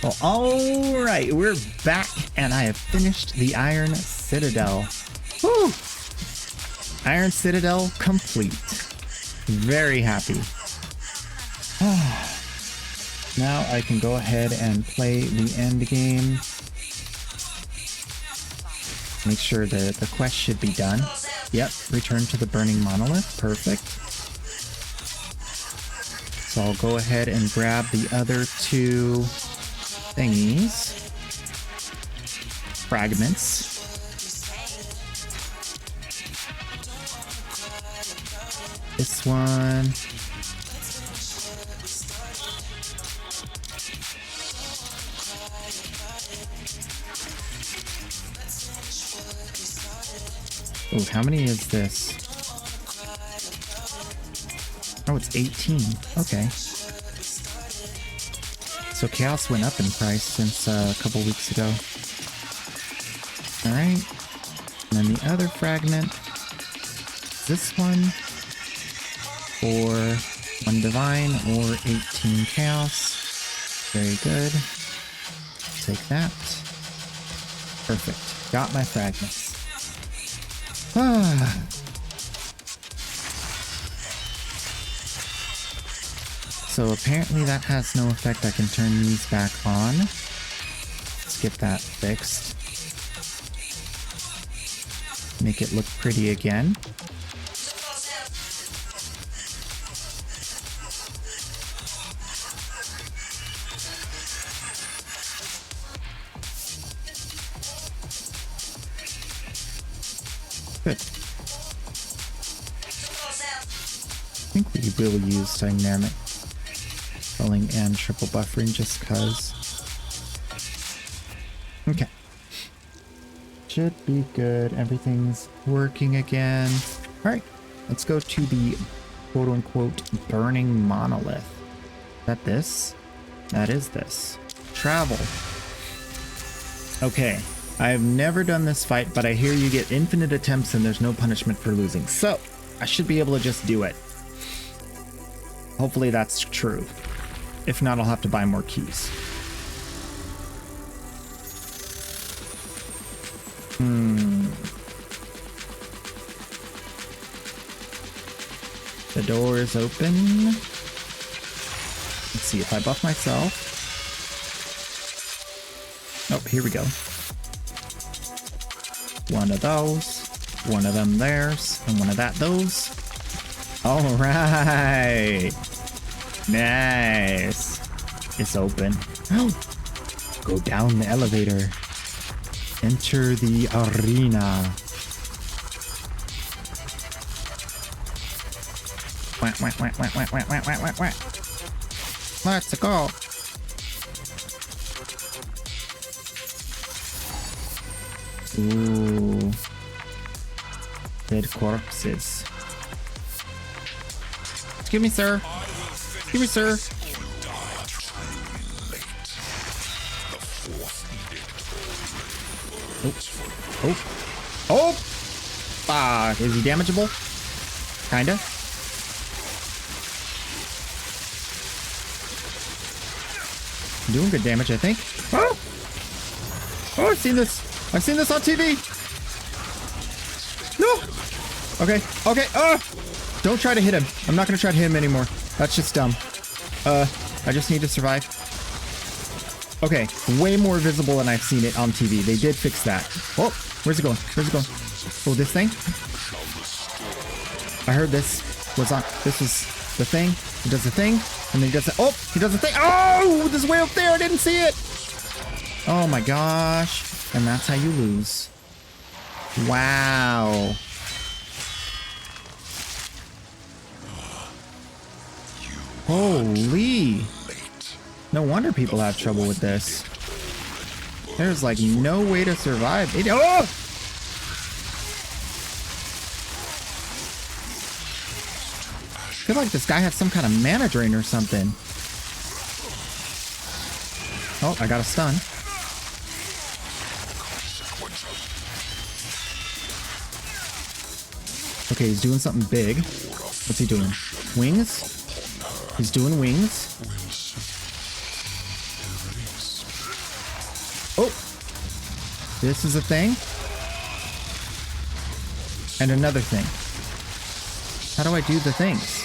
Well, all right, we're back, and I have finished the Iron Citadel. Woo! Iron Citadel complete. Very happy. Now I can go ahead and play the end game. Make sure that the quest should be done. Yep, return to the burning monolith. Perfect. So I'll go ahead and grab the other two thingies. Fragments. This one. Oh, how many is this? Oh, it's 18. Okay. So Chaos went up in price since a couple weeks ago. Alright. And then the other fragment. This one. For 1 Divine or 18 Chaos. Very good. Take that. Perfect. Got my fragments. So apparently that has no effect. I can turn these back on. Let's get that fixed. Make it look pretty again. Good. I think we will use dynamic culling and triple buffering just cause. Okay. Should be good. Everything's working again. Alright, let's go to the quote-unquote burning monolith. Is that this? That is this. Travel. Okay. I've never done this fight, but I hear you get infinite attempts and there's no punishment for losing. So, I should be able to just do it. Hopefully that's true. If not, I'll have to buy more keys. The door is open. Let's see if I buff myself. Oh, here we go. One of those, one of them theirs, and one of that those. All right. Nice. It's open. Go down the elevator. Enter the arena. Whack, whack, whack, whack, whack, whack, whack, whack, whack. Let's go. Ooh. Dead corpses. Excuse me, sir. Excuse me, sir. Oh. Oh. Oh! Ah, is he damageable? Kinda. Doing good damage, I think. Oh! Oh, I've seen this. I've seen this on TV. No. Okay. Okay. Don't try to hit him. I'm not gonna try to hit him anymore. That's just dumb. I just need to survive. Okay. Way more visible than I've seen it on TV. They did fix that. Oh, where's it going? Where's it going? Oh, this thing? I heard this was on. This was the thing. He does the thing, and then he does the. Oh, he does the thing. Oh, this is way up there. I didn't see it. Oh my gosh. And that's how you lose. Wow. Holy. No wonder people have trouble with this. There's like no way to survive. Oh! I feel like this guy has some kind of mana drain or something. Oh, I got a stun. Okay, he's doing something big. What's he doing? Wings? He's doing wings. This is a thing. And another thing. How do I do the things?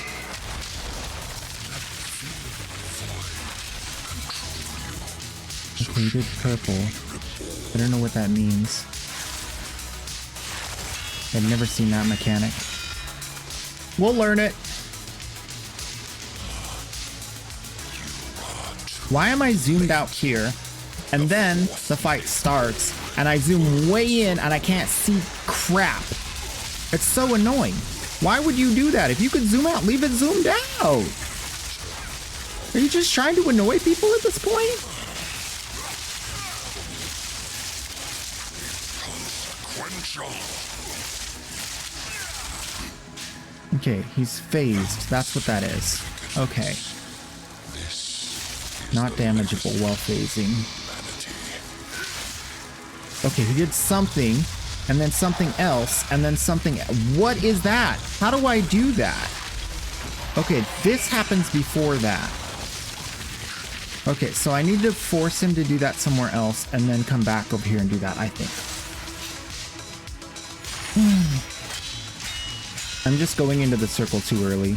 Okay, you did purple. I don't know what that means. I've never seen that mechanic. We'll learn it. Why am I zoomed out here? And then the fight starts and I zoom way in and I can't see crap. It's so annoying. Why would you do that? If you could zoom out, leave it zoomed out. Are you just trying to annoy people at this point? Okay, he's phased. That's what that is. Okay. Not damageable while phasing. Okay, he did something, and then something else, and then something. What is that? How do I do that? Okay, this happens before that. Okay, so I need to force him to do that somewhere else, and then come back over here and do that, I think. I'm just going into the circle too early.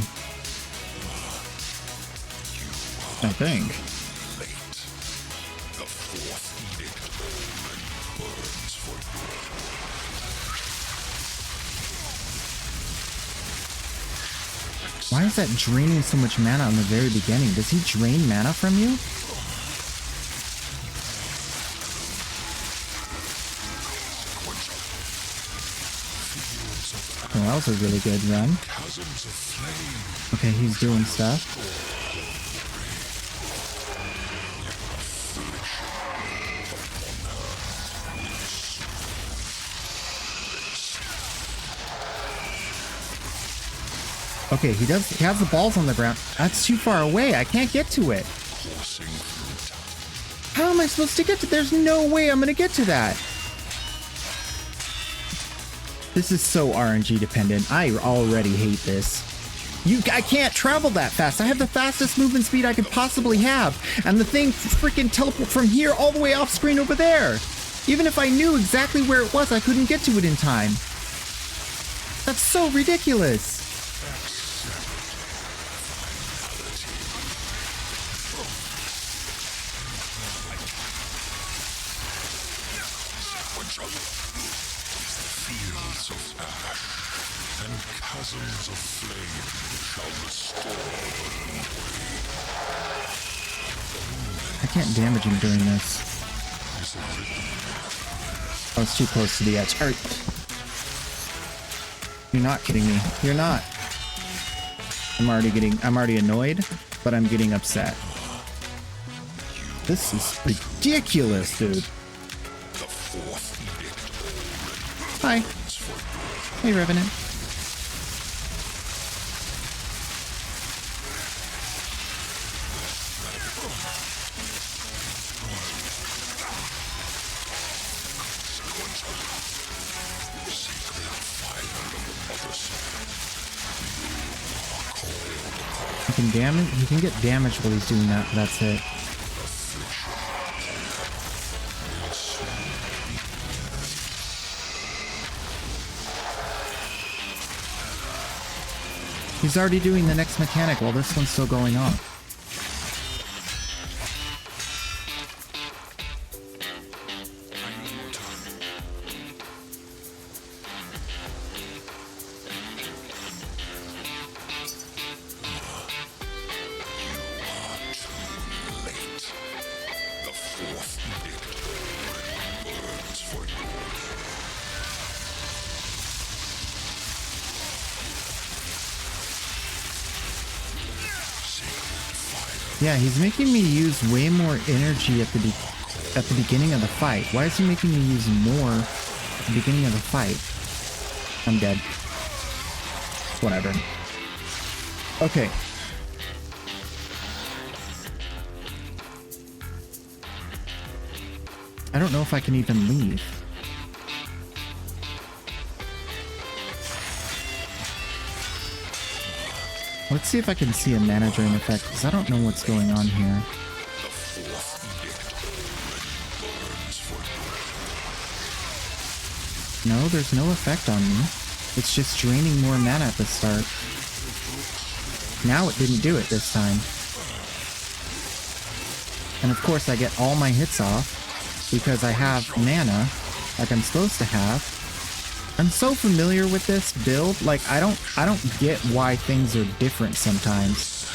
I think. Why is that draining so much mana in the very beginning? Does he drain mana from you? Oh, that was a really good run. Okay, he's doing stuff. Okay, he has the balls on the ground. That's too far away. I can't get to it. How am I supposed to get to? There's no way I'm gonna get to that. This is so RNG dependent. I already hate this. I can't travel that fast. I have the fastest movement speed I could possibly have. And the thing freaking teleport from here all the way off screen over there. Even if I knew exactly where it was, I couldn't get to it in time. That's so ridiculous. Chasms of flame shall restore. I can't damage him during this. Oh, it's too close to the edge. Alright. You're not kidding me. You're not. I'm already annoyed, but I'm getting upset. This is ridiculous, dude. Hi. Hey, Revenant. He can get damaged while he's doing that, but that's it. He's already doing the next mechanic while this one's still going on. Yeah, he's making me use way more energy at the beginning of the fight. Why is he making me use more at the beginning of the fight? I'm dead. Whatever. Okay. I don't know if I can even leave. Let's see if I can see a mana drain effect, because I don't know what's going on here. No, there's no effect on me. It's just draining more mana at the start. Now it didn't do it this time. And of course I get all my hits off because I have mana like I'm supposed to have. I'm so familiar with this build, like I don't get why things are different sometimes.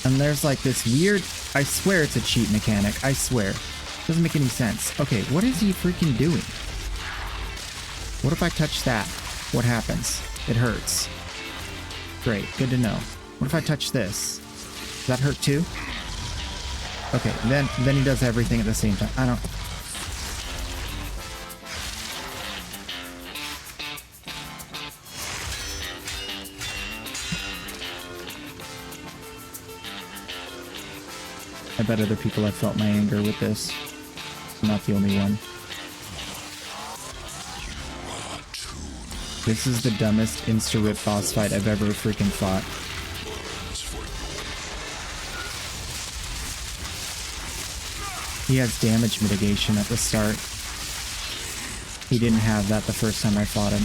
And there's like this weird, I swear it's a cheat mechanic, I swear. Doesn't make any sense. Okay, what is he freaking doing? What if I touch that? What happens? It hurts. Great, good to know. What if I touch this? Does that hurt too? Okay, then he does everything at the same time. I don't... I bet other people have felt my anger with this. I'm not the only one. This is the dumbest insta-rip boss fight I've ever freaking fought. He has damage mitigation at the start. He didn't have that the first time I fought him.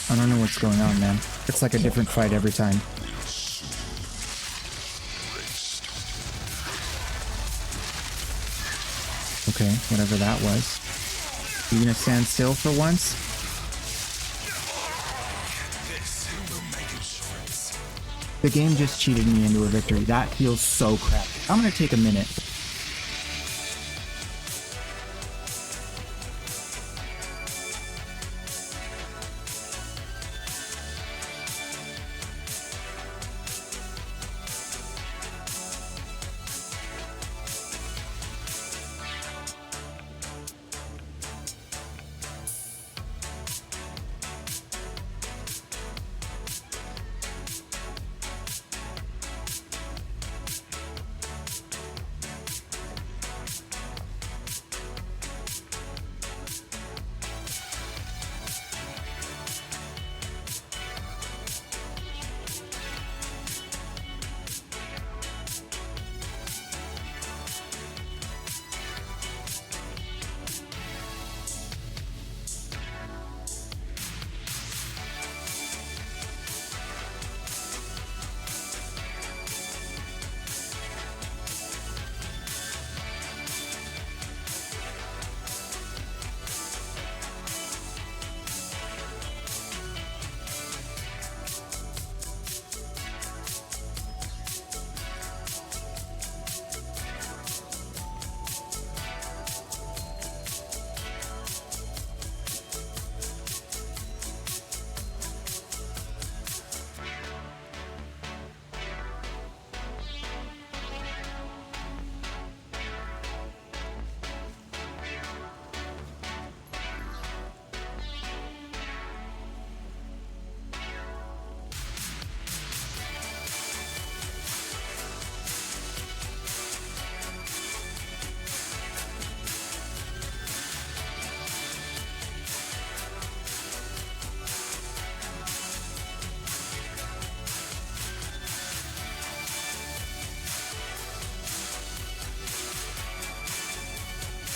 I don't know what's going on, man. It's like a different fight every time. Okay, whatever that was. You gonna stand still for once? The game just cheated me into a victory. That feels so crappy. I'm gonna take a minute.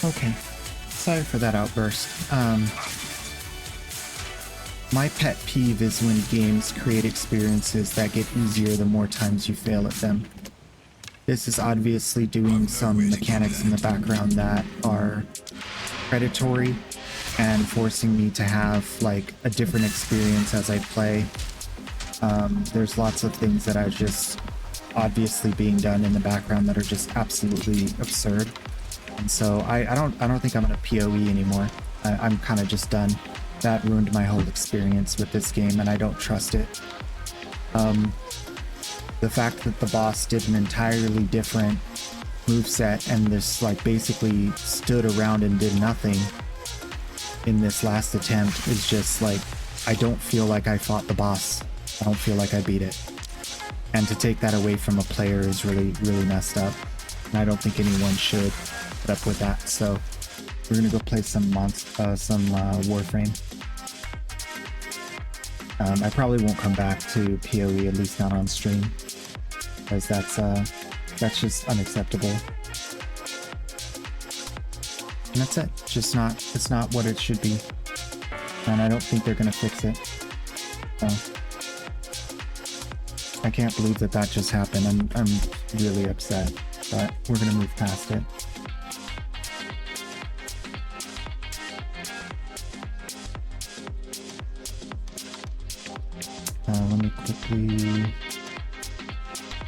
Okay, sorry for that outburst. My pet peeve is when games create experiences that get easier the more times you fail at them. This is obviously doing some mechanics in the background that are predatory and forcing me to have like a different experience as I play. There's lots of things that are just obviously being done in the background that are just absolutely absurd. And so I don't think I'm gonna POE anymore. I'm kind of just done. That ruined my whole experience with this game, and I don't trust it. The fact that the boss did an entirely different moveset and this like basically stood around and did nothing in this last attempt is just like, I don't feel like I fought the boss. I don't feel like I beat it. And to take that away from a player is really, really messed up. And I don't think anyone should put up with that. So we're gonna go play some Warframe. I probably won't come back to POE, at least not on stream, because that's just unacceptable. And that's it. It's not what it should be. And I don't think they're gonna fix it. So I can't believe that just happened. I'm really upset, but we're gonna move past it. Let me quickly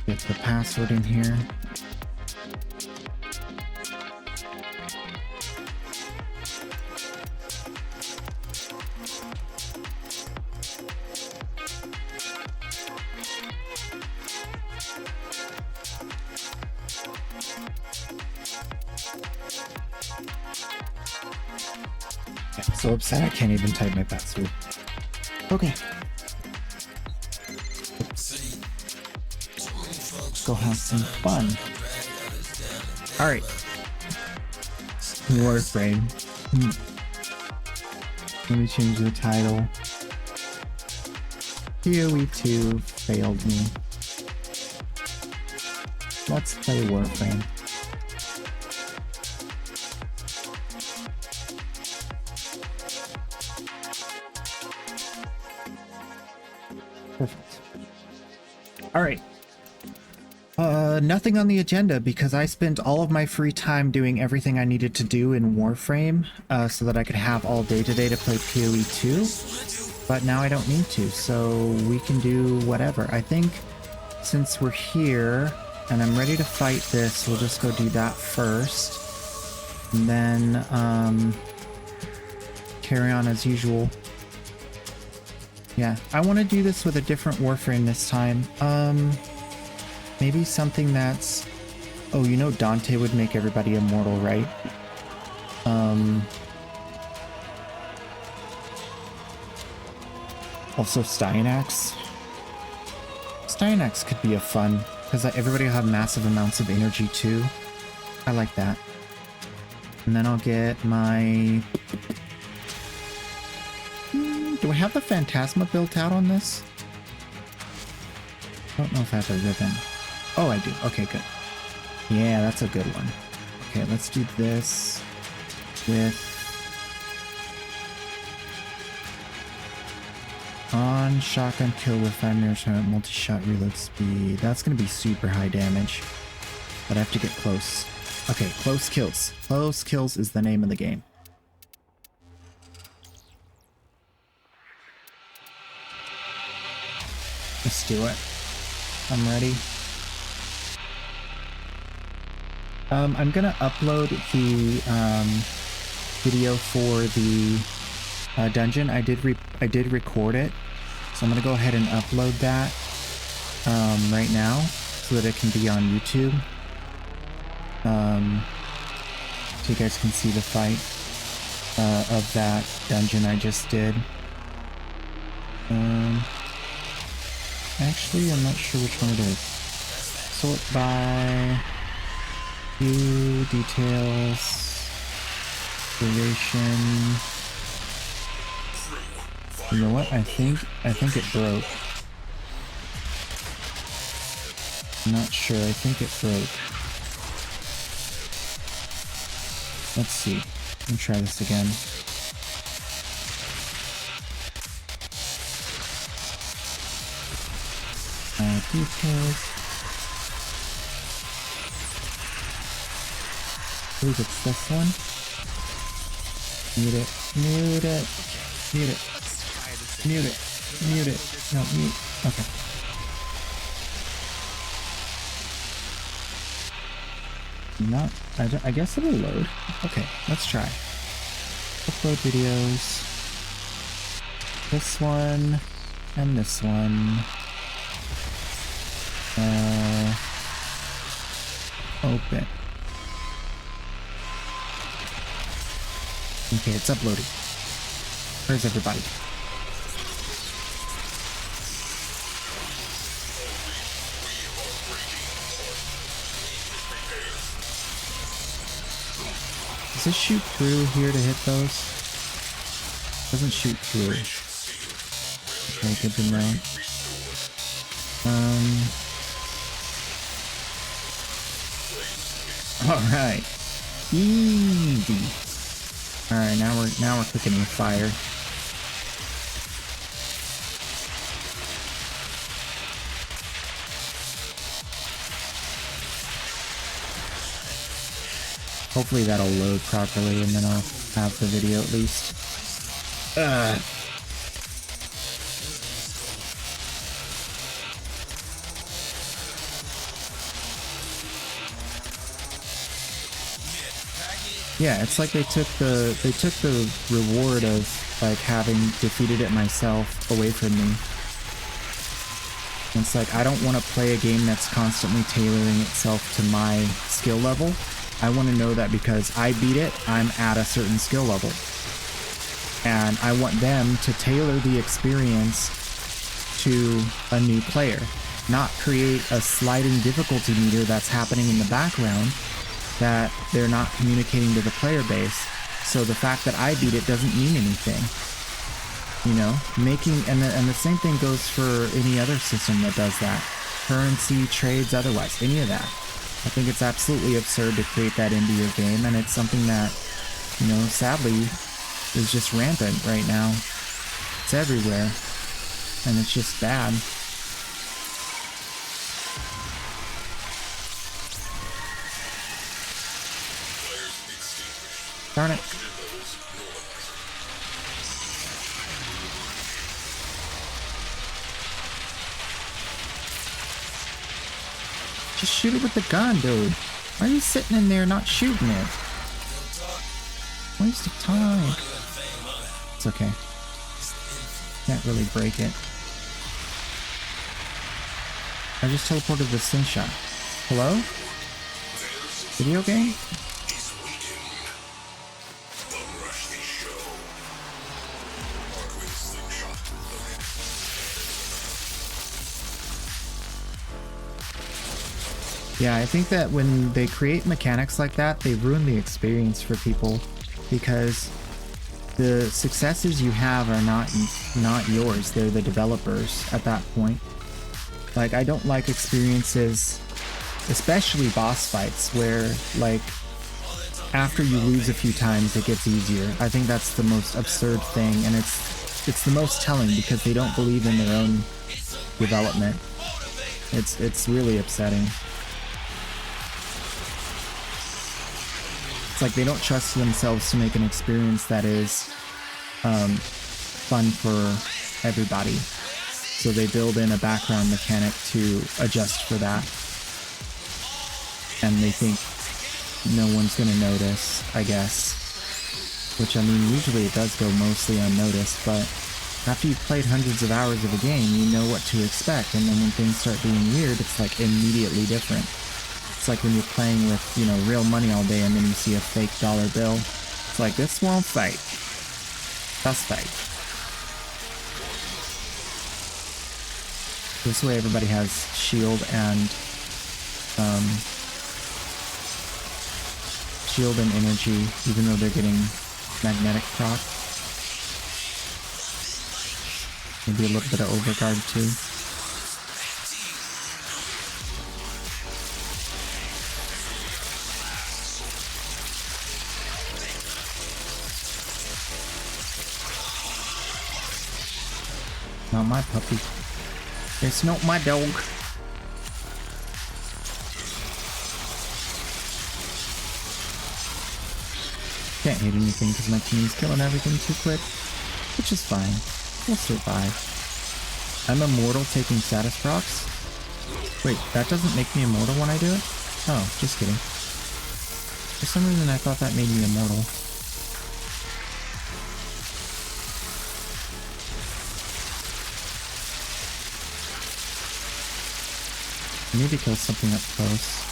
get the password in here. I'm so upset I can't even type my password. Okay. Go have some fun. Alright. Warframe. Let me change the title. POE2 failed me. Let's play Warframe. Perfect. Alright. Nothing on the agenda because I spent all of my free time doing everything I needed to do in Warframe, so that I could have all day today to play POE2, but now I don't need to, so we can do whatever. I think since we're here and I'm ready to fight this, we'll just go do that first, and then carry on as usual. Yeah, I want to do this with a different Warframe this time. Maybe something that's... Oh, you know Dante would make everybody immortal, right? Also Styanax. Styanax could be a fun, because everybody will have massive amounts of energy too. I like that. And then I'll get my... Do I have the Phantasma built out on this? I don't know if I have a ribbon. Oh, I do. Okay, good. Yeah, that's a good one. Okay, let's do this with on shotgun kill with 5 meters multi-shot reload speed. That's gonna be super high damage, but I have to get close. Okay, close kills. Close kills is the name of the game. Let's do it. I'm ready. I'm gonna upload the video for the dungeon. I did record it, so I'm gonna go ahead and upload that right now so that it can be on YouTube. So you guys can see the fight of that dungeon I just did. Actually, I'm not sure which one it is. Sort by view, details, duration. You know what? I think it broke. I'm not sure. I think it broke. Let's see. Let me try this again. Details. I believe it's this one. Mute it. Mute it. Mute it. Mute it. Mute it. No, mute. Okay. I guess it'll load. Okay, let's try. Upload videos. This one and this one. Open. Okay, it's uploading. Where's everybody? Does this shoot through here to hit those? Doesn't shoot through. Okay, good to know. Alright. Easy. Alright, now we're cooking with fire. Hopefully that'll load properly and then I'll have the video at least. Yeah, it's like they took the reward of like having defeated it myself away from me. And it's like I don't want to play a game that's constantly tailoring itself to my skill level. I want to know that because I beat it, I'm at a certain skill level. And I want them to tailor the experience to a new player, not create a sliding difficulty meter that's happening in the background that they're not communicating to the player base. So the fact that I beat it doesn't mean anything. You know, and the same thing goes for any other system that does that. Currency, trades, otherwise, any of that. I think it's absolutely absurd to create that into your game, and it's something that, you know, sadly is just rampant right now. It's everywhere, and it's just bad. Darn it. Just shoot it with the gun, dude. Why are you sitting in there not shooting it? Waste of time. It's okay. Can't really break it. I just teleported the slingshot. Hello? Video game? Yeah, I think that when they create mechanics like that, they ruin the experience for people because the successes you have are not yours. They're the developers at that point. Like, I don't like experiences, especially boss fights, where, like, after you lose a few times, it gets easier. I think that's the most absurd thing, and it's the most telling because they don't believe in their own development. It's really upsetting. It's like they don't trust themselves to make an experience that is fun for everybody. So they build in a background mechanic to adjust for that. And they think no one's gonna notice, I guess. Which, I mean, usually it does go mostly unnoticed, but after you've played hundreds of hours of a game, you know what to expect, and then when things start being weird, it's like immediately different. It's like when you're playing with, you know, real money all day and then you see a fake dollar bill. It's like, this won't fight. That's fake. This way everybody has shield and energy, even though they're getting magnetic proc. Maybe a little bit of overguard too. Not my puppy. It's not my dog. Can't hit anything because my team's killing everything too quick, which is fine. We'll survive. I'm immortal taking status procs? Wait, that doesn't make me immortal when I do it? Oh, just kidding. For some reason I thought that made me immortal. I need to kill something up close.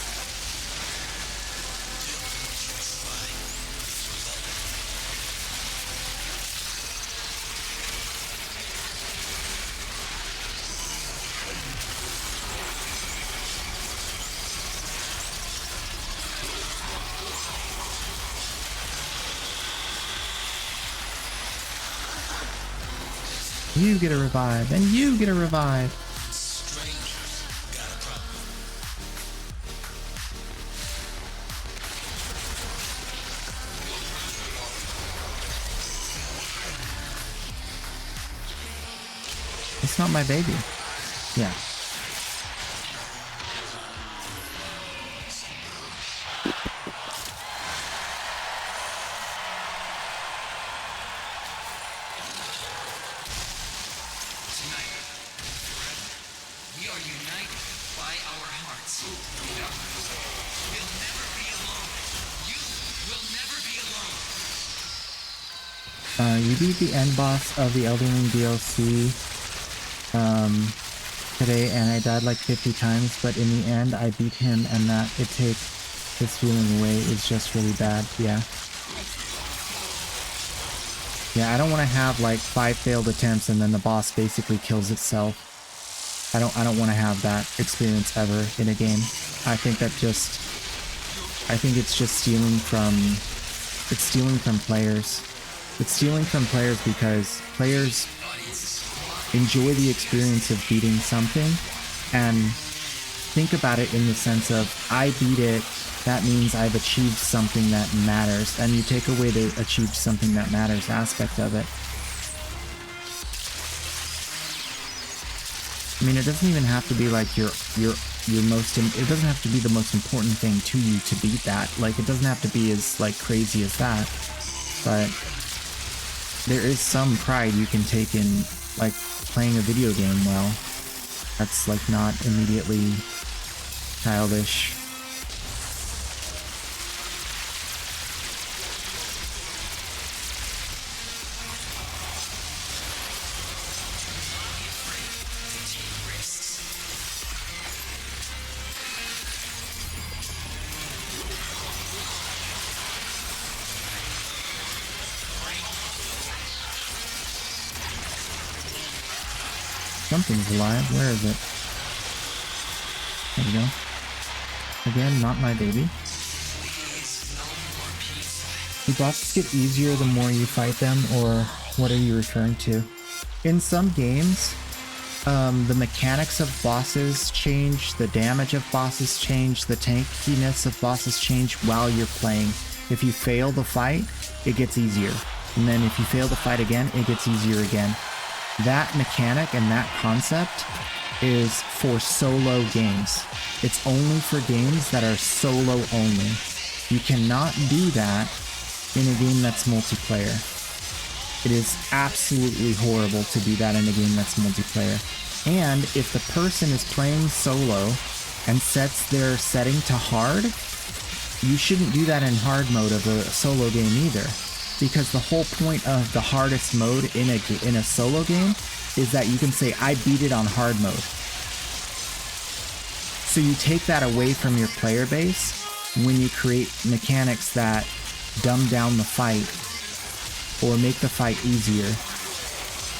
You get a revive, and you get a revive. It's not my baby. Yeah. You beat the end boss of the Elden Ring DLC today, and I died like 50 times, but in the end I beat him, and that it takes his feeling away is just really bad. Yeah. Yeah, I don't want to have like 5 failed attempts and then the boss basically kills itself. I don't want to have that experience ever in a game. I think it's just stealing from players. It's stealing from players because players enjoy the experience of beating something and think about it in the sense of, I beat it, that means I've achieved something that matters, and you take away the achieved something that matters aspect of it. I mean, it doesn't even have to be like your most, it doesn't have to be the most important thing to you to beat that. Like, it doesn't have to be as like crazy as that, but there is some pride you can take in like playing a video game well. That's like not immediately childish. Something's alive. Where is it? There we go. Again, not my baby. Do bosses get easier the more you fight them, or what are you referring to? In some games, the mechanics of bosses change, the damage of bosses change, the tankiness of bosses change while you're playing. If you fail the fight, it gets easier. And then if you fail the fight again, it gets easier again. That mechanic and that concept is for solo games. It's only for games that are solo only. You cannot do that in a game that's multiplayer. It is absolutely horrible to do that in a game that's multiplayer. And if the person is playing solo and sets their setting to hard, you shouldn't do that in hard mode of a solo game either. Because the whole point of the hardest mode in a solo game is that you can say, I beat it on hard mode. So you take that away from your player base when you create mechanics that dumb down the fight or make the fight easier.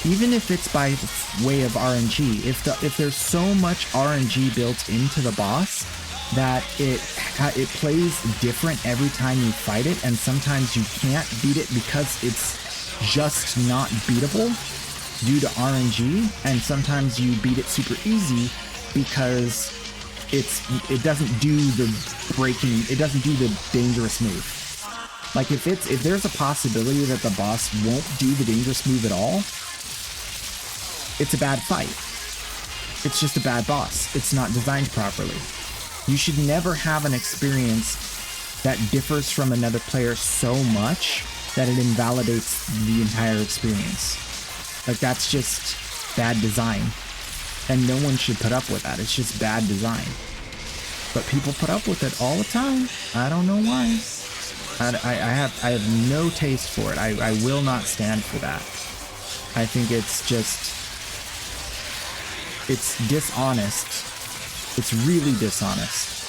Even if it's by way of RNG, if there's so much RNG built into the boss that it plays different every time you fight it, and sometimes you can't beat it because it's just not beatable due to RNG, and sometimes you beat it super easy because it doesn't do the dangerous move. Like if there's a possibility that the boss won't do the dangerous move at all, it's a bad fight. It's just a bad boss. It's not designed properly. You should never have an experience that differs from another player so much that it invalidates the entire experience. Like, that's just bad design. And no one should put up with that. It's just bad design. But people put up with it all the time. I don't know why. I have no taste for it. I will not stand for that. I think it's dishonest. It's really dishonest.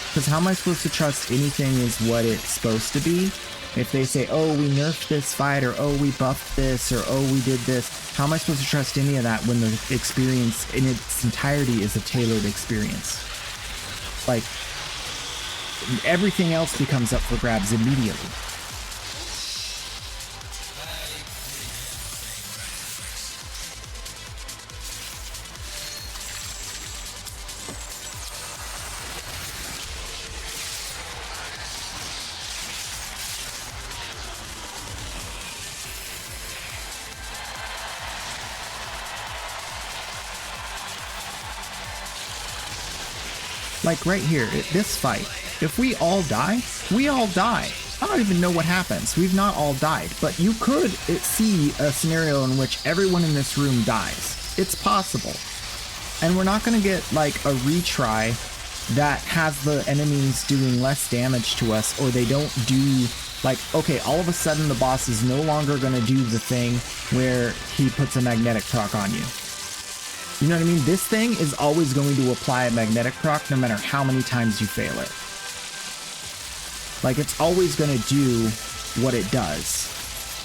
Because how am I supposed to trust anything is what it's supposed to be? If they say, oh, we nerfed this fight, or oh, we buffed this, or oh, we did this, how am I supposed to trust any of that when the experience in its entirety is a tailored experience? Like, everything else becomes up for grabs immediately. Like right here, this fight, if we all die, we all die. I don't even know what happens. We've not all died, but you could see a scenario in which everyone in this room dies. It's possible. And we're not going to get like a retry that has the enemies doing less damage to us, or they don't do like, okay, all of a sudden the boss is no longer going to do the thing where he puts a magnetic proc on you. You know what I mean? This thing is always going to apply a magnetic proc no matter how many times you fail it. Like, it's always going to do what it does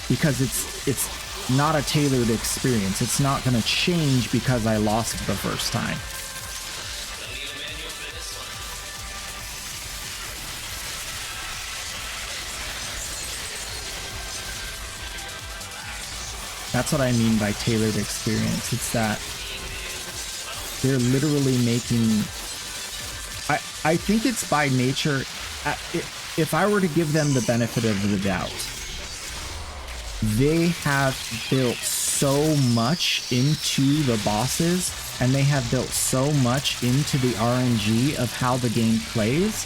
because it's not a tailored experience. It's not going to change because I lost the first time. That's what I mean by tailored experience. It's that they're literally making... I think it's by nature... If I were to give them the benefit of the doubt, they have built so much into the bosses, and they have built so much into the RNG of how the game plays,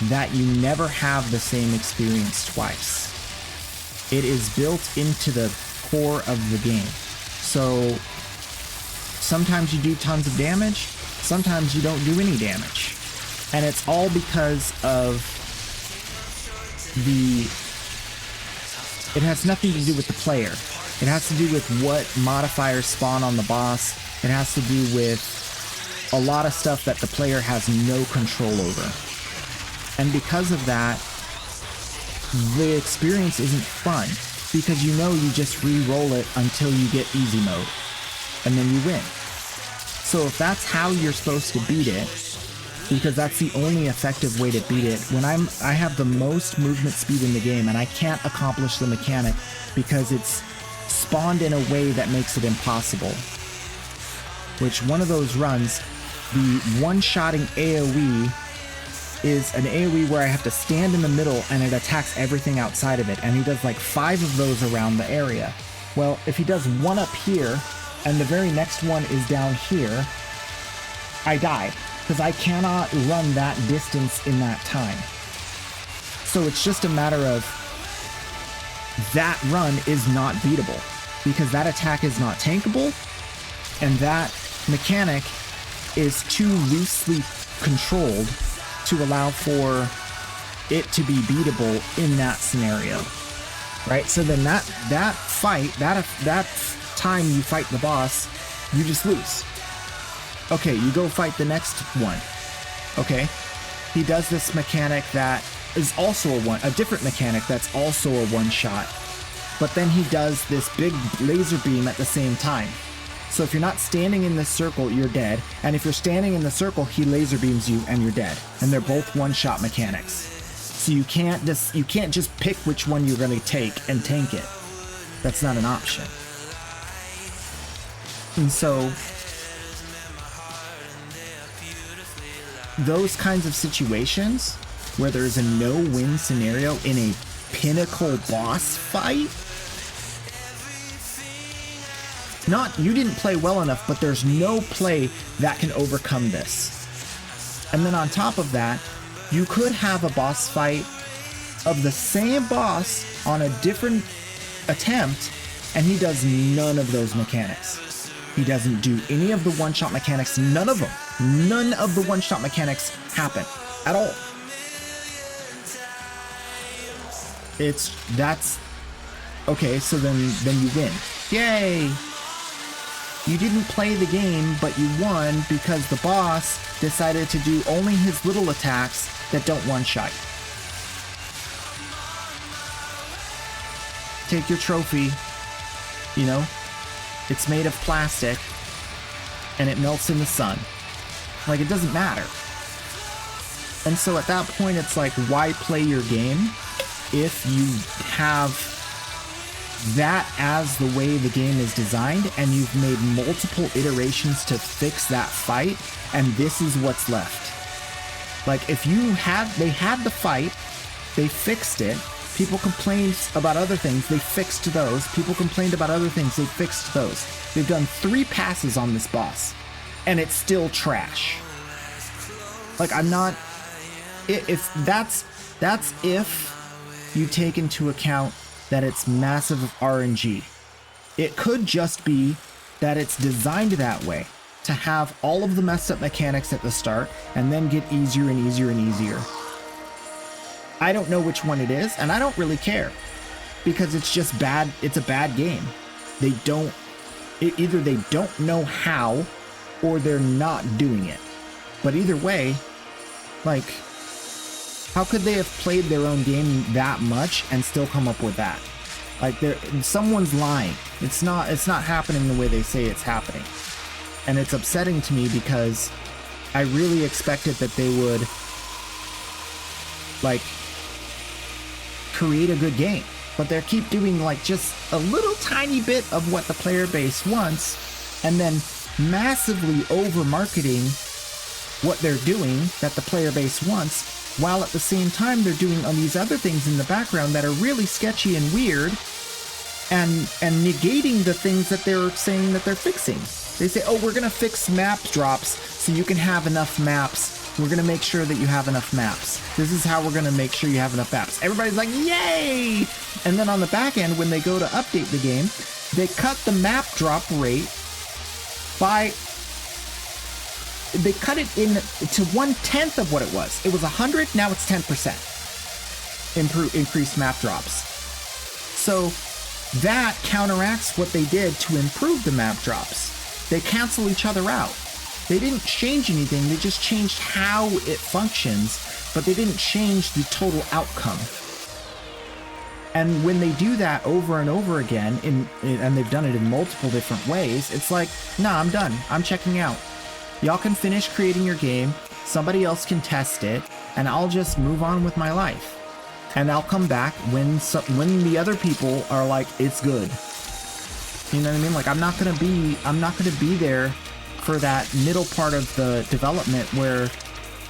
that you never have the same experience twice. It is built into the core of the game. So sometimes you do tons of damage, sometimes you don't do any damage. And it's all because of it has nothing to do with the player. It has to do with what modifiers spawn on the boss. It has to do with a lot of stuff that the player has no control over. And because of that, the experience isn't fun, because you know you just re-roll it until you get easy mode, and then you win. So if that's how you're supposed to beat it, because that's the only effective way to beat it, when I have the most movement speed in the game and I can't accomplish the mechanic because it's spawned in a way that makes it impossible. Which one of those runs, the one-shotting AoE is an AoE where I have to stand in the middle and it attacks everything outside of it, and he does like 5 of those around the area. Well, if he does one up here and the very next one is down here, I die, because I cannot run that distance in that time. So it's just a matter of that run is not beatable, because that attack is not tankable, and that mechanic is too loosely controlled to allow for it to be beatable in that scenario, right? So then that fight, that time you fight the boss, you just lose. Okay, you go fight the next one. Okay, he does this mechanic that is also a different mechanic that's also a one-shot, but then he does this big laser beam at the same time. So if you're not standing in this circle, you're dead, and if you're standing in the circle, he laser beams you and you're dead. And they're both one-shot mechanics. So you can't just pick which one you're going to take and tank it. That's not an option. And so those kinds of situations where there's a no-win scenario in a pinnacle boss fight, you didn't play well enough, but there's no play that can overcome this. And then on top of that, you could have a boss fight of the same boss on a different attempt, and he does none of those mechanics. He doesn't do any of the one-shot mechanics, none of them. None of the one-shot mechanics happen at all. Okay, so then you win. Yay! You didn't play the game, but you won because the boss decided to do only his little attacks that don't one-shot. Take your trophy, you know, it's made of plastic, and it melts in the sun. Like, it doesn't matter. And so at that point, it's like, why play your game if you have that as the way the game is designed, and you've made multiple iterations to fix that fight, and this is what's left? Like, if they had the fight, they fixed it, people complained about other things, they fixed those, people complained about other things, they fixed those. They've done 3 passes on this boss, and it's still trash. Like, I'm not, if that's if you take into account that it's massive RNG. It could just be that it's designed that way to have all of the messed up mechanics at the start and then get easier and easier and easier. I don't know which one it is, and I don't really care because it's just bad. It's a bad game. They don't, either they don't know how or they're not doing it. But either way, like, how could they have played their own game that much and still come up with that? Like, someone's lying. It's not happening the way they say it's happening. And it's upsetting to me because I really expected that they would, like, create a good game. But they keep doing, like, just a little tiny bit of what the player base wants, and then massively over-marketing what they're doing that the player base wants, while at the same time they're doing all these other things in the background that are really sketchy and weird, and negating the things that they're saying that they're fixing. They say, oh, we're gonna fix map drops so you can have enough maps. We're gonna make sure that you have enough maps. This is how we're gonna make sure you have enough maps. Everybody's like, yay! And then on the back end, when they go to update the game, they cut the map drop rate by, they cut it in to 1/10 of what it was. It was 100, now it's 10%. Increased map drops. So that counteracts what they did to improve the map drops. They cancel each other out. They didn't change anything, they just changed how it functions, but they didn't change the total outcome. And when they do that over and over again, and they've done it in multiple different ways, it's like, nah, I'm done. I'm checking out. Y'all can finish creating your game, somebody else can test it, and I'll just move on with my life. And I'll come back when the other people are like, it's good. You know what I mean? Like, I'm not gonna be there for that middle part of the development where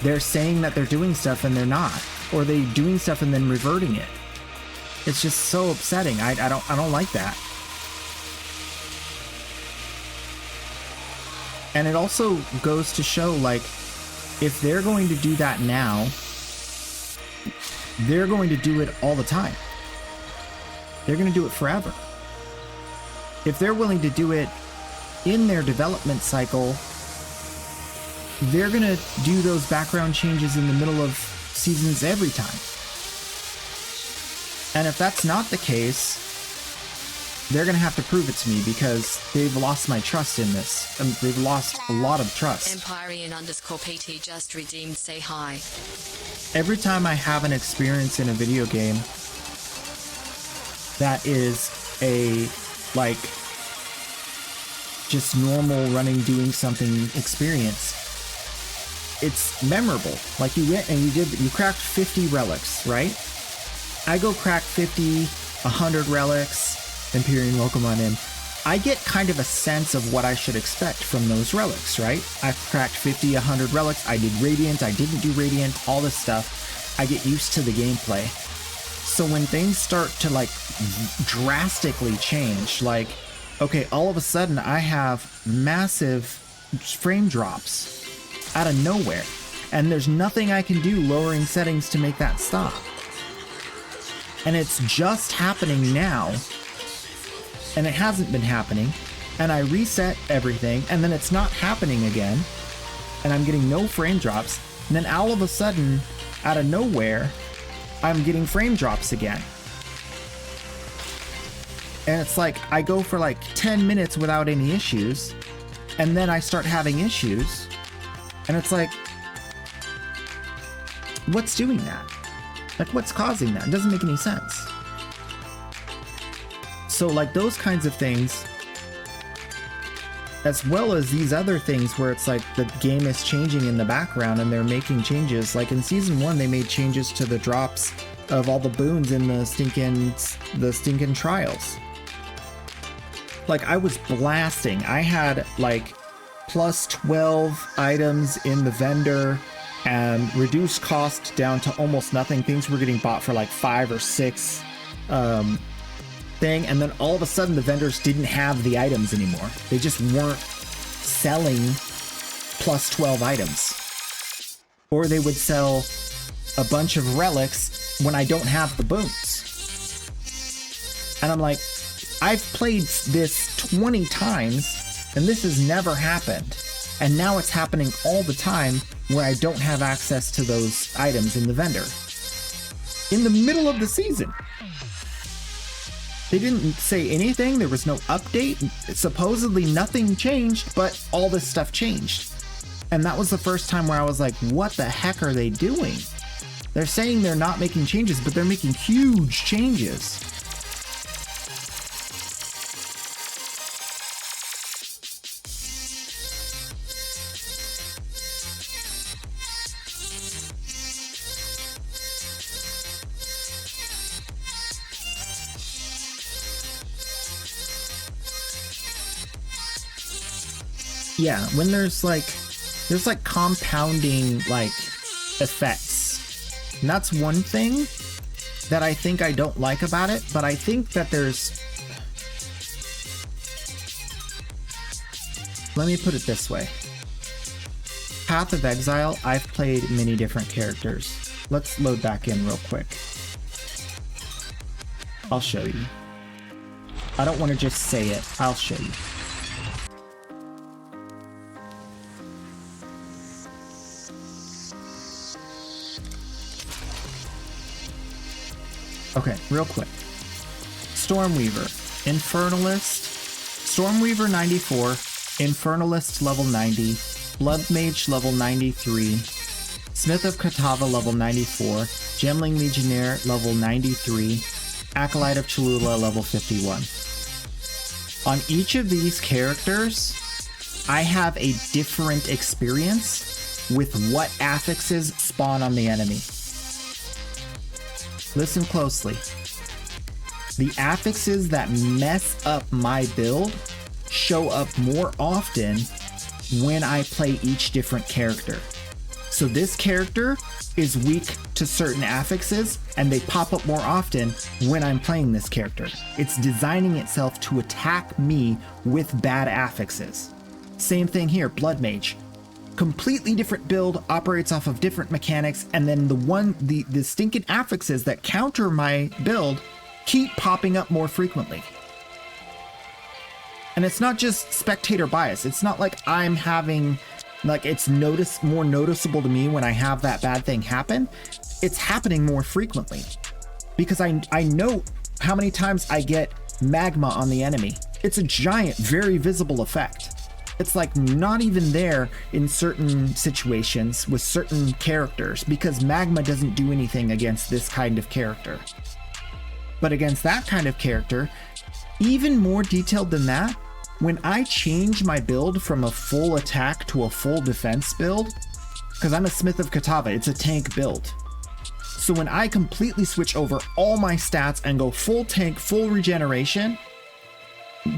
they're saying that they're doing stuff and they're not, or they're doing stuff and then reverting it. It's just so upsetting. I don't like that. And it also goes to show, like, if they're going to do that now, they're going to do it all the time. They're going to do it forever. If they're willing to do it in their development cycle, they're going to do those background changes in the middle of seasons every time. And if that's not the case, they're going to have to prove it to me because they've lost my trust in this. They've lost a lot of trust. Empyrean_PT just redeemed, say hi. Every time I have an experience in a video game that is a, like, just normal running, doing something experience, it's memorable. Like, you went and you cracked 50 relics, right? I go crack 50, 100 relics. Empyrean, welcome on in. I get kind of a sense of what I should expect from those relics, right? I've cracked 50, 100 relics. I did Radiant, I didn't do Radiant, all this stuff. I get used to the gameplay. So when things start to, like, drastically change, like, okay, all of a sudden I have massive frame drops out of nowhere, and there's nothing I can do lowering settings to make that stop. And it's just happening now, and it hasn't been happening, and I reset everything, and then it's not happening again, and I'm getting no frame drops, and then all of a sudden, out of nowhere, I'm getting frame drops again. And it's like, I go for like 10 minutes without any issues, and then I start having issues, and it's like, what's doing that? Like, what's causing that? It doesn't make any sense. So, like, those kinds of things, as well as these other things where it's like the game is changing in the background and they're making changes. Like in Season 1, they made changes to the drops of all the boons in the stinking trials. Like, I was blasting. I had like plus 12 items in the vendor and reduced cost down to almost nothing. Things were getting bought for like 5 or 6 thing, and then all of a sudden the vendors didn't have the items anymore. They just weren't selling plus 12 items. or they would sell a bunch of relics when I don't have the boons. And I'm like, I've played this 20 times and this has never happened. And now it's happening all the time where I don't have access to those items in the vendor. In the middle of the season. They didn't say anything. There was no update. Supposedly nothing changed, but all this stuff changed. And that was the first time where I was like, what the heck are they doing? They're saying they're not making changes, but they're making huge changes. Yeah, when there's like compounding like effects. And that's one thing that I think I don't like about it, but I think that there's, let me put it this way. Path of Exile, I've played many different characters. Let's load back in real quick. I'll show you. I don't want to just say it, I'll show you. Okay, real quick. Stormweaver, Infernalist, Stormweaver 94, Infernalist level 90, Blood Mage level 93, Smith of Katava level 94, Gemling Legionnaire level 93, Acolyte of Cholula level 51. On each of these characters, I have a different experience with what affixes spawn on the enemy. Listen closely. The affixes that mess up my build show up more often when I play each different character. So this character is weak to certain affixes and they pop up more often when I'm playing this character. It's designing itself to attack me with bad affixes. Same thing here, Blood Mage. Completely different build, operates off of different mechanics, and then the stinking affixes that counter my build keep popping up more frequently. And it's not just spectator bias. It's not like I'm having, like, it's more noticeable to me when I have that bad thing happen. It's happening more frequently because I know how many times I get magma on the enemy. It's a giant, very visible effect. It's like not even there in certain situations with certain characters because magma doesn't do anything against this kind of character. But against that kind of character, even more detailed than that, when I change my build from a full attack to a full defense build, because I'm a Smith of Katava, it's a tank build. So when I completely switch over all my stats and go full tank, full regeneration,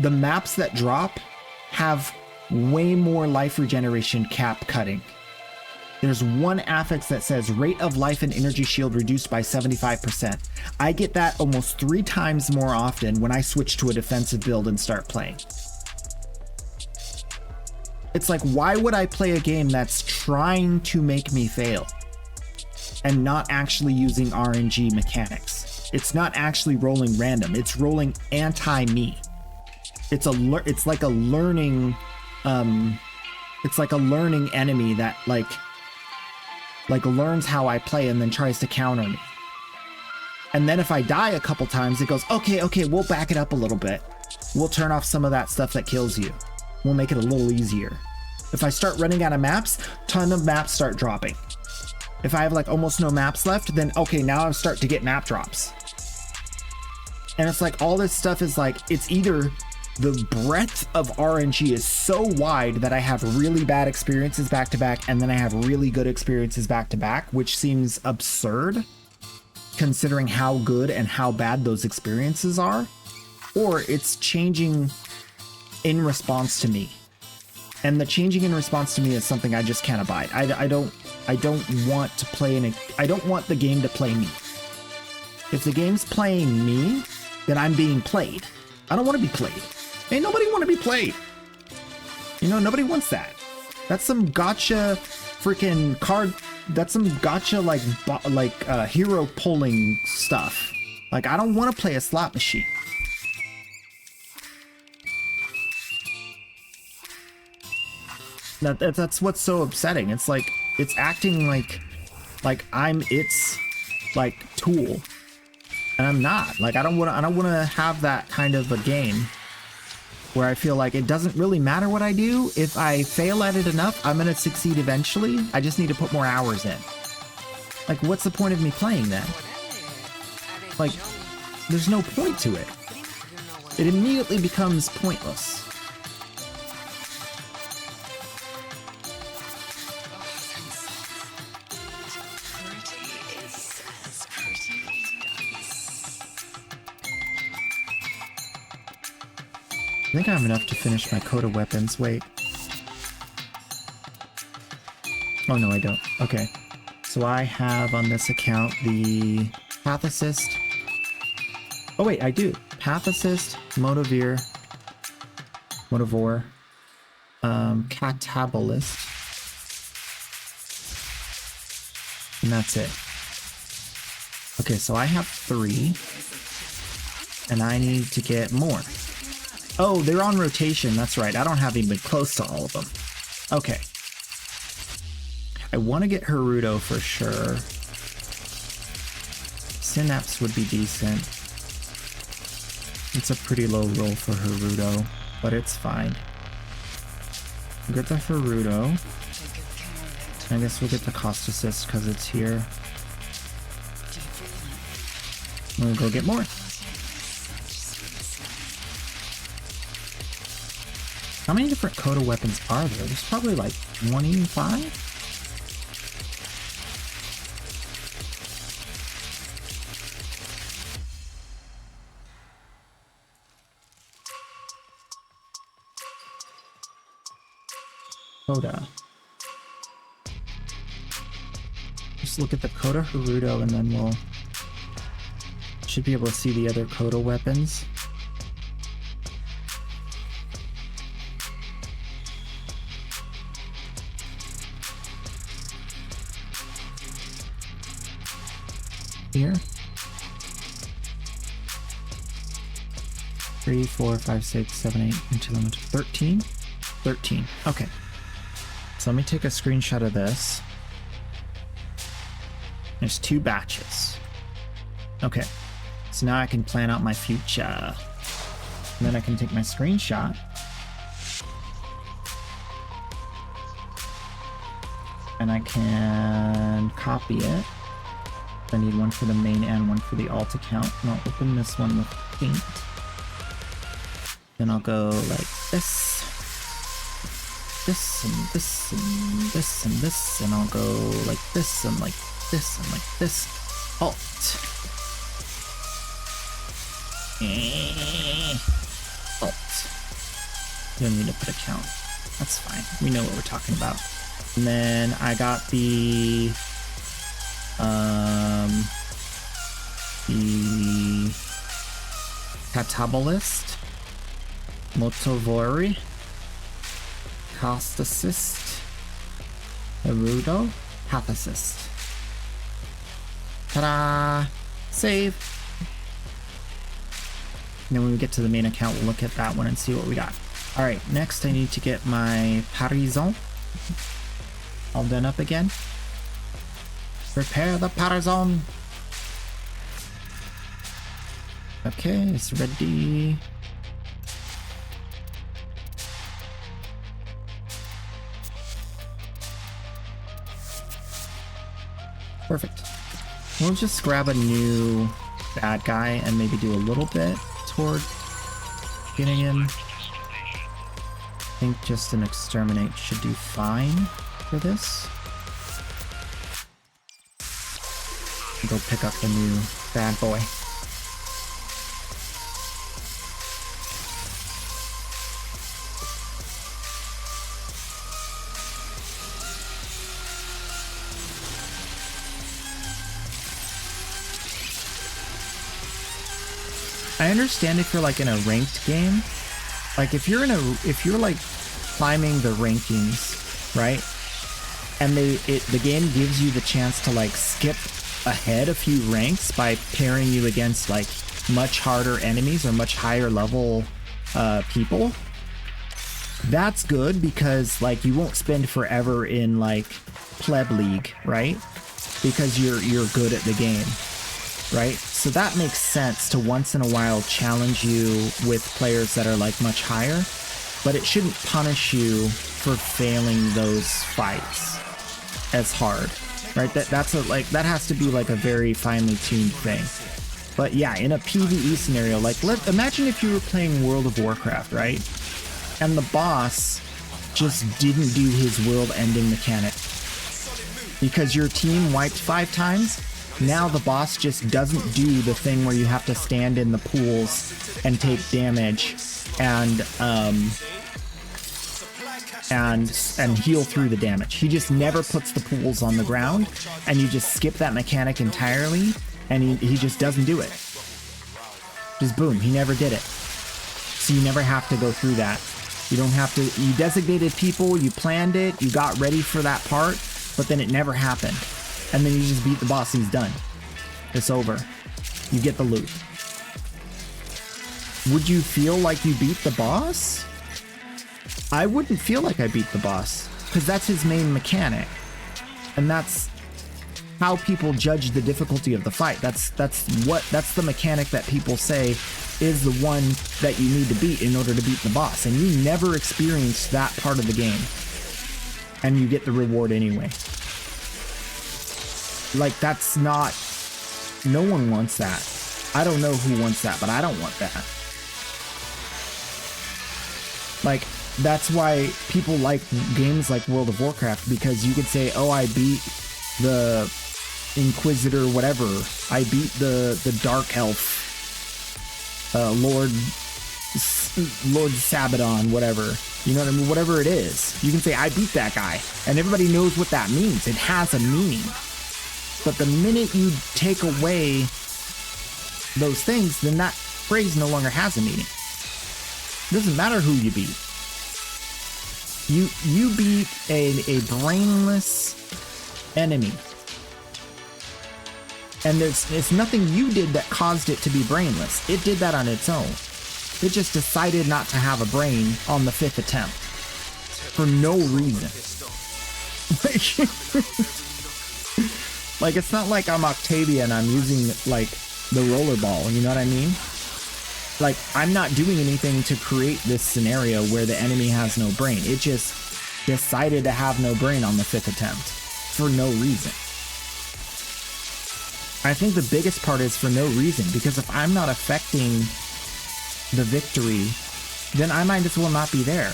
the maps that drop have way more life regeneration cap cutting. There's one affix that says rate of life and energy shield reduced by 75%. I get that almost 3 times more often when I switch to a defensive build and start playing. It's like, why would I play a game that's trying to make me fail and not actually using RNG mechanics? It's not actually rolling random, it's rolling anti-me. It's like a learning enemy that like learns how I play and then tries to counter me. And then if I die a couple times, it goes, okay, we'll back it up a little bit. We'll turn off some of that stuff that kills you. We'll make it a little easier. If I start running out of maps, ton of maps start dropping. If I have like almost no maps left, then okay, now I start to get map drops. And it's like all this stuff is like, it's either the breadth of RNG is so wide that I have really bad experiences back to back, and then I have really good experiences back to back, which seems absurd considering how good and how bad those experiences are, or it's changing in response to me. And the changing in response to me is something I just can't abide. I don't want to play I don't want the game to play me. If the game's playing me, then I'm being played. I don't want to be played. Ain't nobody want to be played. You know, nobody wants that. That's some gotcha freaking card gotcha like hero pulling stuff. Like I don't want to play a slot machine. That's what's so upsetting. It's like it's acting like I'm its like tool, and I'm not. Like I don't want to have that kind of a game where I feel like it doesn't really matter what I do. If I fail at it enough, I'm gonna succeed eventually. I just need to put more hours in. Like what's the point of me playing then? Like there's no point to it. It immediately becomes pointless. I think I have enough to finish my coda weapons. Wait. Oh no, I don't. Okay. So I have on this account the Path Assist. Oh wait, I do. Path Assist, Motivore, Catabolist. And that's it. Okay, so I have 3. And I need to get more. Oh, they're on rotation. That's right. I don't have even close to all of them. Okay. I want to get Gerudo for sure. Synapse would be decent. It's a pretty low roll for Gerudo, but it's fine. We'll get the Gerudo. I guess we'll get the Cost Assist because it's here. We'll go get more. How many different coda weapons are there? There's probably like 25? Coda. Just look at the Coda Gerudo and then we'll should be able to see the other Coda weapons. Here. 3, 4, 5, 6, 7, 8, until I'm 13. 13. Okay. So let me take a screenshot of this. There's 2 batches. Okay. So now I can plan out my future. And then I can take my screenshot. And I can copy it. I need one for the main and one for the alt account. And I'll open this one with Paint. Then I'll go like this. This and this and this and this. And I'll go like this and like this and like this. Alt. Alt. You don't need to put a count. That's fine. We know what we're talking about. And then I got the Catabolist, Motovori, Cost Assist, Gerudo, Path Assist. Ta-da! Save! And then when we get to the main account, we'll look at that one and see what we got. Alright, next I need to get my Parison all done up again. Prepare the Parison! Okay, it's ready. Perfect. We'll just grab a new bad guy and maybe do a little bit toward getting him. I think just an exterminate should do fine for this. Go pick up the new bad boy. I understand if you're like in a ranked game, like if you're like climbing the rankings, right? and the game gives you the chance to like skip ahead a few ranks by pairing you against like much harder enemies or much higher level people. That's good because like you won't spend forever in like pleb league, right? Because you're good at the game, right? So that makes sense to once in a while challenge you with players that are like much higher, but it shouldn't punish you for failing those fights as hard, right? That has to be like a very finely tuned thing. But yeah, in a PvE scenario, like imagine if you were playing World of Warcraft, right? And the boss just didn't do his world-ending mechanic because your team wiped 5 times. Now the boss just doesn't do the thing where you have to stand in the pools and take damage and heal through the damage. He just never puts the pools on the ground, and you just skip that mechanic entirely, and he just doesn't do it. Just boom, he never did it. So you never have to go through that. You don't have to, you designated people, you planned it, you got ready for that part, but then it never happened. And then you just beat the boss and he's done. It's over. You get the loot. Would you feel like you beat the boss? I wouldn't feel like I beat the boss, because that's his main mechanic. And that's how people judge the difficulty of the fight. That's the mechanic that people say is the one that you need to beat in order to beat the boss. And you never experience that part of the game. And you get the reward anyway. Like, that's not... No one wants that. I don't know who wants that, but I don't want that. Like, that's why people like games like World of Warcraft, because you could say, oh, I beat the Inquisitor whatever. I beat the Dark Elf. Lord Sabadon, whatever. You know what I mean? Whatever it is. You can say, I beat that guy. And everybody knows what that means. It has a meaning. But the minute you take away those things, then that phrase no longer has a meaning. It doesn't matter who you beat. You beat a brainless enemy. And it's nothing you did that caused it to be brainless. It did that on its own. It just decided not to have a brain on the 5th attempt. For no reason. Like, it's not like I'm Octavia and I'm using, like, the rollerball, you know what I mean? Like, I'm not doing anything to create this scenario where the enemy has no brain. It just decided to have no brain on the 5th attempt. For no reason. I think the biggest part is for no reason, because if I'm not affecting the victory, then I might as well not be there.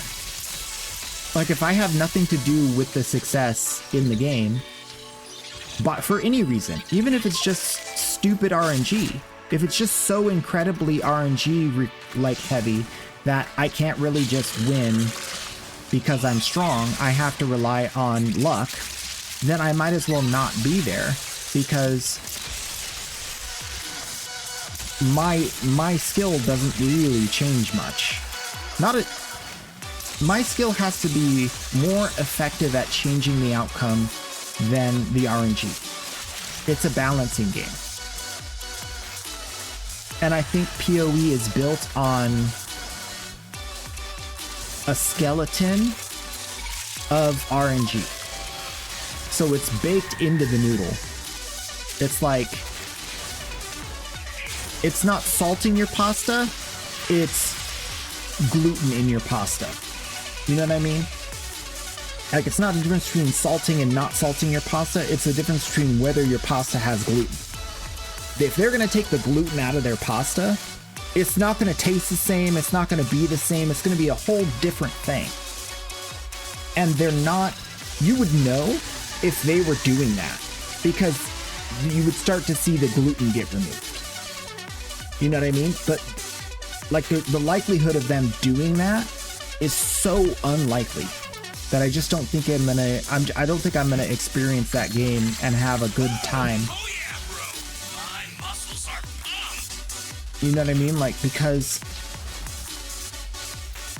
Like, if I have nothing to do with the success in the game, but for any reason, even if it's just stupid RNG, if it's just so incredibly RNG like heavy that I can't really just win because I'm strong, I have to rely on luck, then I might as well not be there, because my skill doesn't really change much. My skill has to be more effective at changing the outcome than the RNG. It's a balancing game. And I think PoE is built on a skeleton of RNG. So it's baked into the noodle. It's like, it's not salting your pasta, it's gluten in your pasta. You know what I mean? Like, it's not a difference between salting and not salting your pasta, it's a difference between whether your pasta has gluten. If they're gonna take the gluten out of their pasta, it's not gonna taste the same, it's not gonna be the same, it's gonna be a whole different thing. And they're not, you would know if they were doing that, because you would start to see the gluten get removed. You know what I mean? But like the likelihood of them doing that is so unlikely that I just don't think I don't think I'm gonna experience that game and have a good time. Oh yeah, bro. My muscles are pumped. You know what I mean? Like, because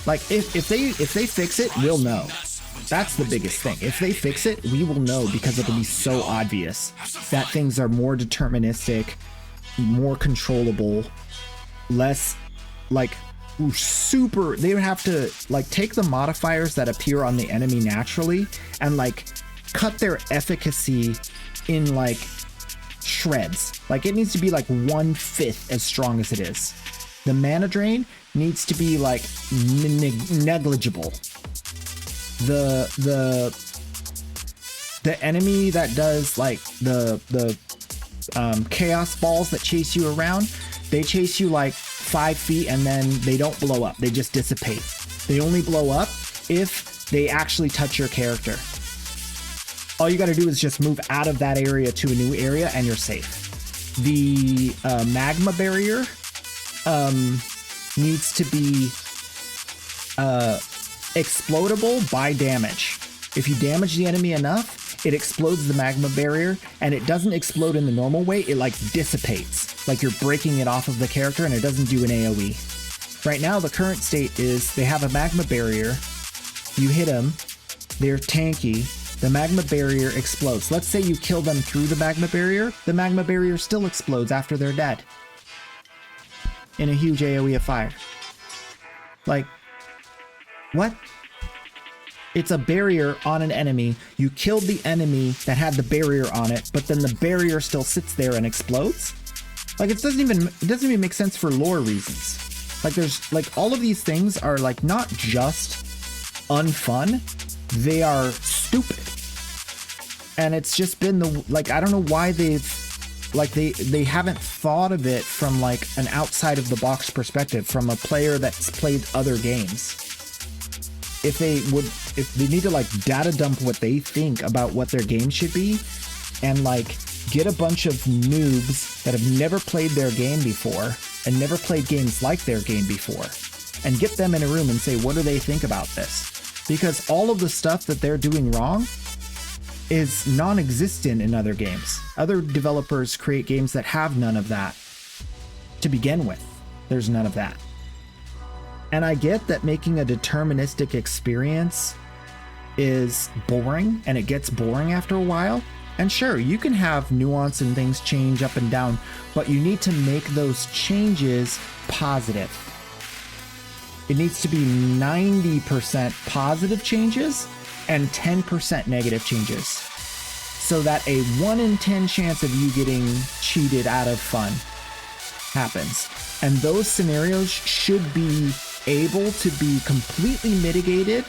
like if they fix it, we'll know. That's the biggest thing. If they fix it, we will know because it'll be so obvious that things are more deterministic, more controllable, less like super. They would have to like take the modifiers that appear on the enemy naturally and like cut their efficacy in like shreds. Like it needs to be like 1/5 as strong as it is. The mana drain needs to be like negligible. The enemy that does like the chaos balls that chase you around, they chase you like 5 feet and then they don't blow up. They just dissipate. They only blow up if they actually touch your character. All you got to do is just move out of that area to a new area and you're safe. The magma barrier needs to be explodable by damage. If you damage the enemy enough, it explodes the magma barrier, and it doesn't explode in the normal way. It like dissipates, like you're breaking it off of the character, and it doesn't do an AoE. Right now, the current state is they have a magma barrier. You hit them, they're tanky. The magma barrier explodes. Let's say you kill them through the magma barrier still explodes after they're dead in a huge AoE of fire. Like, what? It's a barrier on an enemy. You killed the enemy that had the barrier on it, but then the barrier still sits there and explodes? Like, it doesn't even make sense for lore reasons. Like, there's like all of these things are like not just unfun, they are stupid. And it's just been the like, I don't know why they haven't thought of it from like an outside of the box perspective, from a player that's played other games. If they need to like data dump what they think about what their game should be and like get a bunch of noobs that have never played their game before and never played games like their game before and get them in a room and say, what do they think about this? Because all of the stuff that they're doing wrong is non-existent in other games. Other developers create games that have none of that to begin with. There's none of that. And I get that making a deterministic experience is boring, and it gets boring after a while. And sure, you can have nuance and things change up and down, but you need to make those changes positive. It needs to be 90% positive changes and 10% negative changes, so that a 1 in 10 chance of you getting cheated out of fun happens. And those scenarios should be able to be completely mitigated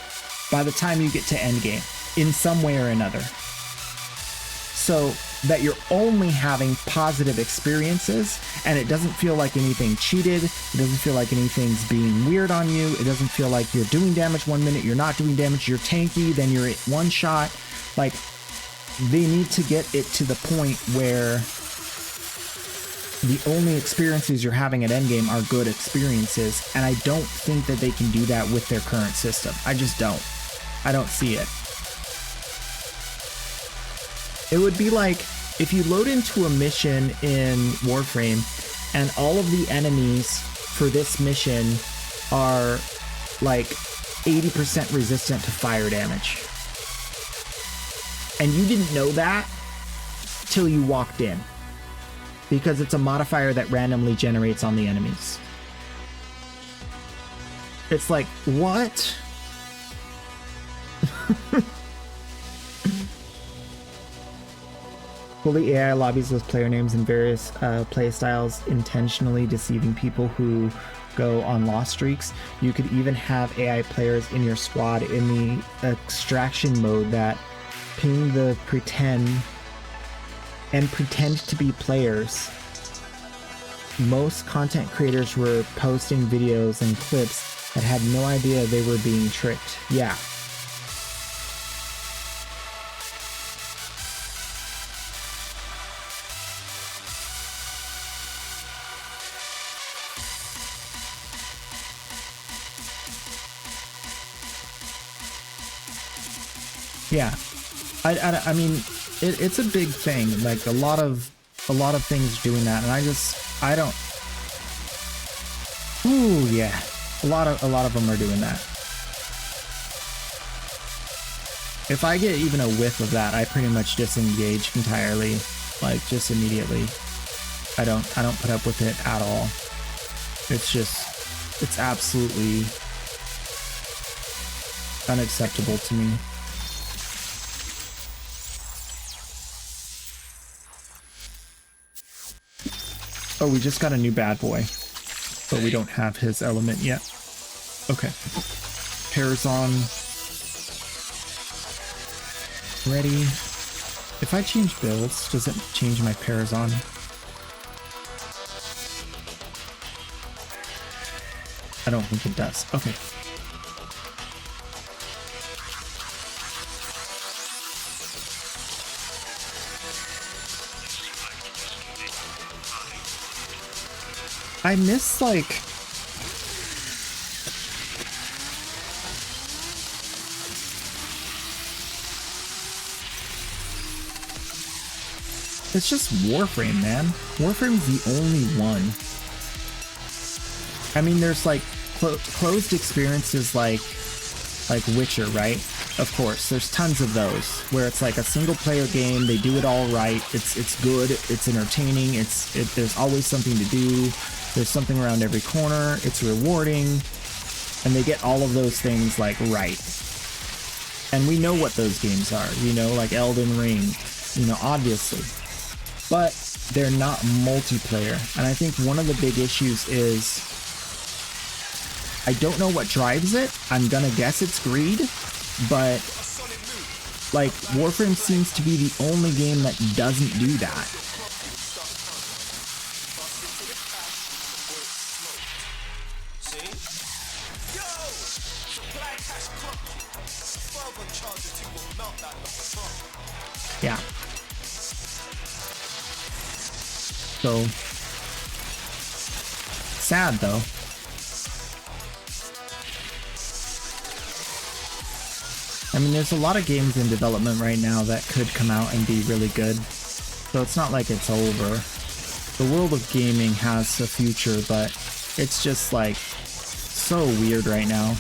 by the time you get to endgame in some way or another, so that you're only having positive experiences and it doesn't feel like anything cheated. It doesn't feel like anything's being weird on you. It doesn't feel like you're doing damage 1 minute, you're not doing damage, you're tanky, then you're at one shot. Like, they need to get it to the point where the only experiences you're having at endgame are good experiences, and I don't think that they can do that with their current system. I just don't. I don't see it. It would be like if you load into a mission in Warframe and all of the enemies for this mission are like 80% resistant to fire damage. And you didn't know that till you walked in, because it's a modifier that randomly generates on the enemies. It's like, what? Fully AI lobbies with player names and various play styles, intentionally deceiving people who go on lost streaks. You could even have AI players in your squad in the extraction mode that ping the pretend to be players. Most content creators were posting videos and clips that had no idea they were being tricked. Yeah. Yeah. I mean, it's a big thing. Like a lot of things doing that, and I don't. Ooh, yeah, a lot of them are doing that. If I get even a whiff of that, I pretty much disengage entirely, like just immediately. I don't put up with it at all. It's just, it's absolutely unacceptable to me. Oh, we just got a new bad boy, but we don't have his element yet. Okay. Pairs on. Ready. If I change builds, does it change my pairs on? I don't think it does. Okay. I miss, like, it's just Warframe, man. Warframe's the only one. I mean, there's like closed experiences like Witcher, right? Of course, there's tons of those where it's like a single player game. They do it all right. It's good. It's entertaining. There's always something to do. There's something around every corner. It's rewarding, and they get all of those things like right. And we know what those games are. You know, like Elden Ring. You know, obviously. But they're not multiplayer. And I think one of the big issues is I don't know what drives it. I'm gonna guess it's greed, but like Warframe seems to be the only game that doesn't do that. Yeah. So sad though. I mean, there's a lot of games in development right now that could come out and be really good. So it's not like it's over. The world of gaming has a future, but it's just like so weird right now.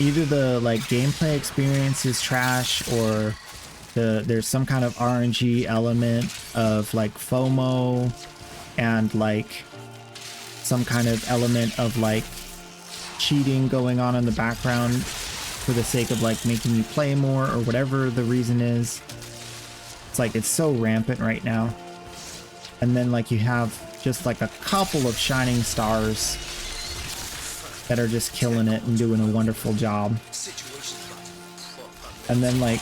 Either the like gameplay experience is trash, or there's some kind of RNG element of like FOMO, and like some kind of element of like cheating going on in the background for the sake of like making you play more, or whatever the reason is. It's like it's so rampant right now. And then like you have just like a couple of shining stars that are just killing it and doing a wonderful job. And then like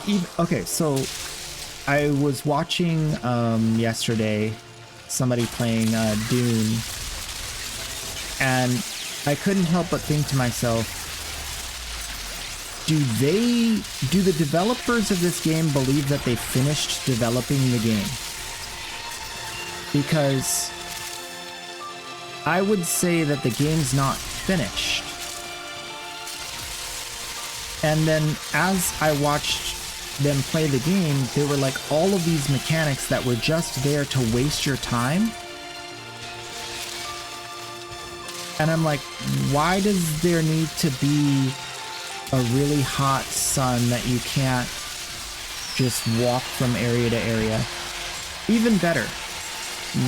even, okay, so I was watching yesterday somebody playing Dune, and I couldn't help but think to myself, do the developers of this game believe that they finished developing the game? Because I would say that the game's not finished. And then as I watched them play the game, there were like all of these mechanics that were just there to waste your time. And I'm like, why does there need to be a really hot sun that you can't just walk from area to area? Even better,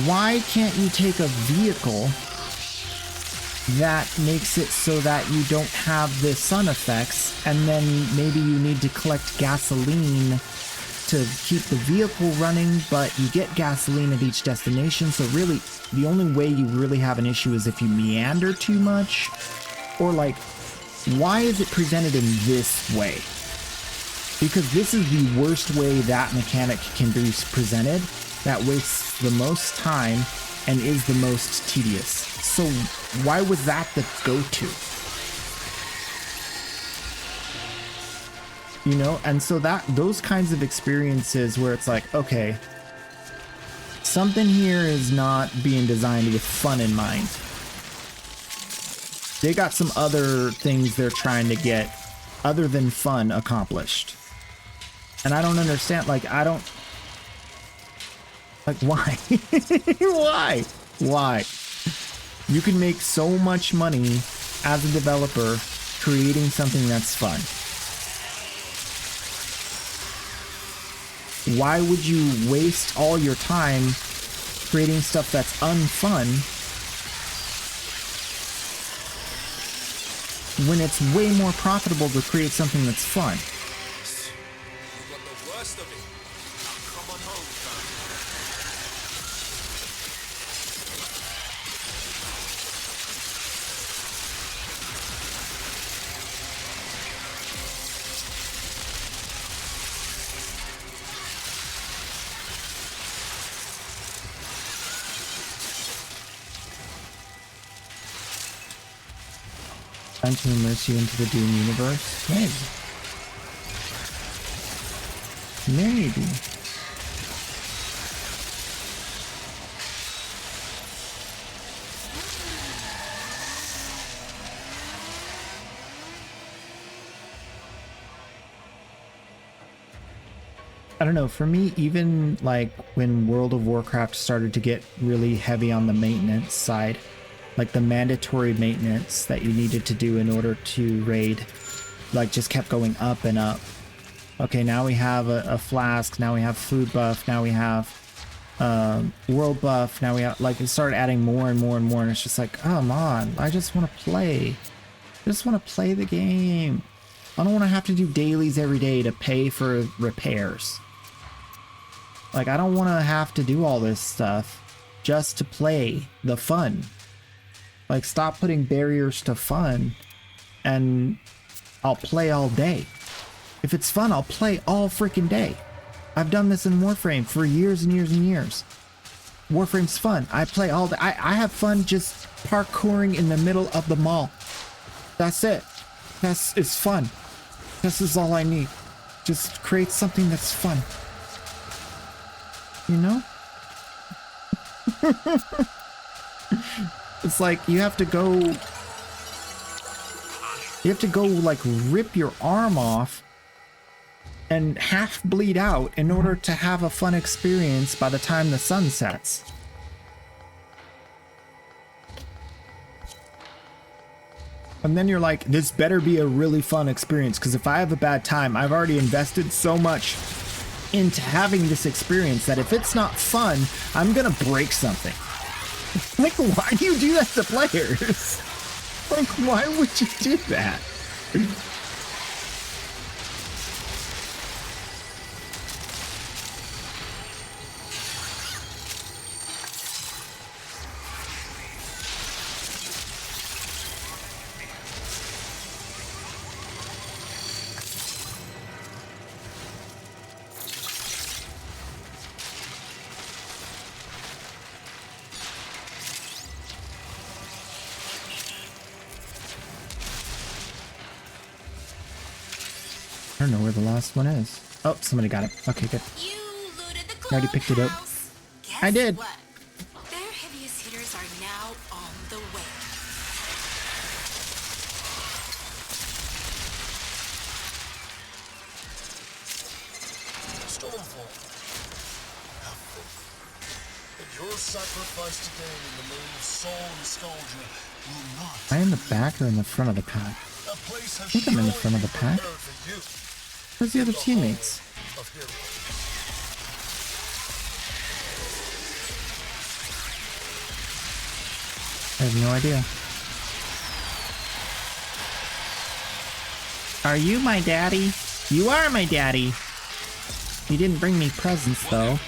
why can't you take a vehicle that makes it so that you don't have the sun effects, and then maybe you need to collect gasoline to keep the vehicle running, but you get gasoline at each destination, so really the only way you really have an issue is if you meander too much? Or like, why is it presented in this way? Because this is the worst way that mechanic can be presented, that wastes the most time and is the most tedious. So why was that the go-to? You know, and so those kinds of experiences where it's like, okay, something here is not being designed with fun in mind. They got some other things they're trying to get other than fun accomplished. And I don't understand, like, why? Why? Why? You can make so much money as a developer creating something that's fun. Why would you waste all your time creating stuff that's unfun when it's way more profitable to create something that's fun? You got the worst of it. Now come on home, fam. Trying to immerse you into the Doom universe? Maybe. I don't know, for me, even like when World of Warcraft started to get really heavy on the maintenance side, like the mandatory maintenance that you needed to do in order to raid, like just kept going up and up. Okay, now we have a flask, now we have food buff, now we have world buff, now we have, like, it started adding more and more and more, and it's just like, come on, I just want to play. I just want to play the game. I don't want to have to do dailies every day to pay for repairs. Like, I don't want to have to do all this stuff just to play the fun. Like, stop putting barriers to fun, and I'll play all day. If it's fun, I'll play all freaking day. I've done this in Warframe for years and years and years. Warframe's fun. I play all day. I have fun just parkouring in the middle of the mall. That's it. It's fun. This is all I need. Just create something that's fun. You know? It's like you have to go like rip your arm off and half bleed out in order to have a fun experience by the time the sun sets. And then you're like, this better be a really fun experience, because if I have a bad time, I've already invested so much into having this experience that if it's not fun, I'm gonna break something. Like, why do you do that to players? Like, why would you do that? I don't know where the last one is. Oh, somebody got it. Okay, good. You looted the I already picked it up. clubhouse. Guess I did. What? Their heaviest hitters are now on the way. Stormfall. Have faith. That your sacrifice today in the name of soul nostalgia will not. Am I in the back or in the front of the pack? A place has I think I'm in the front of the surely been pack. prepared for you. Where's the other teammates? Of heroes. I have no idea. Are you my daddy? You are my daddy. You didn't bring me presents, though.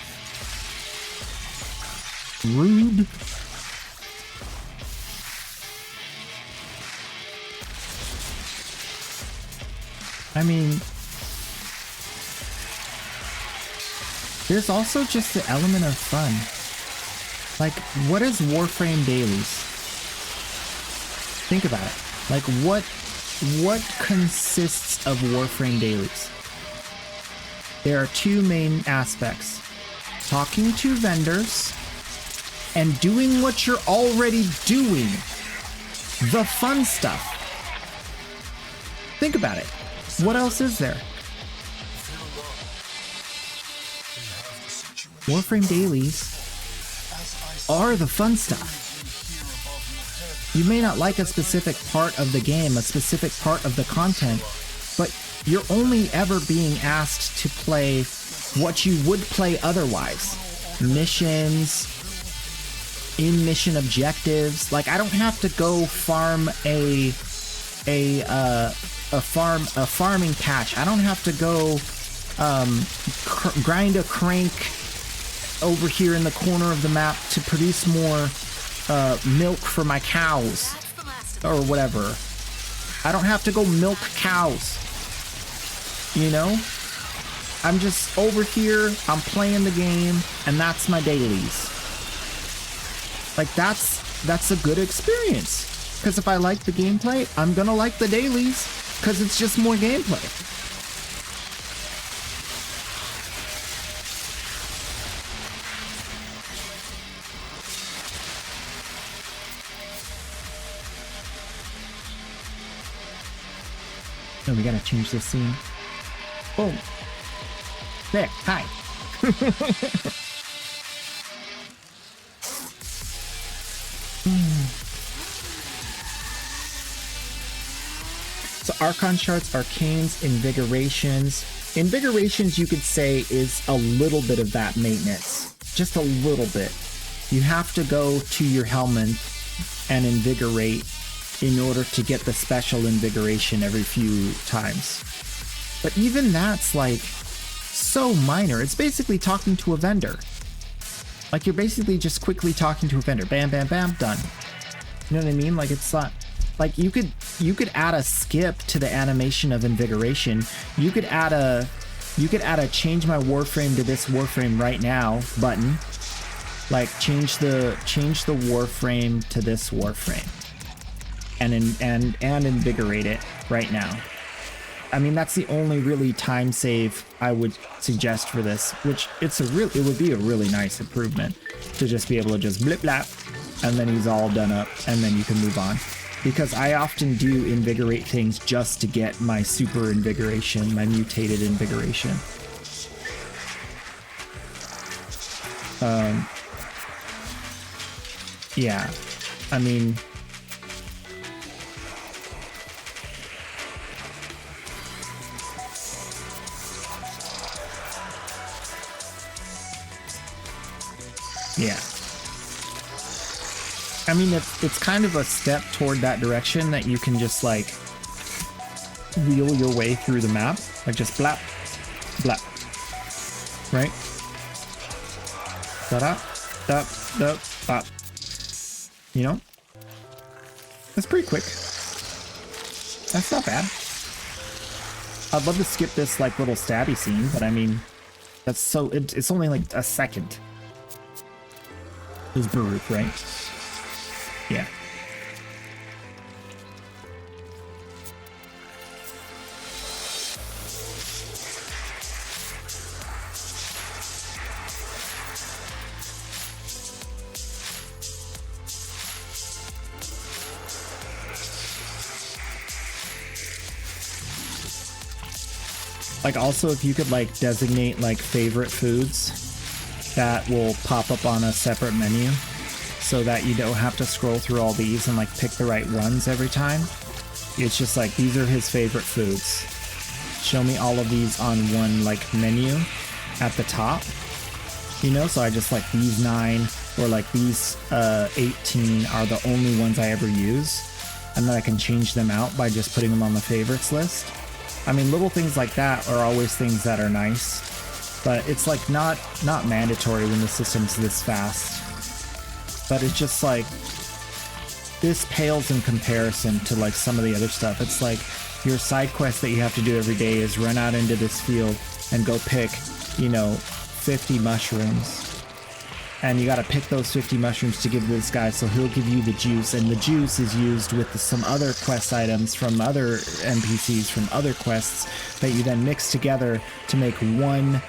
Rude. I mean, there's also just the element of fun. Like, what is Warframe dailies? Think about it. Like, what consists of Warframe dailies? There are two main aspects: talking to vendors and doing what you're already doing. The fun stuff. Think about it. What else is there? Warframe dailies are the fun stuff. You may not like a specific part of the game, a specific part of the content, but you're only ever being asked to play what you would play otherwise. Missions, in-mission objectives. Like, I don't have to go farm a farming patch. I don't have to go grind a crank over here in the corner of the map to produce more milk for my cows or whatever. I don't have to go milk cows, you know? I'm just over here, I'm playing the game, and that's my dailies. Like, that's a good experience. Because if I like the gameplay, I'm gonna like the dailies, because it's just more gameplay. Oh, we gotta change this scene. Boom. There, hi. So Archon Shards, Arcanes, Invigorations. Invigorations, you could say, is a little bit of that maintenance. Just a little bit. You have to go to your helmet and invigorate in order to get the special invigoration every few times. But even that's like so minor. It's basically talking to a vendor. Like, you're basically just quickly talking to a vendor. Bam, bam, bam, done. You know what I mean? Like, it's not like you could add a skip to the animation of invigoration. You could add a change my warframe to this warframe right now button. Like, change the warframe to this warframe. And invigorate it right now. I mean, that's the only really time save I would suggest for this, which it would be a really nice improvement to just be able to just blip blap, and then he's all done up, and then you can move on. Because I often do invigorate things just to get my super invigoration, my mutated invigoration. Yeah, I mean, yeah. I mean, it's kind of a step toward that direction that you can just, like, wheel your way through the map. Like, just blap, blap. Right? Da-da, da, da, bop. You know? That's pretty quick. That's not bad. I'd love to skip this, like, little stabby scene, but I mean, that's so... It's only, like, a second. It's Baruch, right? Yeah. Like, also, if you could, like, designate, like, favorite foods, that will pop up on a separate menu so that you don't have to scroll through all these and, like, pick the right ones every time. It's just like, these are his favorite foods. Show me all of these on one, like, menu at the top. You know, so I just, like, these 9 or, like, these 18 are the only ones I ever use. And then I can change them out by just putting them on the favorites list. I mean, little things like that are always things that are nice, but it's like not mandatory when the system's this fast. But it's just like, this pales in comparison to, like, some of the other stuff. It's like your side quest that you have to do every day is run out into this field and go pick, you know, 50 mushrooms. And you gotta pick those 50 mushrooms to give to this guy, so he'll give you the juice, and the juice is used with some other quest items from other NPCs from other quests that you then mix together to make one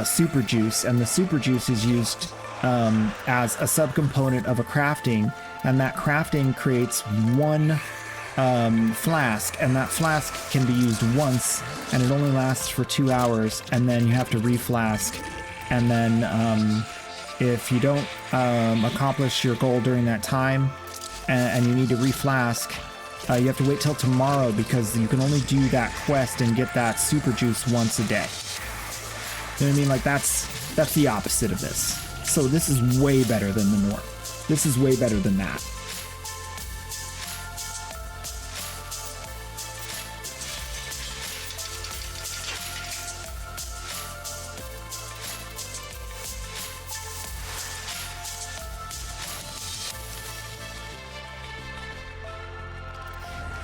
super juice, and the super juice is used as a subcomponent of a crafting, and that crafting creates one flask, and that flask can be used once, and it only lasts for 2 hours, and then you have to reflask, and then if you don't accomplish your goal during that time, and you need to reflask, you have to wait till tomorrow because you can only do that quest and get that super juice once a day. You know what I mean? Like that's the opposite of this. So this is way better than the north. This is way better than that.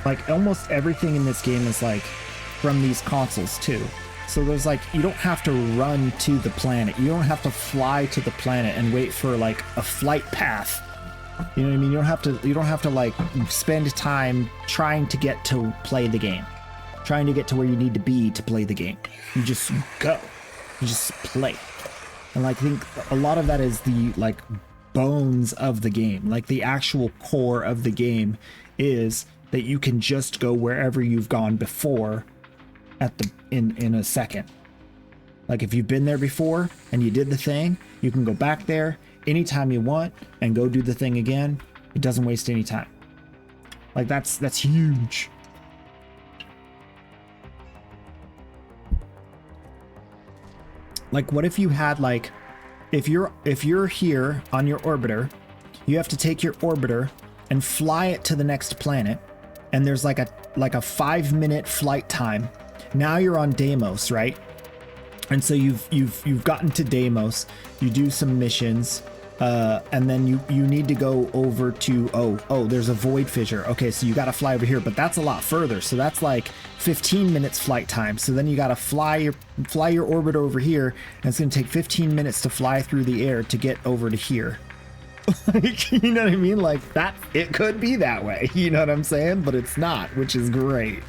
Like almost everything in this game is like from these consoles too. So there's like, you don't have to run to the planet. You don't have to fly to the planet and wait for like a flight path. You know what I mean? You don't have to like spend time trying to get to play the game, trying to get to where you need to be to play the game. You just go, you just play. And like, I think a lot of that is the like bones of the game. Like the actual core of the game is that you can just go wherever you've gone before at the in a second. Like if you've been there before and you did the thing, you can go back there anytime you want and go do the thing again. It doesn't waste any time. Like that's huge. Like what if you had like, if you're here on your orbiter, you have to take your orbiter and fly it to the next planet, and there's like a 5-minute flight time. Now you're on Deimos, right? And so you've gotten to Deimos, you do some missions, and then you need to go over to oh there's a void fissure. Okay, so you got to fly over here, but that's a lot further. So that's like 15 minutes flight time. So then you got to fly your orbit over here, and it's gonna take 15 minutes to fly through the air to get over to here. Like, you know what I mean? Like that, it could be that way. You know what I'm saying? But it's not, which is great.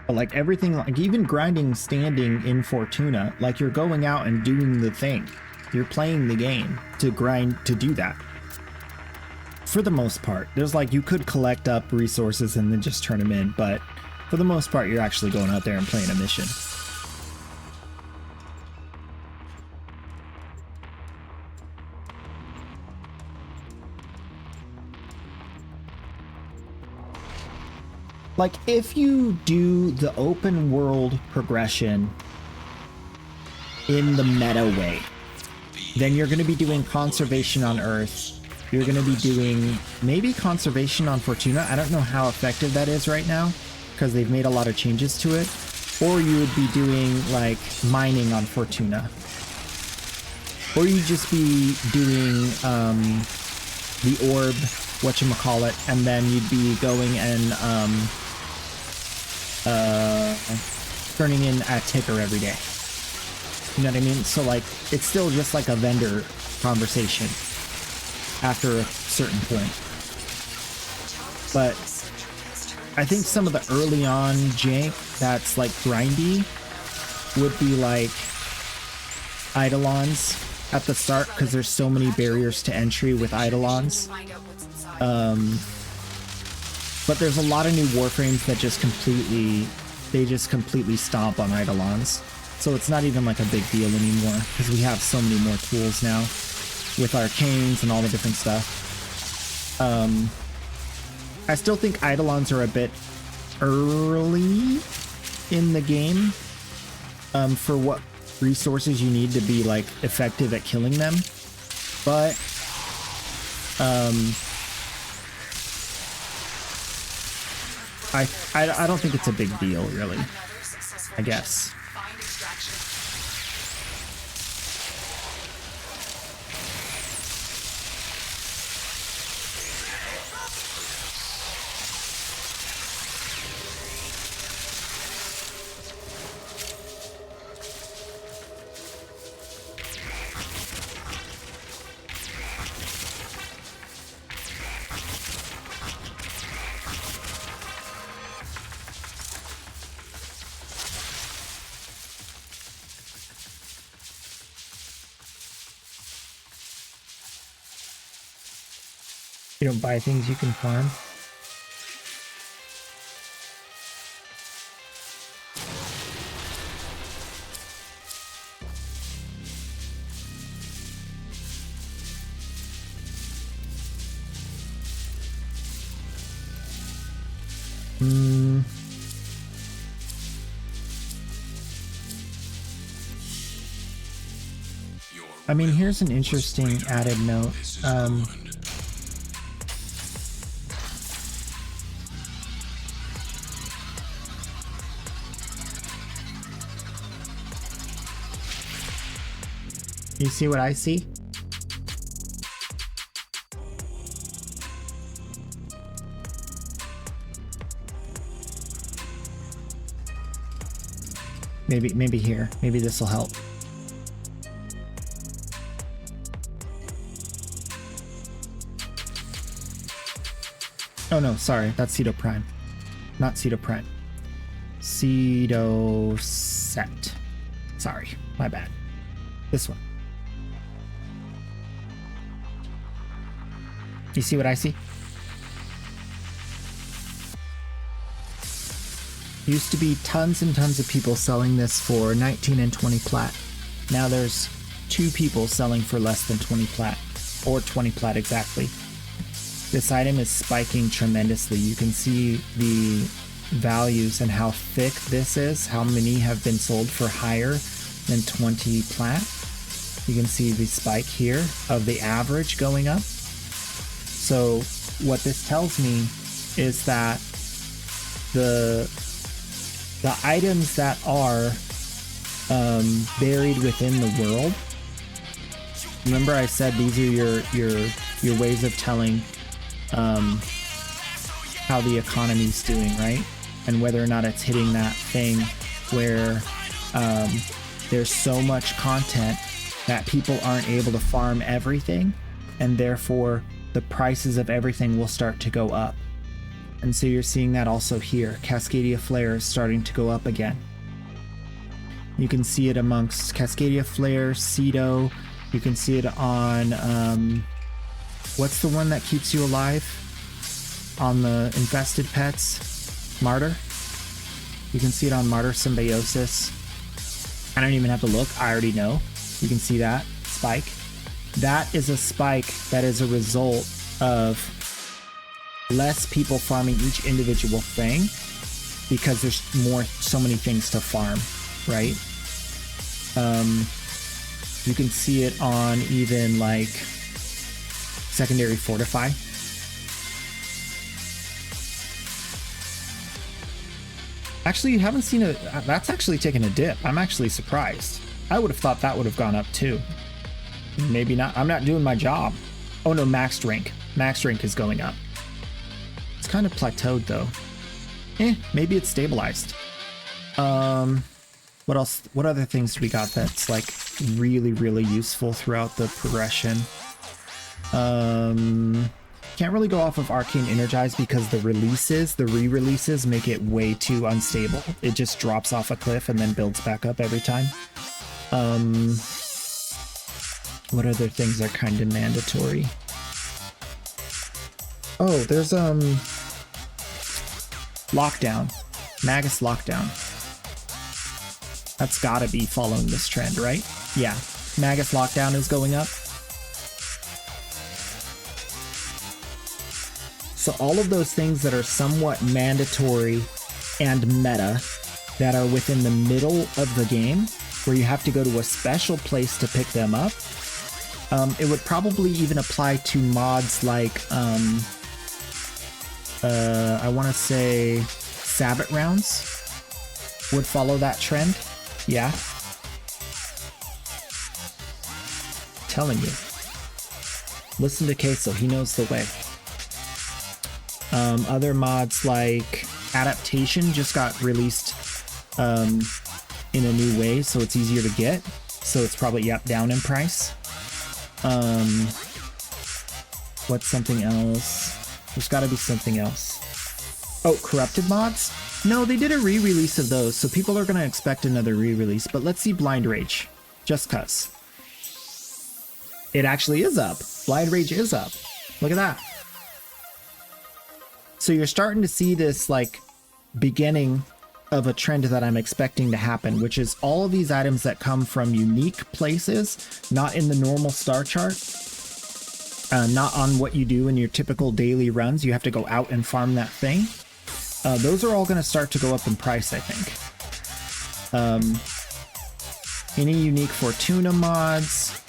Like everything, like even grinding standing in Fortuna, like you're going out and doing the thing. You're playing the game to grind, to do that. For the most part, there's like, you could collect up resources and then just turn them in, but for the most part, you're actually going out there and playing a mission. Like if you do the open world progression in the meta way, then you're going to be doing conservation on Earth. You're going to be doing maybe conservation on Fortuna. I don't know how effective that is right now because they've made a lot of changes to it. Or you would be doing like mining on Fortuna. Or you'd just be doing the orb, whatchamacallit, and then you'd be going and turning in a ticker every day. You know what I mean? So like, it's still just like a vendor conversation after a certain point. But I think some of the early on jank that's like grindy would be like Eidolons at the start, because there's so many barriers to entry with Eidolons. But there's a lot of new Warframes that just completely stomp on Eidolons. So it's not even like a big deal anymore, because we have so many more tools now with arcanes and all the different stuff. I still think Eidolons are a bit early in the game for what resources you need to be like effective at killing them. But I don't think it's a big deal, really, I guess. You don't buy things you can farm. I mean, here's an interesting added note. You see what I see? Maybe here. Maybe this will help. Oh no, sorry, that's Cedo Prime. Not Cedo Prime. Cedo Set. Sorry, my bad. This one. You see what I see? Used to be tons and tons of people selling this for 19 and 20 plat. Now there's 2 people selling for less than 20 plat, or 20 plat exactly. This item is spiking tremendously. You can see the values and how thick this is, how many have been sold for higher than 20 plat. You can see the spike here of the average going up. So what this tells me is that the items that are buried within the world. Remember I said these are your ways of telling how the economy's doing, right? And whether or not it's hitting that thing where there's so much content that people aren't able to farm everything, and therefore the prices of everything will start to go up. And so you're seeing that also here. Cascadia Flare is starting to go up again. You can see it amongst Cascadia Flare, Cedo. You can see it on, what's the one that keeps you alive? On the infested pets? Martyr? You can see it on Martyr Symbiosis. I don't even have to look, I already know. You can see that spike. That is a spike that is a result of less people farming each individual thing because there's so many things to farm, right? You can see it on even like secondary fortify. Actually, you haven't seen that's actually taken a dip. I'm actually surprised. I would have thought that would have gone up too. Maybe not. I'm not doing my job. Oh no, max rank. Max rank is going up. It's kind of plateaued though. Maybe it's stabilized. What else? What other things do we got that's like really, really useful throughout the progression? Can't really go off of Arcane Energize because the re-releases make it way too unstable. It just drops off a cliff and then builds back up every time. What other things are kind of mandatory? Oh, there's Lockdown. Magus Lockdown. That's gotta be following this trend, right? Yeah. Magus Lockdown is going up. So all of those things that are somewhat mandatory and meta that are within the middle of the game, where you have to go to a special place to pick them up, it would probably even apply to mods like, I want to say Sabbat rounds would follow that trend. Yeah. Telling you. Listen to Queso, he knows the way. Other mods like Adaptation just got released in a new way, so it's easier to get. So it's probably down in price. What's something else? There's got to be something else. Oh, Corrupted mods? No, they did a re-release of those, so people are going to expect another re-release. But let's see Blind Rage. Just cuz. It actually is up. Blind Rage is up. Look at that. So you're starting to see this like beginning of a trend that I'm expecting to happen, which is all of these items that come from unique places, not in the normal star chart, not on what you do in your typical daily runs. You have to go out and farm that thing. Those are all going to start to go up in price, I think. Any unique Fortuna mods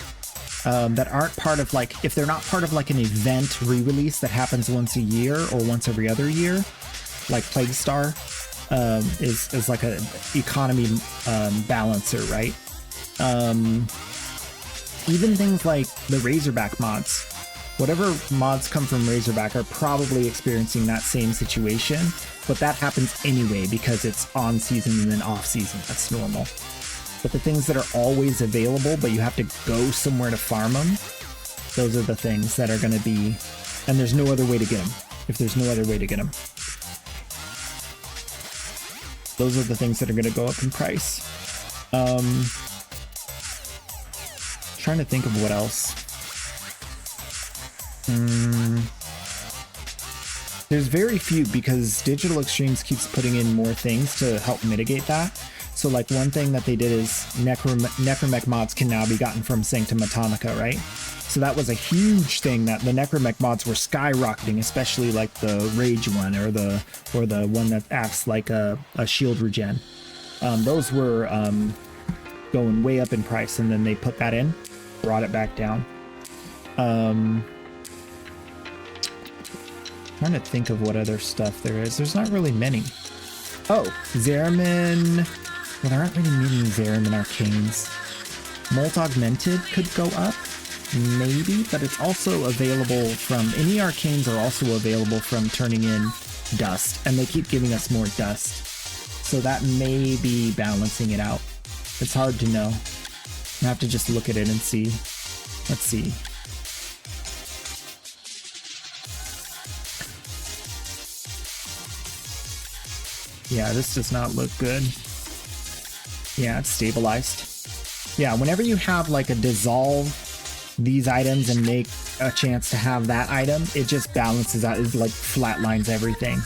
that aren't part of like, if they're not part of like an event re-release that happens once a year or once every other year, like Plague Star is like an economy balancer, right? Even things like the Razorback mods, whatever mods come from Razorback are probably experiencing that same situation, but that happens anyway because it's on season and then off season. That's normal. But the things that are always available, but you have to go somewhere to farm them, those are the things that are going to be, and there's no other way to get them. If there's no other way to get them, those are the things that are going to go up in price. Trying to think of what else. There's very few because Digital Extremes keeps putting in more things to help mitigate that. So like one thing that they did is Necromech mods can now be gotten from Sanctum Atomica, right? So that was a huge thing that the Necromech mods were skyrocketing, especially like the Rage one or the one that acts like a shield regen. Those were going way up in price, and then they put that in, brought it back down. Trying to think of what other stuff there is. There's not really many. Oh, Zeramin. Well, there aren't really many Zeramin Arcanes. Molt Augmented could go up, maybe, but it's also available from, any Arcanes are also available from turning in dust, and they keep giving us more dust. So that may be balancing it out. It's hard to know. I have to just look at it and see. Let's see. Yeah, this does not look good. Yeah, it's stabilized. Yeah, whenever you have like a dissolve these items and make a chance to have that item, it just balances out. It like flatlines everything.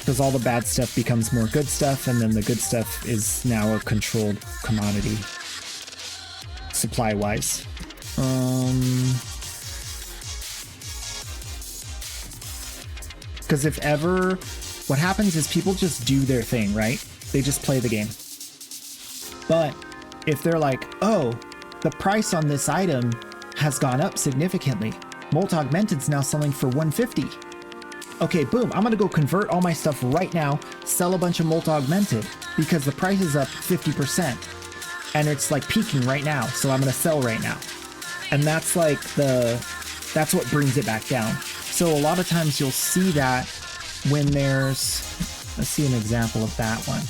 Because all the bad stuff becomes more good stuff, and then the good stuff is now a controlled commodity. Supply-wise. Because if ever... What happens is people just do their thing, right? They just play the game. But if they're like, oh, the price on this item has gone up significantly. Molt Augmented's now selling for 150. Okay, boom, I'm gonna go convert all my stuff right now, sell a bunch of Molt Augmented, because the price is up 50%. And it's like peaking right now, so I'm gonna sell right now. And that's like that's what brings it back down. So a lot of times you'll see that when there's, let's see an example of that one.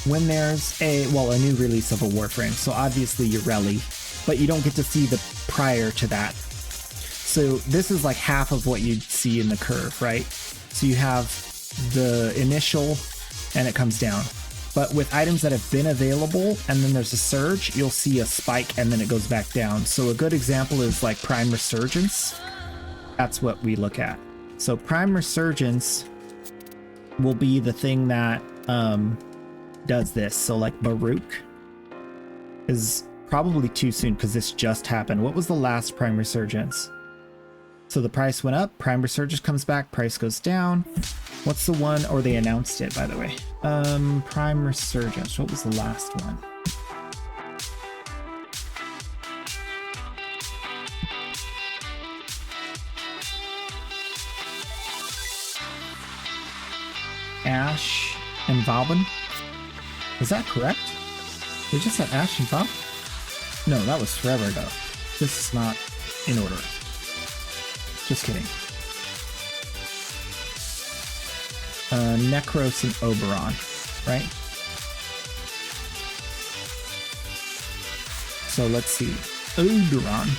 When there's a new release of a Warframe, so obviously you're Rally, but you don't get to see the prior to that. So this is like half of what you'd see in the curve, right? So you have the initial and it comes down. But with items that have been available and then there's a surge, you'll see a spike and then it goes back down. So a good example is like Prime Resurgence. That's what we look at. So Prime Resurgence will be the thing that does this. So like Baruch is probably too soon because this just happened. What was the last Prime Resurgence? So the price went up, Prime Resurgence comes back, price goes down. What's the one, or they announced it by the way. Prime Resurgence, what was the last one? Ash and Valbin? Is that correct? They just said Ash and Valbin? No, that was forever ago. This is not in order. Just kidding. Necros and Oberon, right? So let's see. Oberon.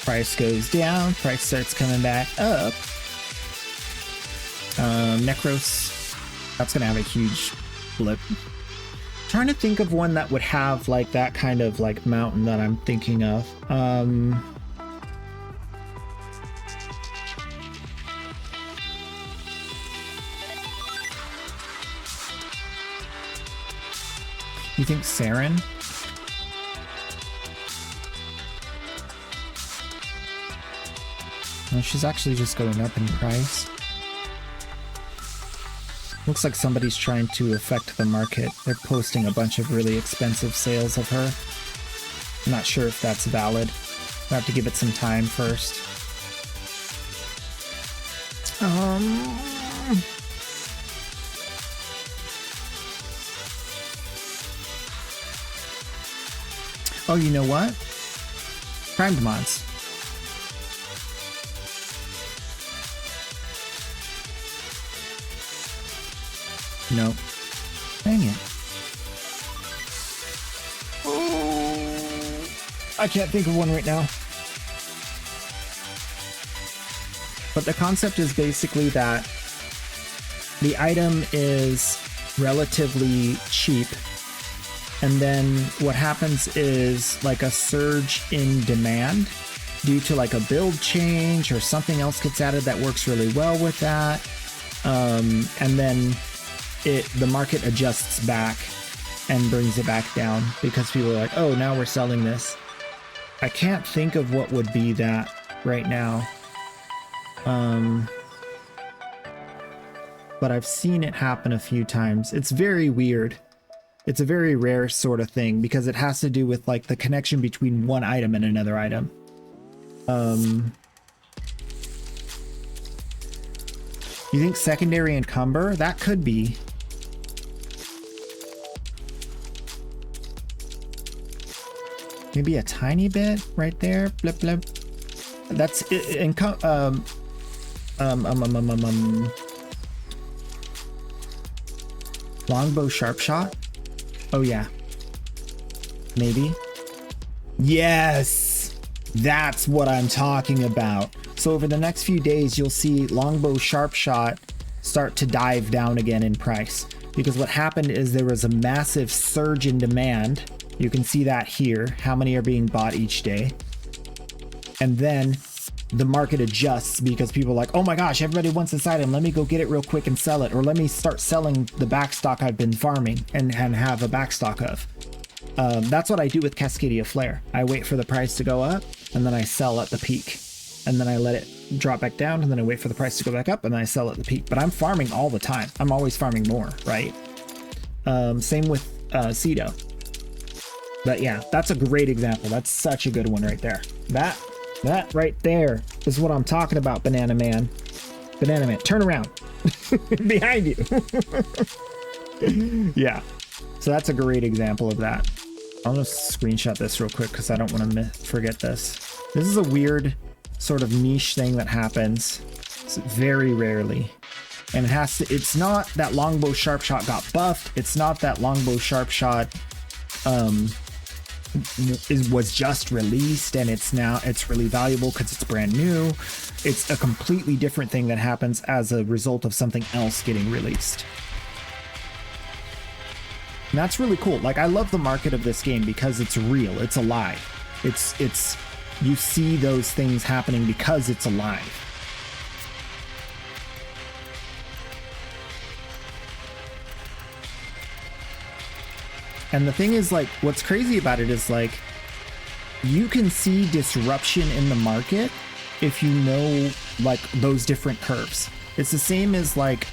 Price goes down, price starts coming back up. Necros, that's gonna have a huge blip. Trying to think of one that would have like that kind of like mountain that I'm thinking of. You think Saren? No, she's actually just going up in price. Looks like somebody's trying to affect the market. They're posting a bunch of really expensive sales of her. I'm not sure if that's valid. I have to give it some time first. Oh, you know what? Primed mods. No. Dang it. Oh, I can't think of one right now. But the concept is basically that the item is relatively cheap, and then what happens is like a surge in demand due to like a build change or something else gets added that works really well with that, and then the market adjusts back and brings it back down because people are like, oh, now we're selling this. I can't think of what would be that right now. But I've seen it happen a few times. It's very weird. It's a very rare sort of thing because it has to do with like the connection between one item and another item. You think secondary encumber? That could be. Maybe a tiny bit right there. Blip blip. That's longbow sharp shot. Oh yeah. Maybe. Yes, that's what I'm talking about. So over the next few days, you'll see longbow sharp shot start to dive down again in price, because what happened is there was a massive surge in demand. You can see that here, how many are being bought each day. And then the market adjusts because people are like, oh my gosh, everybody wants this item. Let me go get it real quick and sell it. Or let me start selling the backstock I've been farming and have a backstock of. That's what I do with Cascadia Flare. I wait for the price to go up and then I sell at the peak. And then I let it drop back down and then I wait for the price to go back up and then I sell at the peak. But I'm farming all the time. I'm always farming more, right? Same with Cedo. But yeah, that's a great example. That's such a good one right there. That right there is what I'm talking about, Banana Man. Banana Man, turn around. Behind you. Yeah. So that's a great example of that. I'll just screenshot this real quick because I don't want to forget this. This is a weird sort of niche thing that happens very rarely. And it has to, it's not that longbow sharp shot got buffed. It's not that longbow sharp shot was just released and it's really valuable because it's brand new. It's a completely different thing that happens as a result of something else getting released. And that's really cool. Like, I love the market of this game because it's real, it's alive. It's you see those things happening because it's alive. And the thing is, like, what's crazy about it is, like, you can see disruption in the market if you know, like, those different curves. It's the same as, like,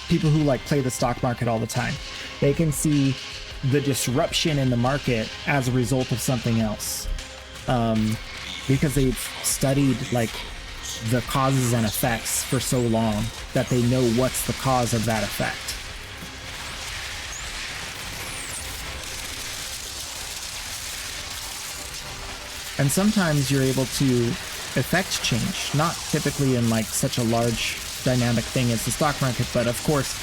people who, like, play the stock market all the time. They can see the disruption in the market as a result of something else. Because they've studied, like, the causes and effects for so long that they know what's the cause of that effect. And sometimes you're able to effect change, not typically in like such a large dynamic thing as the stock market, but of course,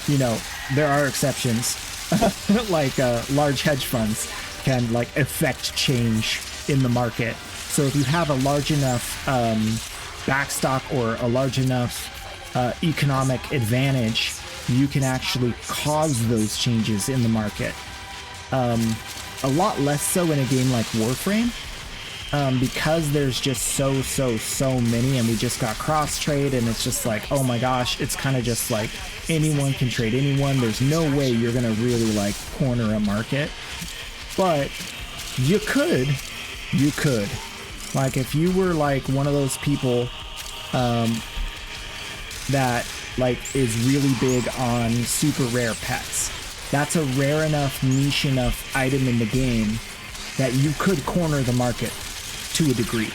you know, there are exceptions. Like large hedge funds can like effect change in the market. So if you have a large enough backstock or a large enough economic advantage you can actually cause those changes in the market. A lot less so in a game like Warframe, because there's just so many, and we just got cross trade, and it's just like, oh my gosh, it's kind of just like anyone can trade anyone. There's no way you're gonna really like corner a market, but you could. Like if you were like one of those people that like is really big on super rare pets. That's a rare enough, niche enough item in the game that you could corner the market to a degree.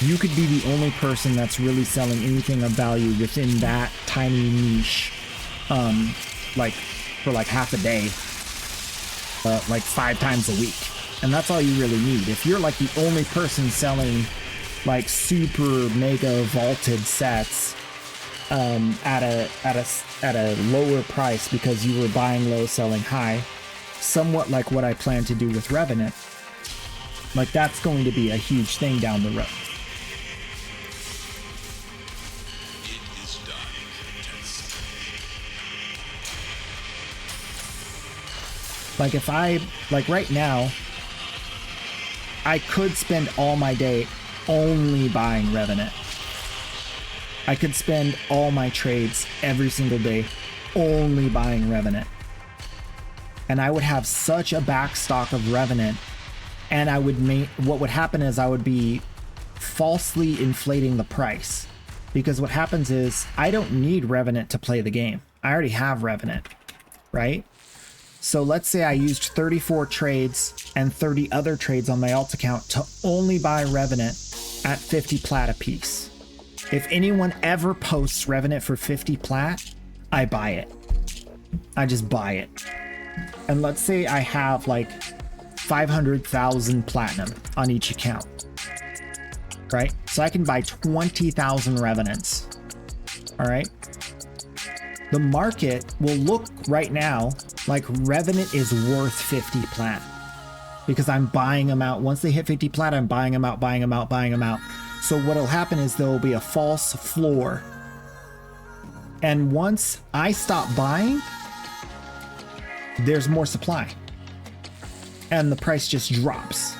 You could be the only person that's really selling anything of value within that tiny niche, like for like half a day, like 5 times a week. And that's all you really need. If you're like the only person selling like super mega vaulted sets at a lower price because you were buying low, selling high, somewhat like what I plan to do with Revenant, like that's going to be a huge thing down the road. Like if I, like right now, I could spend all my day only buying Revenant. I could spend all my trades every single day only buying Revenant. And I would have such a backstock of Revenant, and I would make, what would happen is I would be falsely inflating the price. Because what happens is I don't need Revenant to play the game. I already have Revenant, right? So let's say I used 34 trades and 30 other trades on my alt account to only buy Revenant at 50 plat a piece. If anyone ever posts Revenant for 50 plat, I buy it. I just buy it. And let's say I have like 500,000 platinum on each account, right? So I can buy 20,000 Revenants, all right? The market will look right now like Revenant is worth 50 plat because I'm buying them out. Once they hit 50 plat, I'm buying them out, buying them out, buying them out. So what'll happen is there will be a false floor. And once I stop buying, there's more supply. And the price just drops,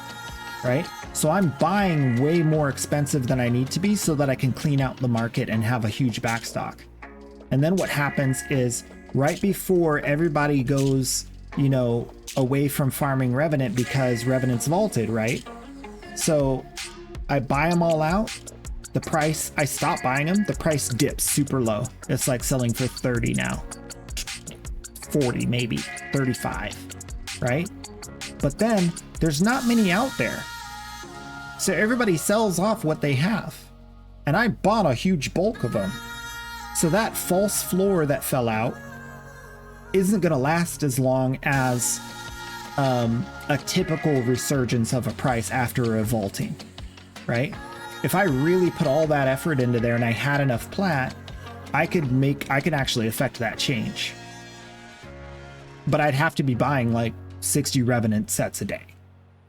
right? So I'm buying way more expensive than I need to be so that I can clean out the market and have a huge backstock. And then what happens is right before everybody goes, you know, away from farming Revenant because Revenant's vaulted, right? So I buy them all out. The price, I stop buying them. The price dips super low. It's like selling for 30 now. 40 maybe, 35, right? But then there's not many out there. So everybody sells off what they have. And I bought a huge bulk of them. So that false floor that fell out isn't going to last as long as a typical resurgence of a price after a vaulting, right? If I really put all that effort into there and I had enough plat, I could actually affect that change. But I'd have to be buying like 60 Revenant sets a day.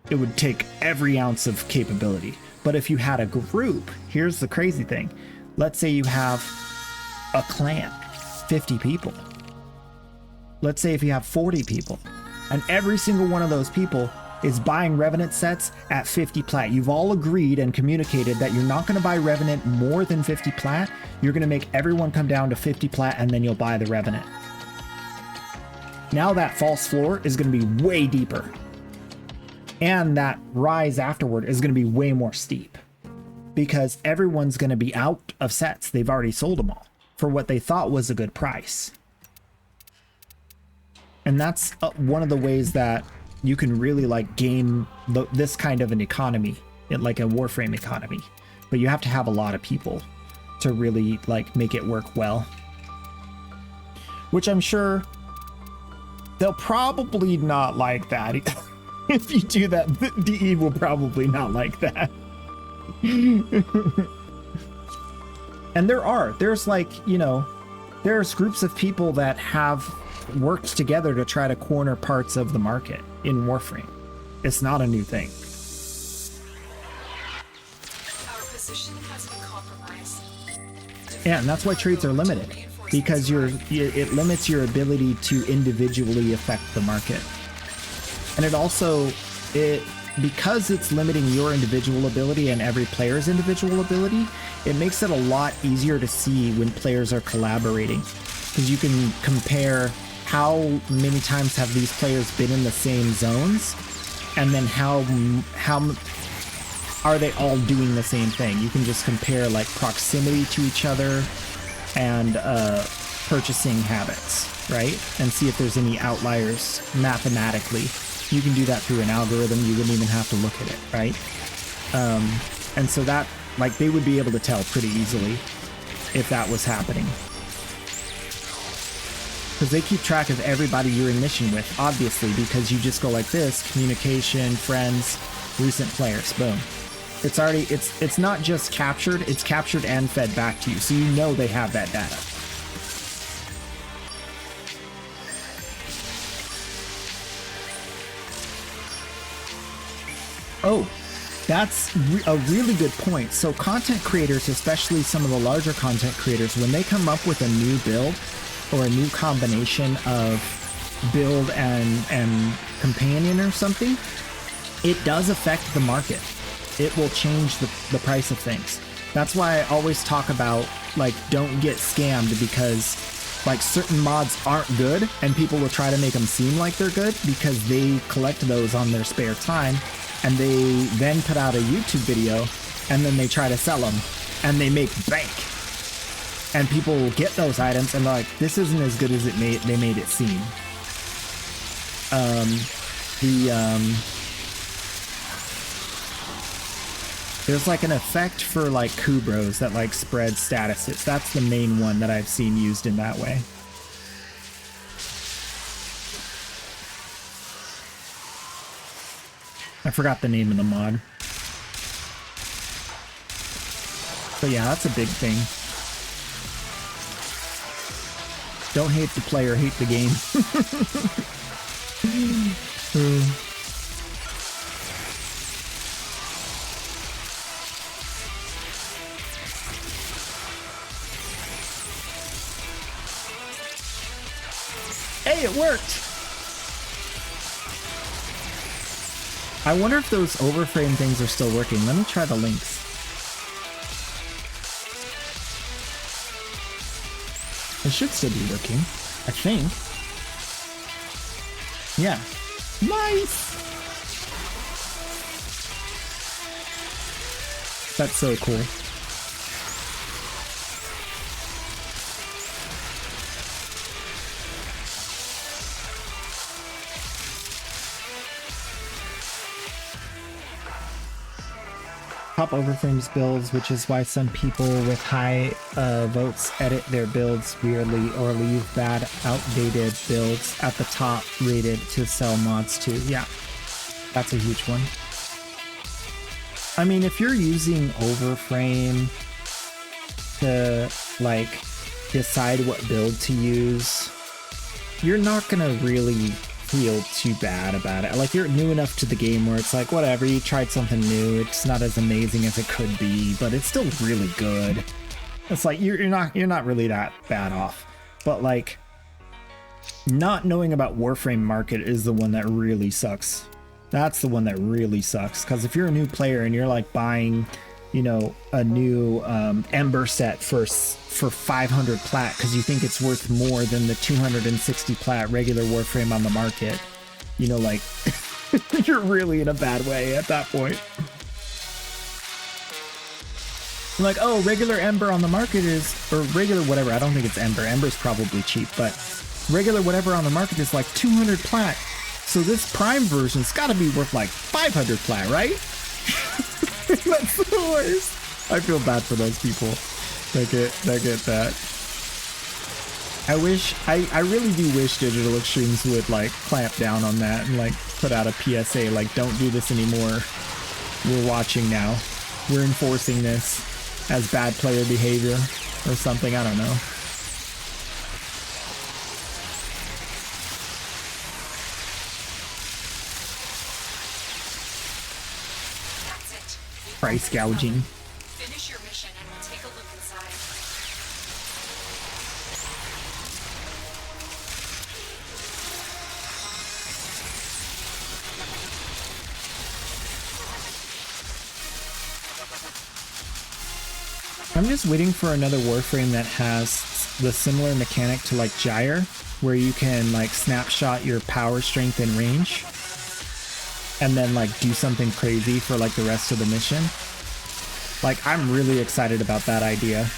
It would take every ounce of capability. But if you had a group, here's the crazy thing. Let's say you have a clan, 50 people. Let's say if you have 40 people, and every single one of those people is buying Revenant sets at 50 plat. You've all agreed and communicated that you're not going to buy Revenant more than 50 plat. You're going to make everyone come down to 50 plat and then you'll buy the Revenant. Now that false floor is going to be way deeper. And that rise afterward is going to be way more steep. Because everyone's going to be out of sets. They've already sold them all for what they thought was a good price. And that's one of the ways that you can really like game this kind of an economy, like a Warframe economy. But you have to have a lot of people to really like make it work well. Which I'm sure they'll probably not like that. If you do that, DE will probably not like that. And there's like, you know, there's groups of people that have worked together to try to corner parts of the market in Warframe. It's not a new thing. Our position has been compromised. Yeah, and that's why trades are limited. because it limits your ability to individually affect the market. And it also, because it's limiting your individual ability and every player's individual ability, it makes it a lot easier to see when players are collaborating, because you can compare how many times have these players been in the same zones, and then how are they all doing the same thing. You can just compare like proximity to each other and purchasing habits, right? And see if there's any outliers mathematically. You can do that through an algorithm. You wouldn't even have to look at it, right? And so that, like, they would be able to tell pretty easily if that was happening. Because they keep track of everybody you're in mission with, obviously, because you just go like this: communication, friends, recent players, boom. It's already, it's not just captured, it's captured and fed back to you, so you know they have that data. Oh, that's a really good point. So content creators, especially some of the larger content creators, when they come up with a new build or a new combination of build and companion or something, it does affect the market. It will change the price of things. That's why I always talk about, like, don't get scammed, because like certain mods aren't good and people will try to make them seem like they're good because they collect those on their spare time, and they then put out a YouTube video and then they try to sell them and they make bank. And people will get those items and they're like, this isn't as good as they made it seem. There's like an effect for like Kubros that like spreads statuses. That's the main one that I've seen used in that way. I forgot the name of the mod. But yeah, that's a big thing. Don't hate the player, hate the game. Hey, it worked! I wonder if those overframe things are still working. Let me try the links. It should still be working, I think. Yeah. Nice! That's so cool. Top overframes builds, which is why some people with high votes edit their builds weirdly or leave bad, outdated builds at the top rated to sell mods to. Yeah, that's a huge one. I mean, if you're using overframe to like decide what build to use, you're not gonna really feel too bad about it. Like, you're new enough to the game where it's like, whatever, you tried something new, it's not as amazing as it could be, but it's still really good. It's like you're not really that bad off. But like, not knowing about Warframe market is the one that really sucks. That's the one that really sucks, because if you're a new player and you're like buying, you know, a new Ember set for 500 plat because you think it's worth more than the 260 plat regular Warframe on the market, you know, like, you're really in a bad way at that point. Like, oh, regular Ember on the market is, or regular whatever, I don't think it's Ember. Ember's probably cheap, but regular whatever on the market is like 200 plat. So this Prime version's got to be worth like 500 plat, right? That's the worst. I feel bad for those people that get that. I really do wish Digital Extremes would like clamp down on that and like put out a PSA like, don't do this anymore. We're watching now. We're enforcing this as bad player behavior or something. I don't know. Price gouging. Finish your mission and we'll take a look inside. I'm just waiting for another Warframe that has the similar mechanic to like Gyre, where you can like snapshot your power, strength, and range, and then like do something crazy for like the rest of the mission. Like, I'm really excited about that idea.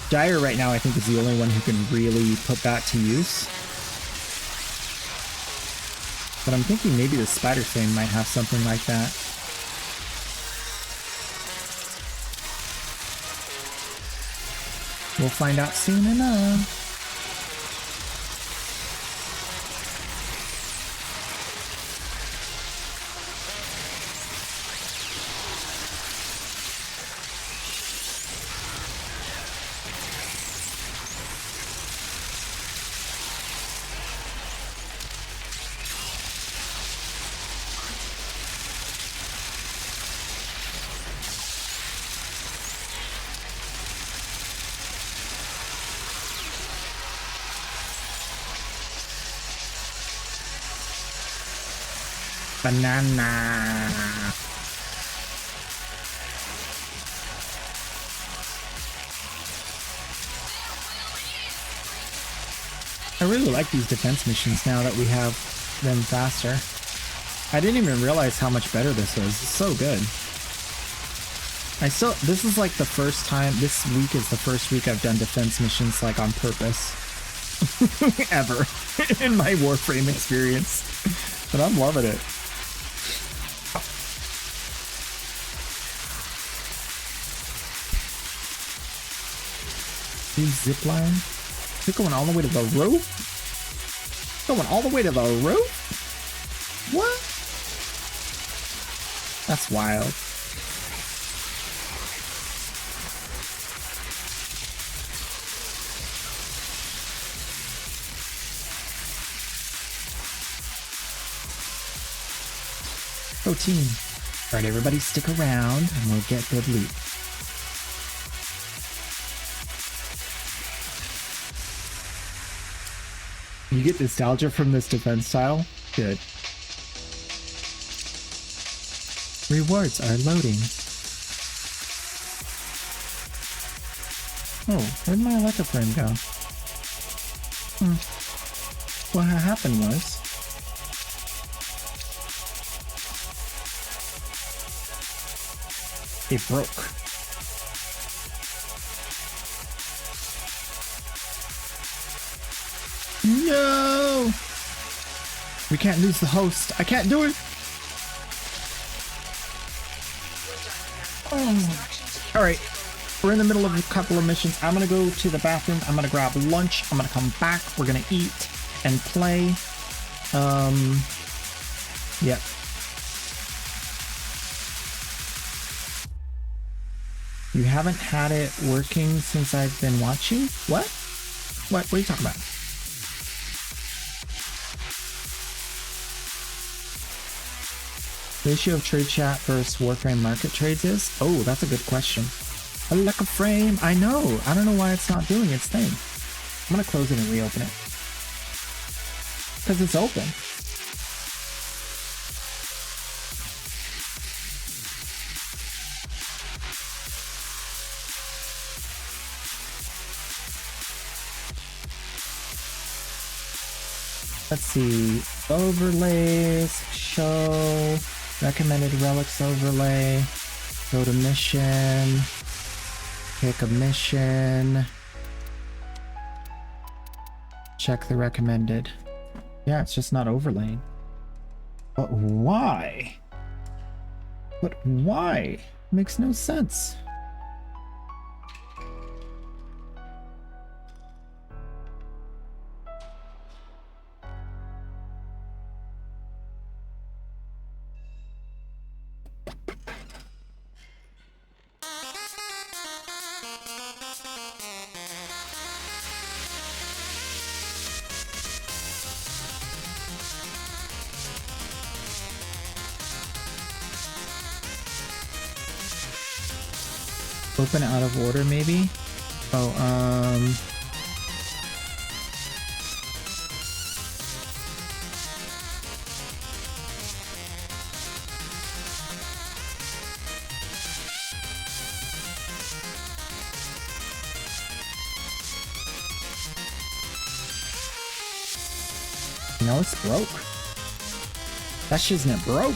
Gyre right now I think is the only one who can really put that to use. But I'm thinking maybe the Spider Frame might have something like that. We'll find out soon enough. Banana. I really like these defense missions now that we have them faster. I didn't even realize how much better this was. It's so good. This is like the first time, this week is the first week I've done defense missions like on purpose. Ever. In my Warframe experience. But I'm loving it. Zipline. Is it going all the way to the roof? Going all the way to the roof? What? That's wild. Go team. Alright, everybody stick around and we'll get good loot. You get nostalgia from this defense style? Good. Rewards are loading. Oh, where'd my electro frame go? What happened was... it broke. No! We can't lose the host. I can't do it! Oh. Alright. We're in the middle of a couple of missions. I'm gonna go to the bathroom. I'm gonna grab lunch. I'm gonna come back. We're gonna eat and play. Yep. You haven't had it working since I've been watching? What? What are you talking about? Ratio of trade chat versus Warframe market trades is? Oh, that's a good question. A luck of frame. I know. I don't know why it's not doing its thing. I'm gonna close it and reopen it. Because it's open. Let's see. Overlays. Show. Recommended relics overlay. Go to mission. Pick a mission. Check the recommended. Yeah, it's just not overlaying. But why? But why? Makes no sense. Open out of order, maybe? Oh, No, it's broke. That shit's not broke.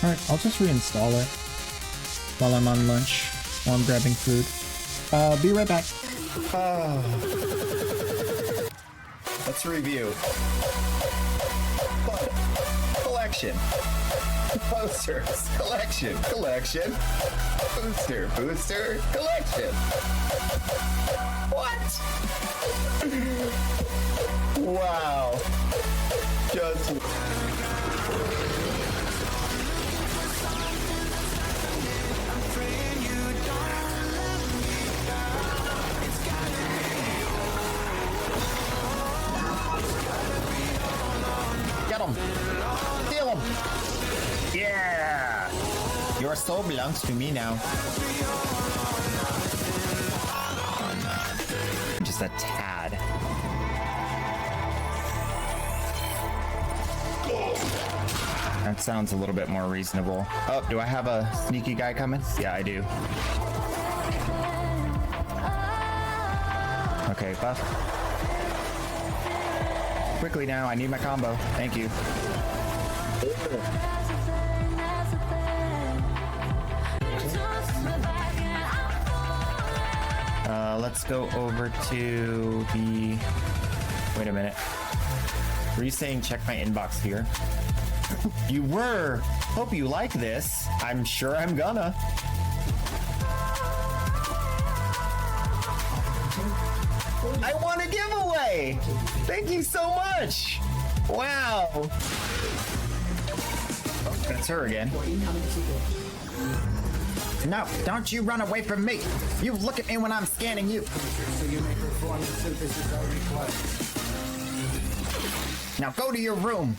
Alright, I'll just reinstall it while I'm on lunch, while I'm grabbing food. Be right back. Let's review. Fun. Collection. Posters. Collection. Collection. Booster. Booster. Collection. What? Wow. Just... Get him! Steal him! Yeah! Your soul belongs to me now. Just a tad. That sounds a little bit more reasonable. Oh, do I have a sneaky guy coming? Yeah, I do. Okay, buff. Quickly now, I need my combo. Thank you. Let's go over to the... Wait a minute. Were you saying check my inbox here? You were! Hope you like this. I'm sure I'm gonna. I won a giveaway! Thank you so much! Wow! Oh, that's her again. No, don't you run away from me! You look at me when I'm scanning you! Now go to your room!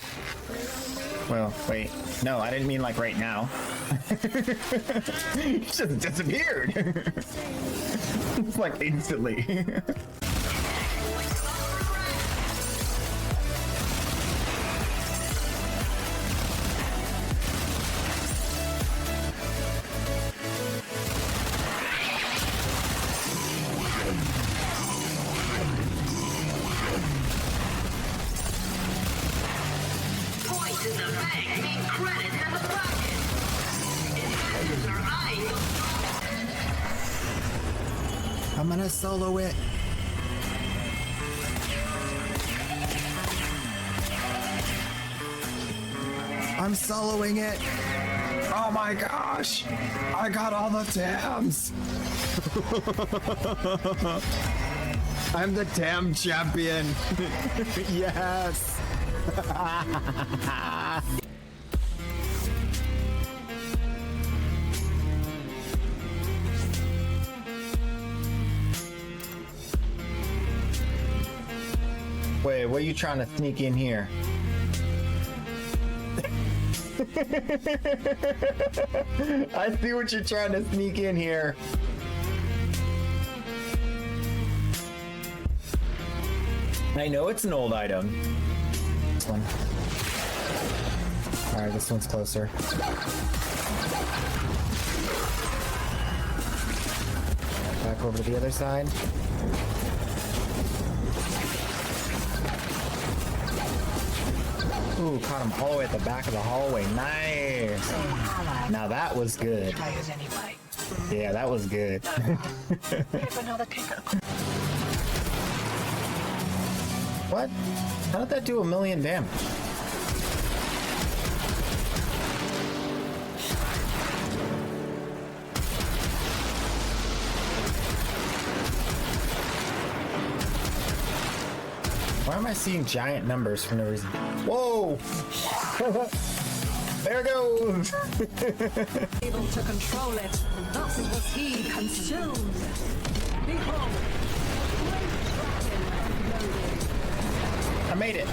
Well, wait. No, I didn't mean like right now. It just disappeared! It's like instantly. I'm gonna solo it. I'm soloing it. Oh my gosh. I got all the dams. I'm the dam champion. Yes. Wait, what are you trying to sneak in here? I see what you're trying to sneak in here. I know it's an old item. This one. Alright, this one's closer. Back over to the other side. Ooh, caught him all the way at the back of the hallway. Nice. Now that was good. Yeah, that was good. What? How did that do 1,000,000 damage? Why am I seeing giant numbers for no reason? Whoa! There it goes! Able to control it, thus was he consumed. Behold, I made it!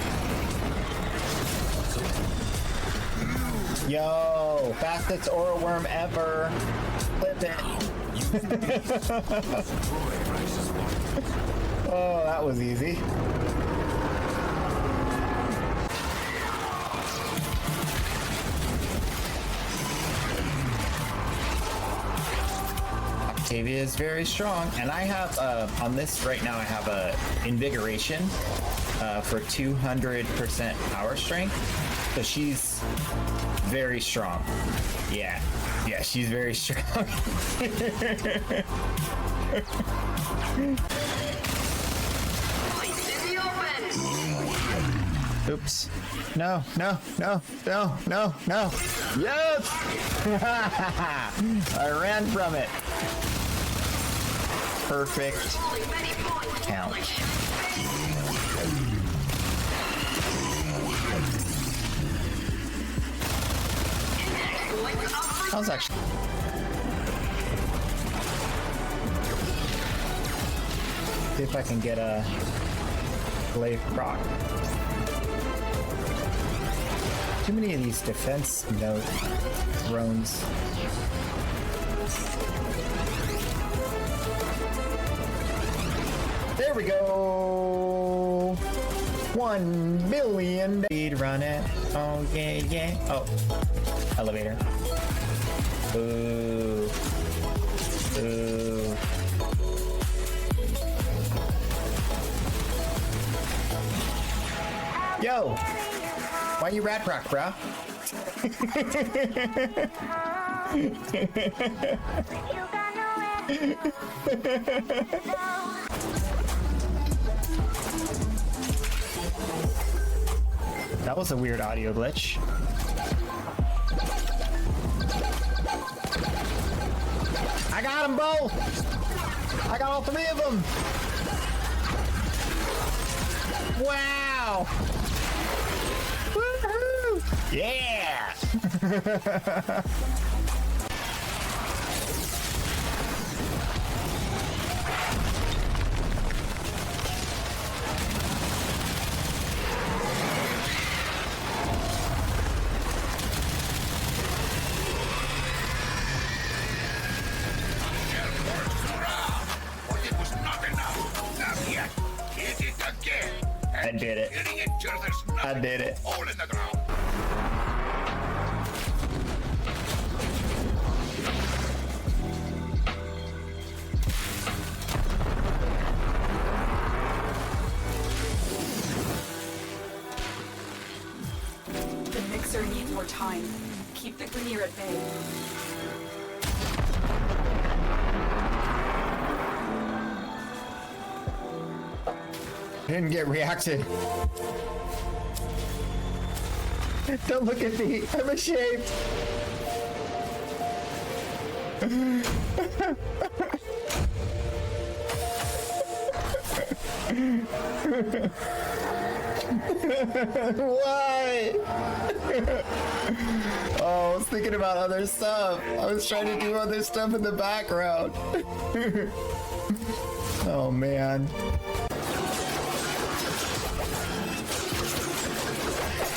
Yo! Fastest aura worm ever! Clip it! Oh, that was easy. Octavia is very strong, and I have on this right now I have a invigoration for 200% power strength, so she's very strong. Yeah, she's very strong. Oops. No. Yes! I ran from it. Perfect count. That was actually... See if I can get a glaive proc. Too many of these defense note drones. There we go. 1 billion. Speed run it. Oh yeah. Oh, elevator. Ooh. Yo. Why you rat rock, bro? That was a weird audio glitch. I got them both! I got all 3 of them! Wow! Woohoo! Yeah! I did it. I did it. The mixer needs more time. Keep the Grenier at bay. Didn't get reacted. Don't look at me. I'm ashamed. Why? Oh, I was thinking about other stuff. I was trying to do other stuff in the background. Oh, man.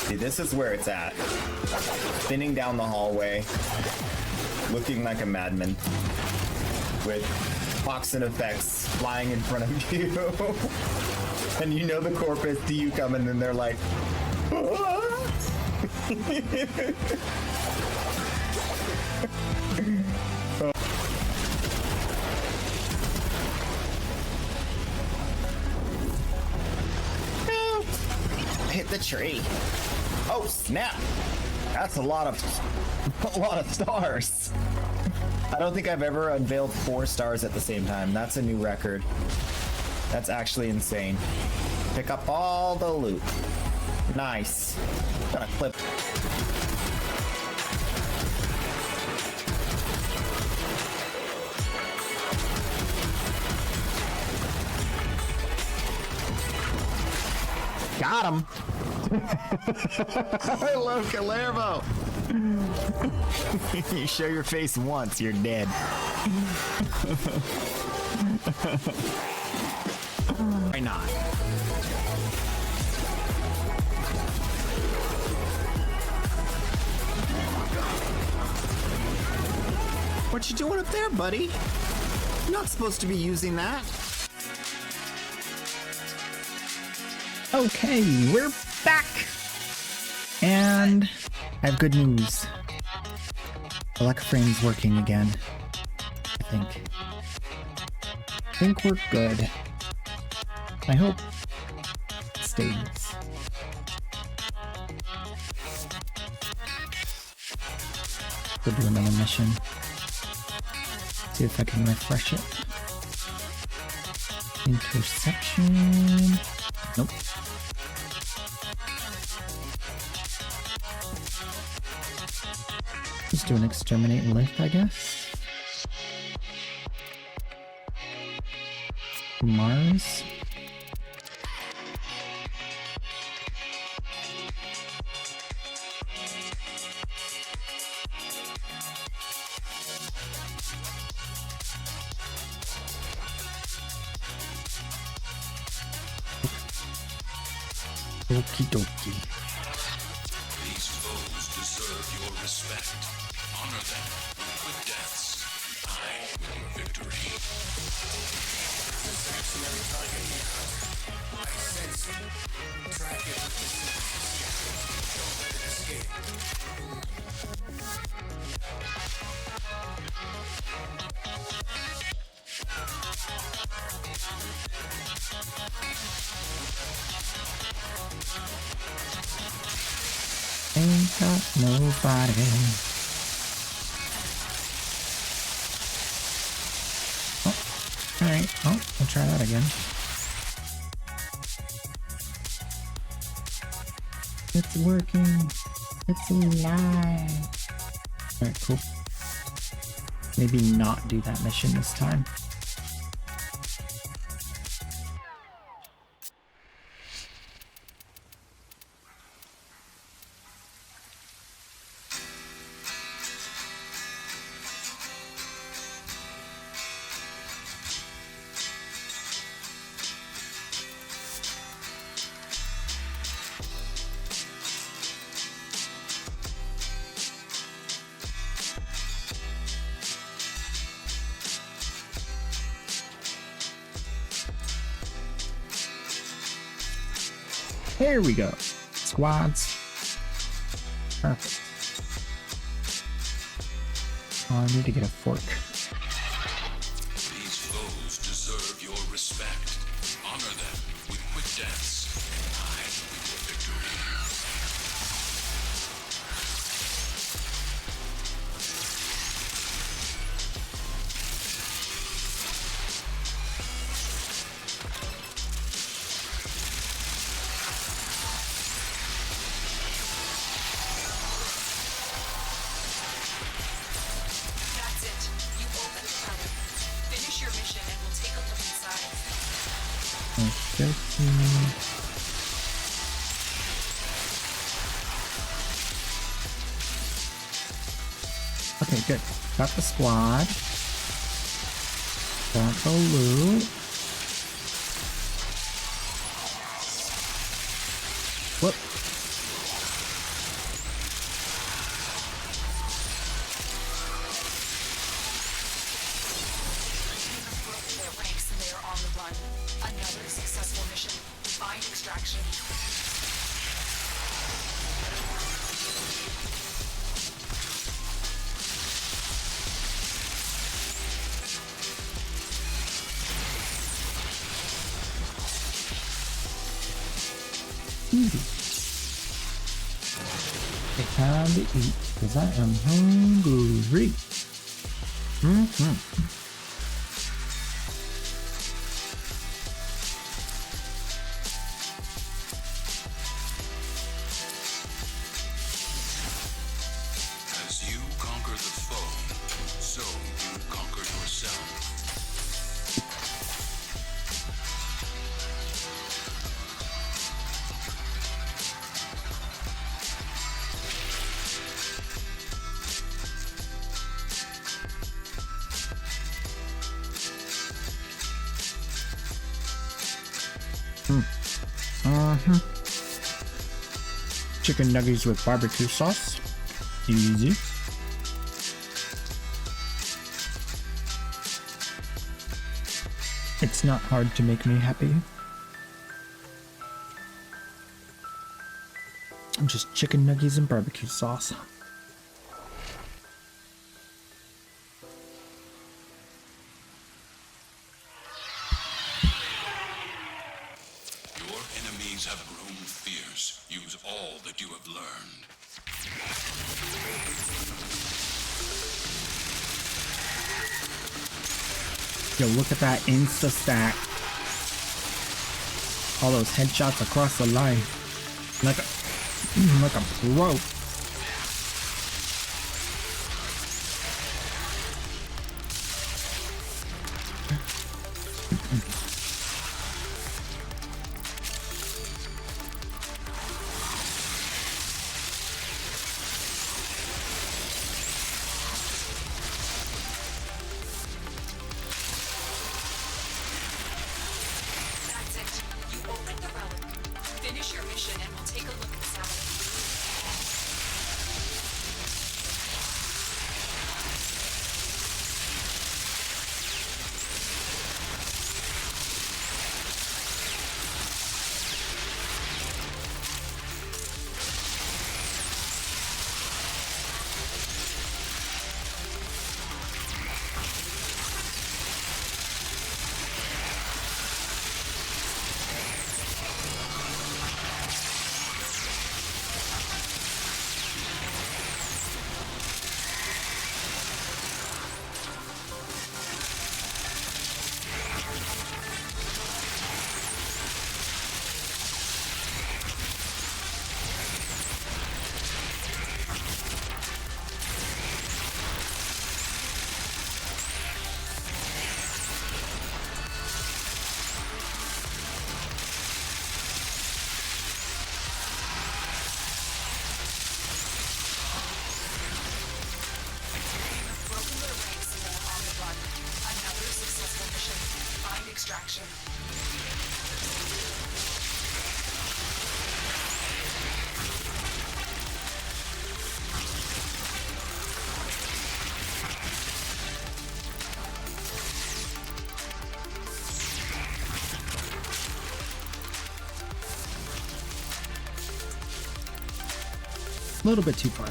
See, this is where it's at. Spinning down the hallway, looking like a madman, with toxin effects flying in front of you. And you know the corpus see you coming, and they're like, ah! Hit the tree. Oh snap! That's a lot of stars. I don't think I've ever unveiled 4 stars at the same time. That's a new record. That's actually insane. Pick up all the loot. Nice. Gonna clip. Got him. I love Calervo. You show your face once, you're dead. Why not? What you doing up there, buddy? You're not supposed to be using that. Okay, we're back! And I have good news. WARFRAME's working again, I think. think we're good. I hope it stays. Go do another mission. See if I can refresh it. Interception. Nope. Just do an exterminate lift, I guess. Mars. Okie dokie. These foes deserve your respect. Honor them with deaths. I will your victory. Ain't got nobody. Oh, alright. Oh, we'll try that again. It's working. It's alive. Alright, cool. Maybe not do that mission this time. There we go. Squads. Perfect. Oh, I need to get a fork. These foes deserve your respect. Honor them with quick deaths. I will your victory. That's it. You open the tunnel. Finish your mission and we'll take a look inside. Okay, good. Got the squad. Got the loot. Whoop. Their ranks and they are on the run. Another successful mission. Find extraction. Easy. It's time to eat, because I am hungry. As you conquer the foe, so you conquer yourself. Chicken nuggets with barbecue sauce. Easy. It's not hard to make me happy. Just chicken nuggets and barbecue sauce. enemies have grown fierce. Use all that you have learned. Yo, look at that insta stack. All those headshots across the line. Like a like a pro. That's it. You opened the relic. Finish your mission and we'll take a look at the satellite. Broken their ranks and they're on the run. Another successful mission. Find extraction. A little bit too far.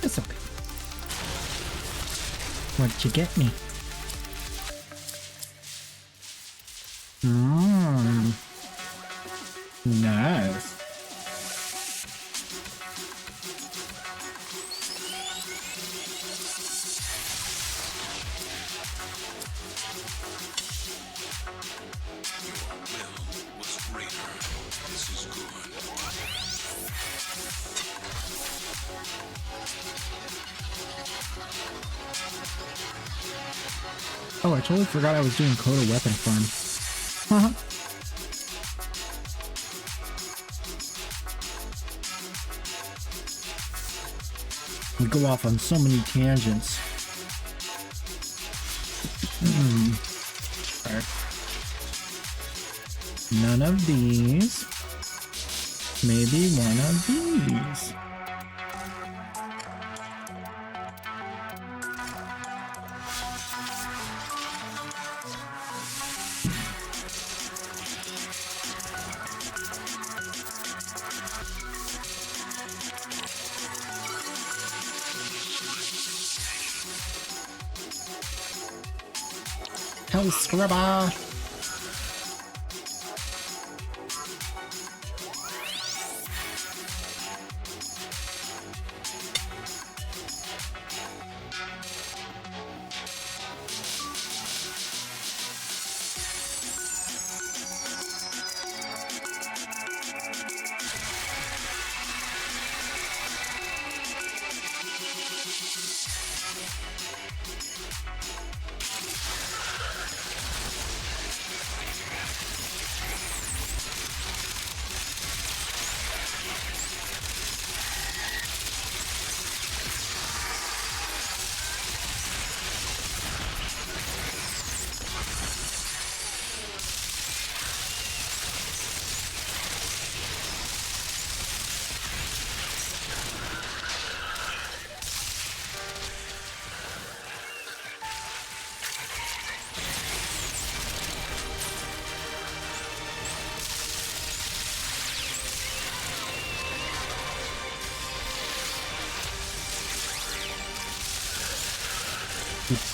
It's okay. What'd you get me? Nice. Your will was greater. This is good. Oh, I totally forgot I was doing Coda Weapon Farm. We go off on so many tangents. Alright. None of these. Maybe one of these. Hell, Scrubber!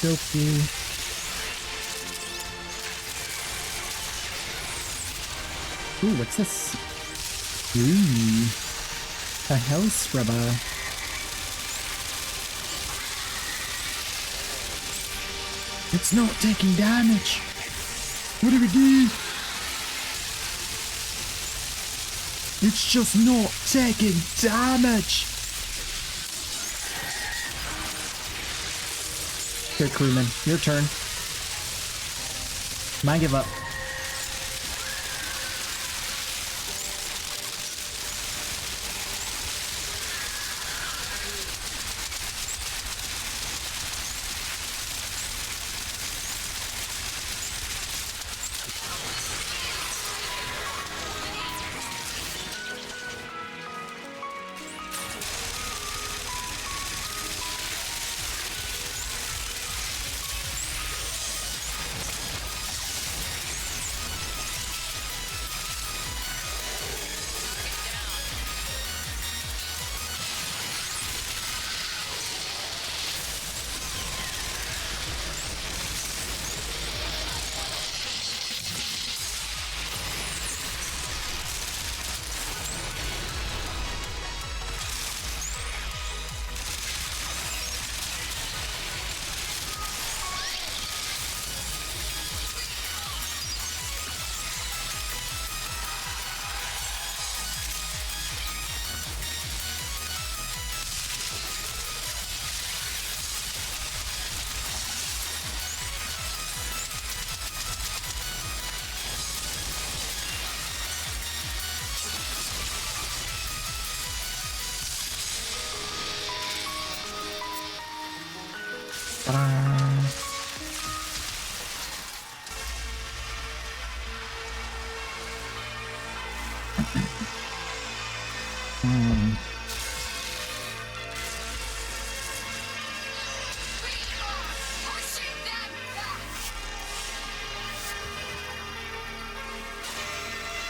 Okie. Ooh, what's this? Ooh. A hell scrubber. It's not taking damage. What do we do? It's just not taking damage. Okay, crewman, your turn. Might give up.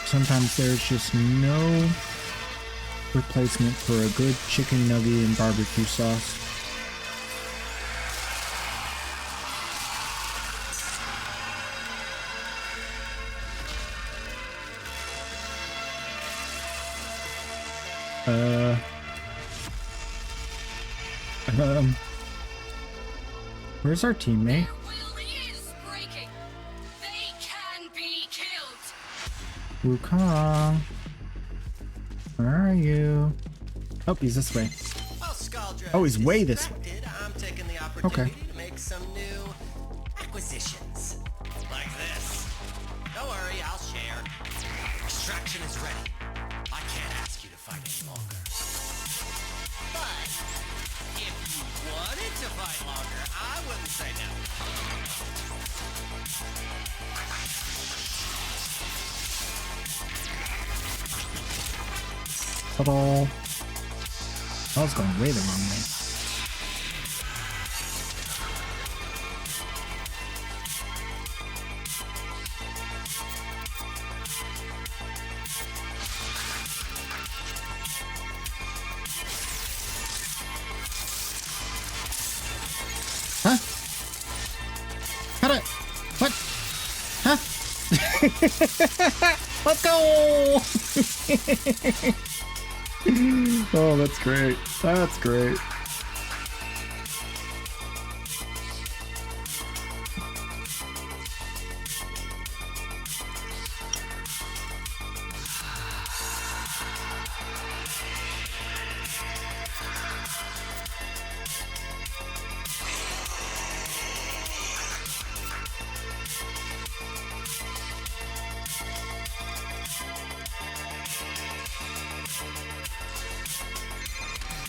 Sometimes there's just no replacement for a good chicken nugget and barbecue sauce. Where's our teammate? Their will is breaking. They can be killed. Wukong. Where are you? Oh, he's this way. Well, Scaldra Oh, he's way this way. distracted, I'm taking the opportunity Okay. to make some new acquisitions. Like this. Don't worry, I'll share. Extraction is ready. I can't ask you to fight any longer. But if you wanted to fight longer, I wouldn't say no. Ta-da. I was going way the wrong way. Huh? How did... What? Huh? Let's go! Oh, that's great. That's great.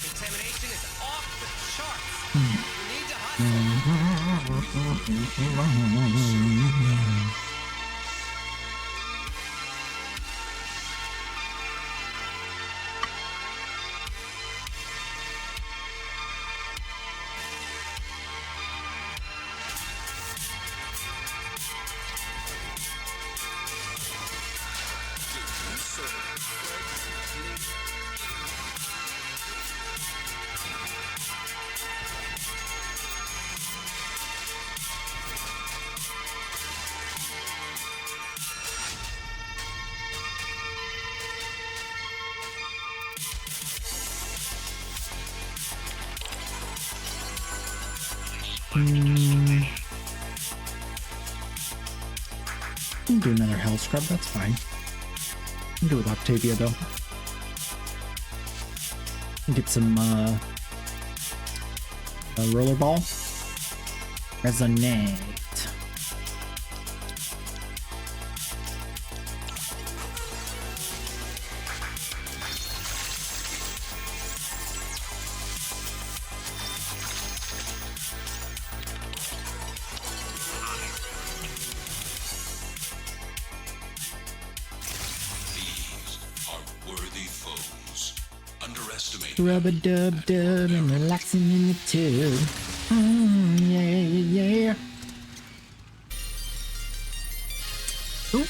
Contamination is off the charts. You need to hustle. Can do another hell scrub, that's fine. Can do with Octavia though. Get some rollerball. Resonate. These are worthy foes. Underestimate Rub a dub dub and relaxing in the tube. Yeah. Ooh,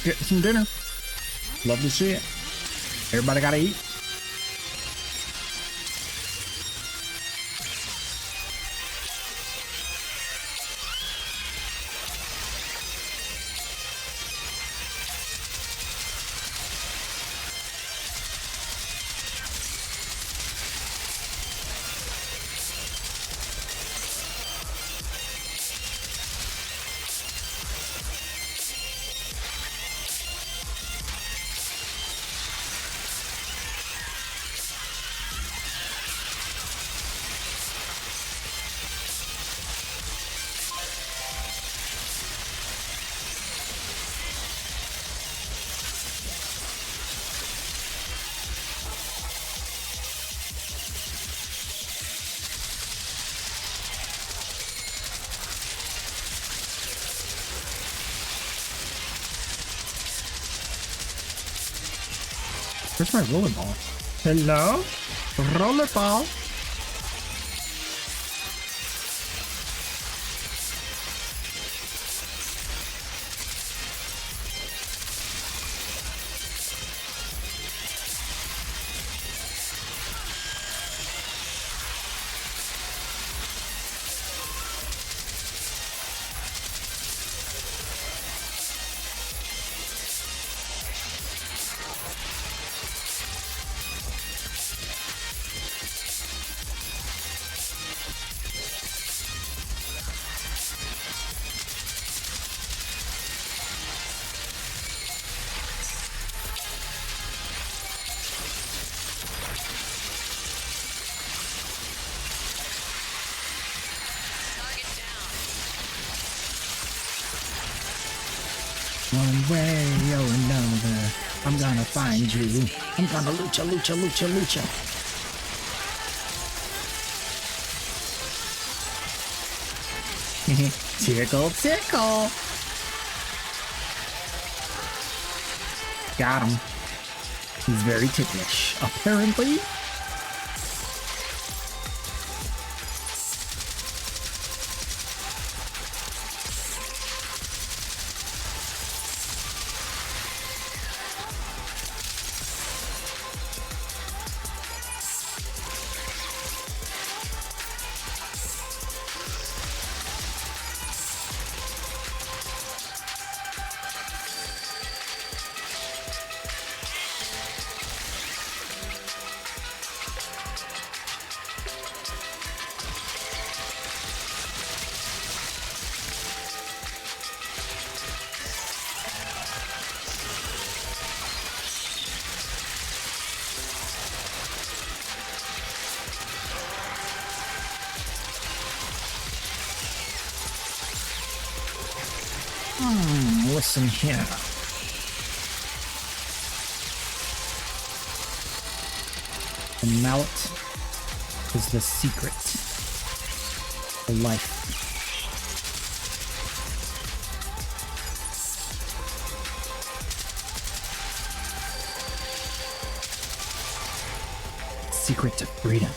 getting some dinner. Love to see it. Everybody gotta eat. Where's my rollerball? Hello? Rollerball? One way or another, I'm gonna find you. I'm gonna lucha. Tickle. Got him. He's very ticklish, apparently. Listen here. The mallet is the secret to life. Secret to freedom.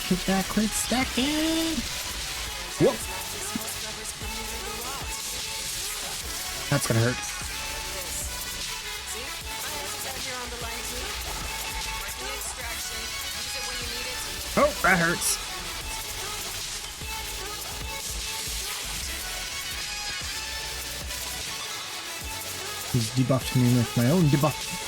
Get that crit stacking. Whoa. That's gonna hurt. Oh, that hurts. He's debuffed me with my own debuff.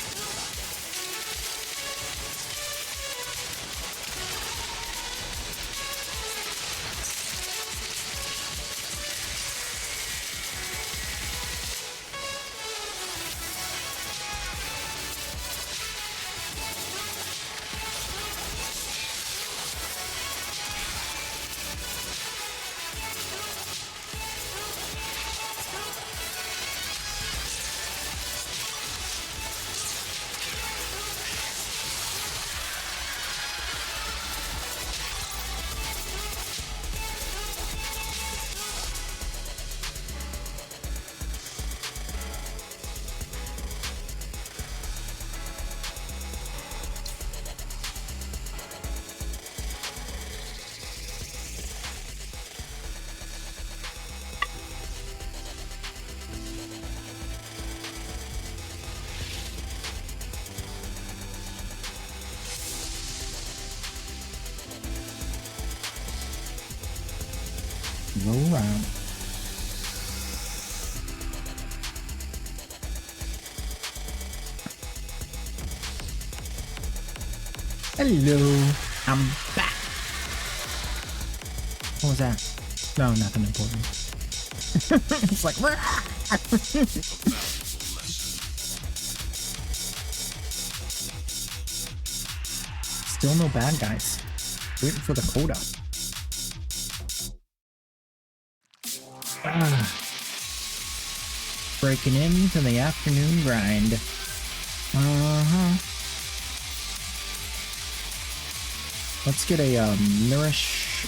Low round. Hello, I'm back. What was that? No, nothing important. It's like, still no bad guys. Waiting for the coda. Breaking into the afternoon grind. Let's get a nourish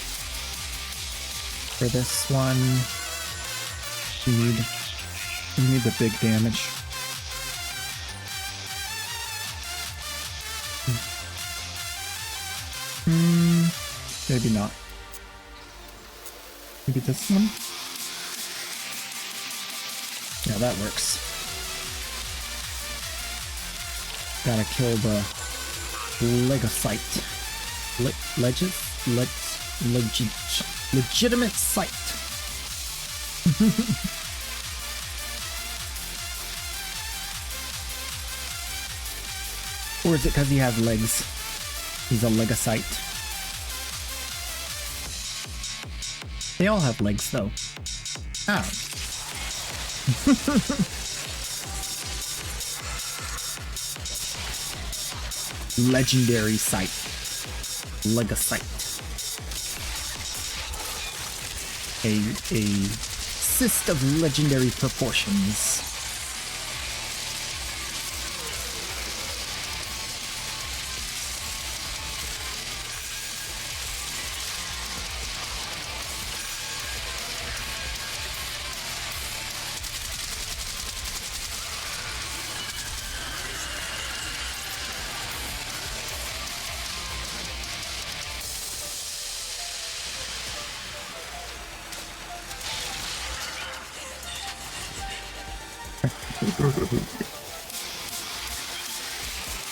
for this one. We need the big damage. Maybe not. Maybe this one? Yeah, that works. Gotta kill the legocyte. Legitimate sight. Or is it because he has legs? He's a legocyte. They all have legs, though. Oh. Legendary sight. Legocyte. A cyst of legendary proportions.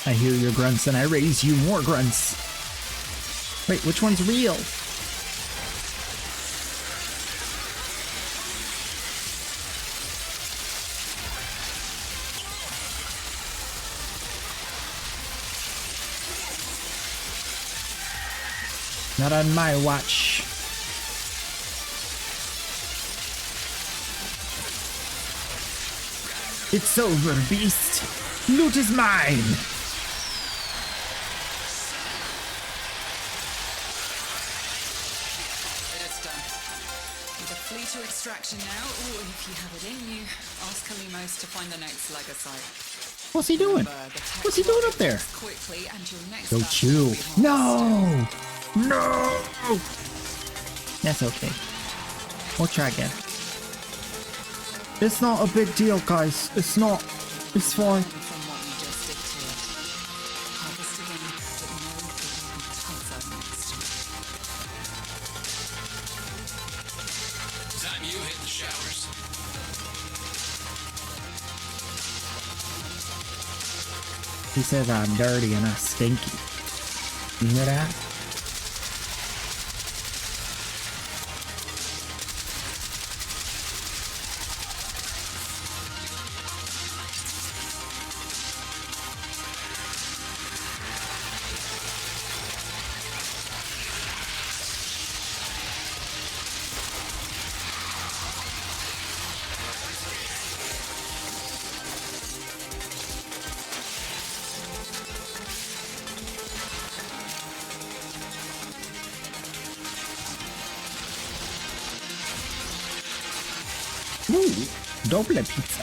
I hear your grunts and I raise you more grunts. Wait, which one's real? Not on my watch. It's over, beast. Loot is mine. To extraction now, or if you have it in you, ask Kalimos to find the next legocyte. What's he doing? What's he doing up there? Quickly, and your next Go chew. No! No! That's okay. We'll try again. It's not a big deal, guys. It's not. It's fine. From what you just did to it. Harvest again, but no comfort next. you hit the showers. He says I'm dirty and I stinky. You hear that? Ooh, double pizza.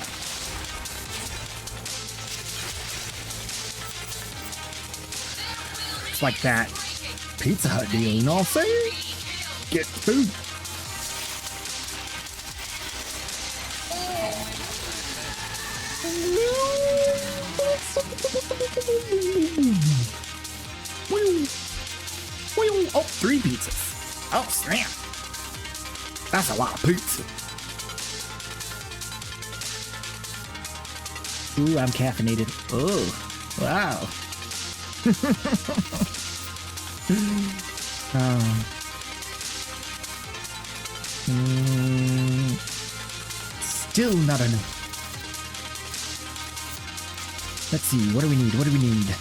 It's like that Pizza Hut deal, you know what I'm saying? Get food. Oh, 3 pizzas. Oh, snap. That's a lot of pizza. Ooh, I'm caffeinated. Oh, wow. Still not enough. Let's see, what do we need? What do we need?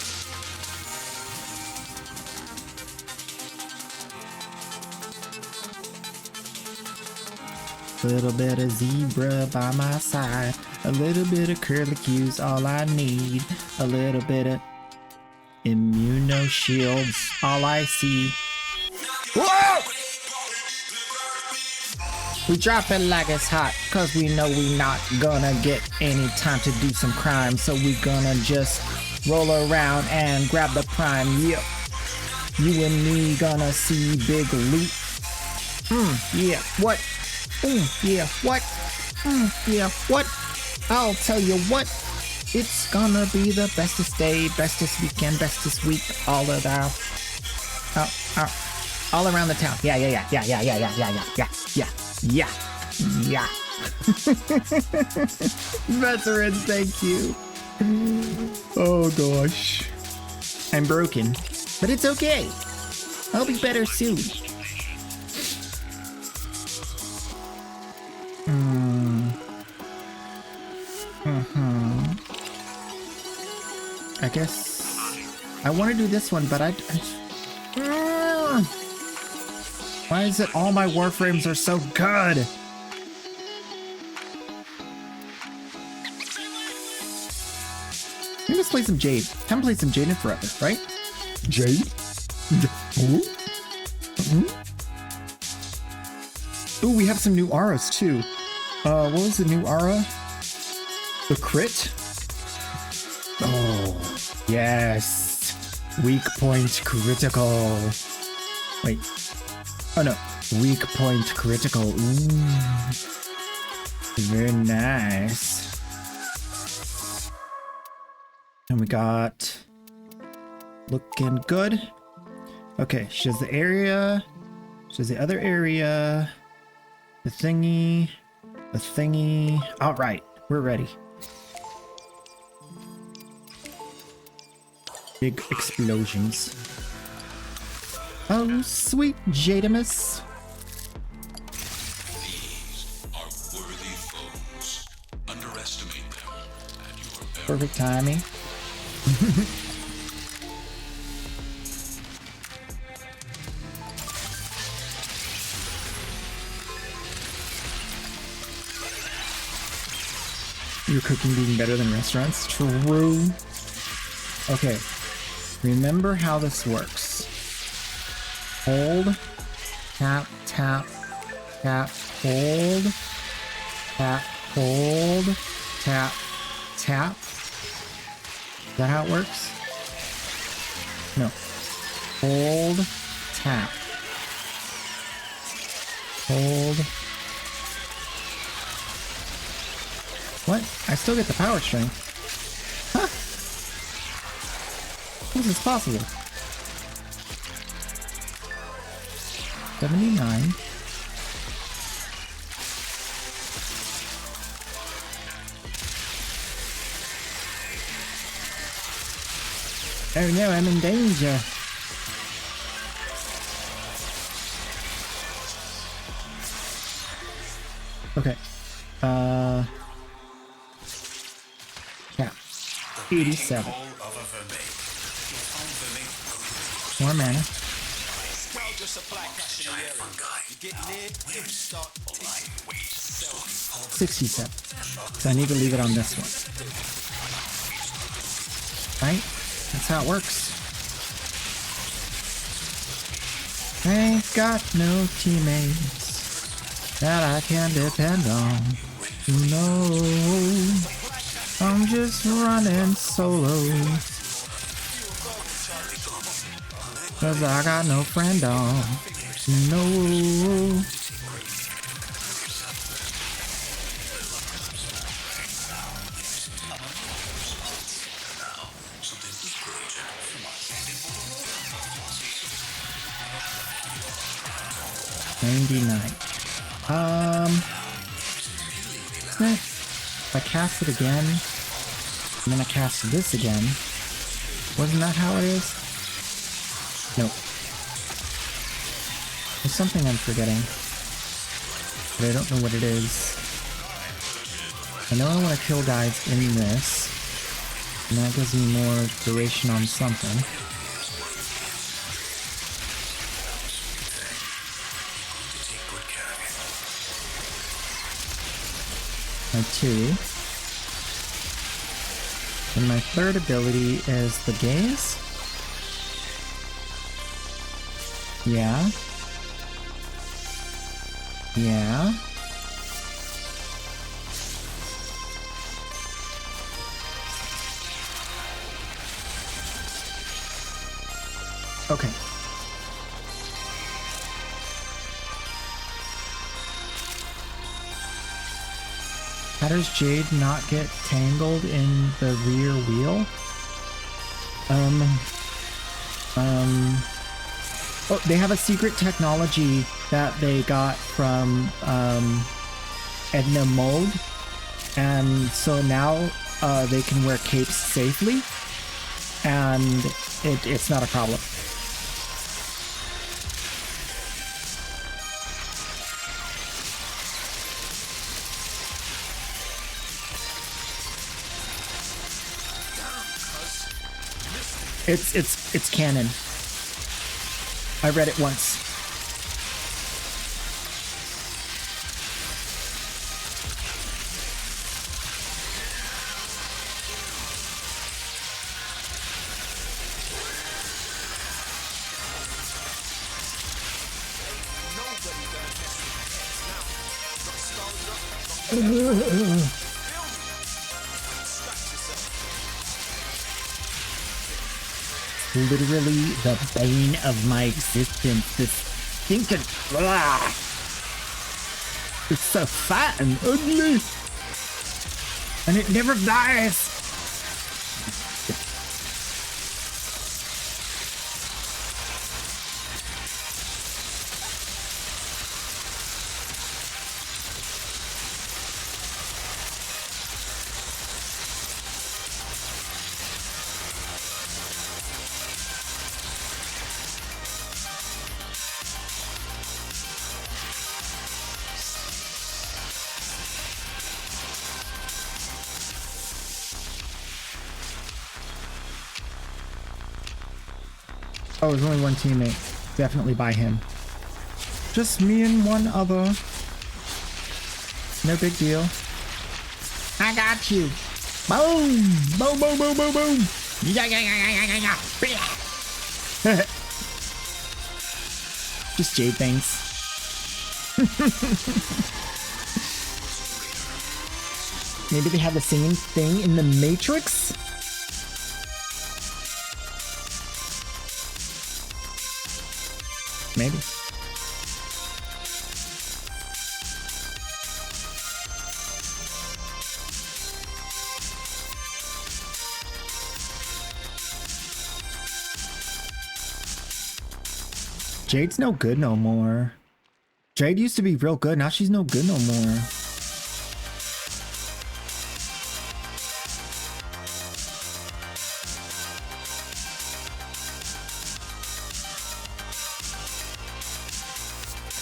A little bit of zebra by my side. A little bit of curlicue's all I need. A little bit of immuno shields, all I see. Whoa! We drop it like it's hot, cause we know we not gonna get any time to do some crime. So we gonna just roll around and grab the prime. Yep. You and me gonna see big loot. Yeah, what? Yeah, what? Yeah, what? I'll tell you what. It's gonna be the bestest day, bestest weekend, bestest week, all around the town. Yeah. Veterans, thank you. Oh gosh. I'm broken, but it's okay. I'll be better soon. I guess I want to do this one, but why is it all my Warframes are so good? Let's play some Jade. Haven't played some Jade in forever, right? Jade? Ooh, we have some new auras too. What was the new aura? The crit? Oh, yes. Weak point critical. Wait. Oh no. Weak point critical. Ooh. Very nice. And we got... looking good. Okay, she has the area. She has the other area. The thingy. The thingy. Alright, we're ready. Big explosions. Oh, sweet Jadamus. These are worthy foes. Underestimate them, and you are very Perfect timing. Your cooking being better than restaurants? True. Okay. Remember how this works. Hold, tap, tap, tap, hold, tap, hold, tap, tap. Is that how it works? No. Hold, tap. Hold. What? I still get the power string. Huh? How is this possible? 79. Oh no, I'm in danger. Okay. Yeah. 87. More mana. 67. So I need to leave it on this one. Right? That's how it works. Ain't got no teammates that I can depend on. No, I'm just running solo. Cause I got no friend on. No. If I cast it again, and then I cast this again, wasn't that how it is? Nope. There's something I'm forgetting, but I don't know what it is. I know I want to kill guys in this, and that gives me more duration on something. My 2. And my third ability is the gaze. Yeah. Yeah. Okay. How does Jade not get tangled in the rear wheel? Oh, they have a secret technology that they got from Edna Mold, and so now they can wear capes safely, and it's not a problem. It's canon. I read it once. Literally the bane of my existence. This stinking blah. It's so fat and ugly, and it never dies. Oh, there's only one teammate. Definitely by him. Just me and one other. No big deal. I got you. Boom! Boom, boom, boom, boom, boom! Yeah, yeah, yeah, yeah, yeah, yeah. Just Jade things. Maybe they have the same thing in the Matrix? Maybe. Jade's no good no more. Jade used to be real good, now she's no good no more.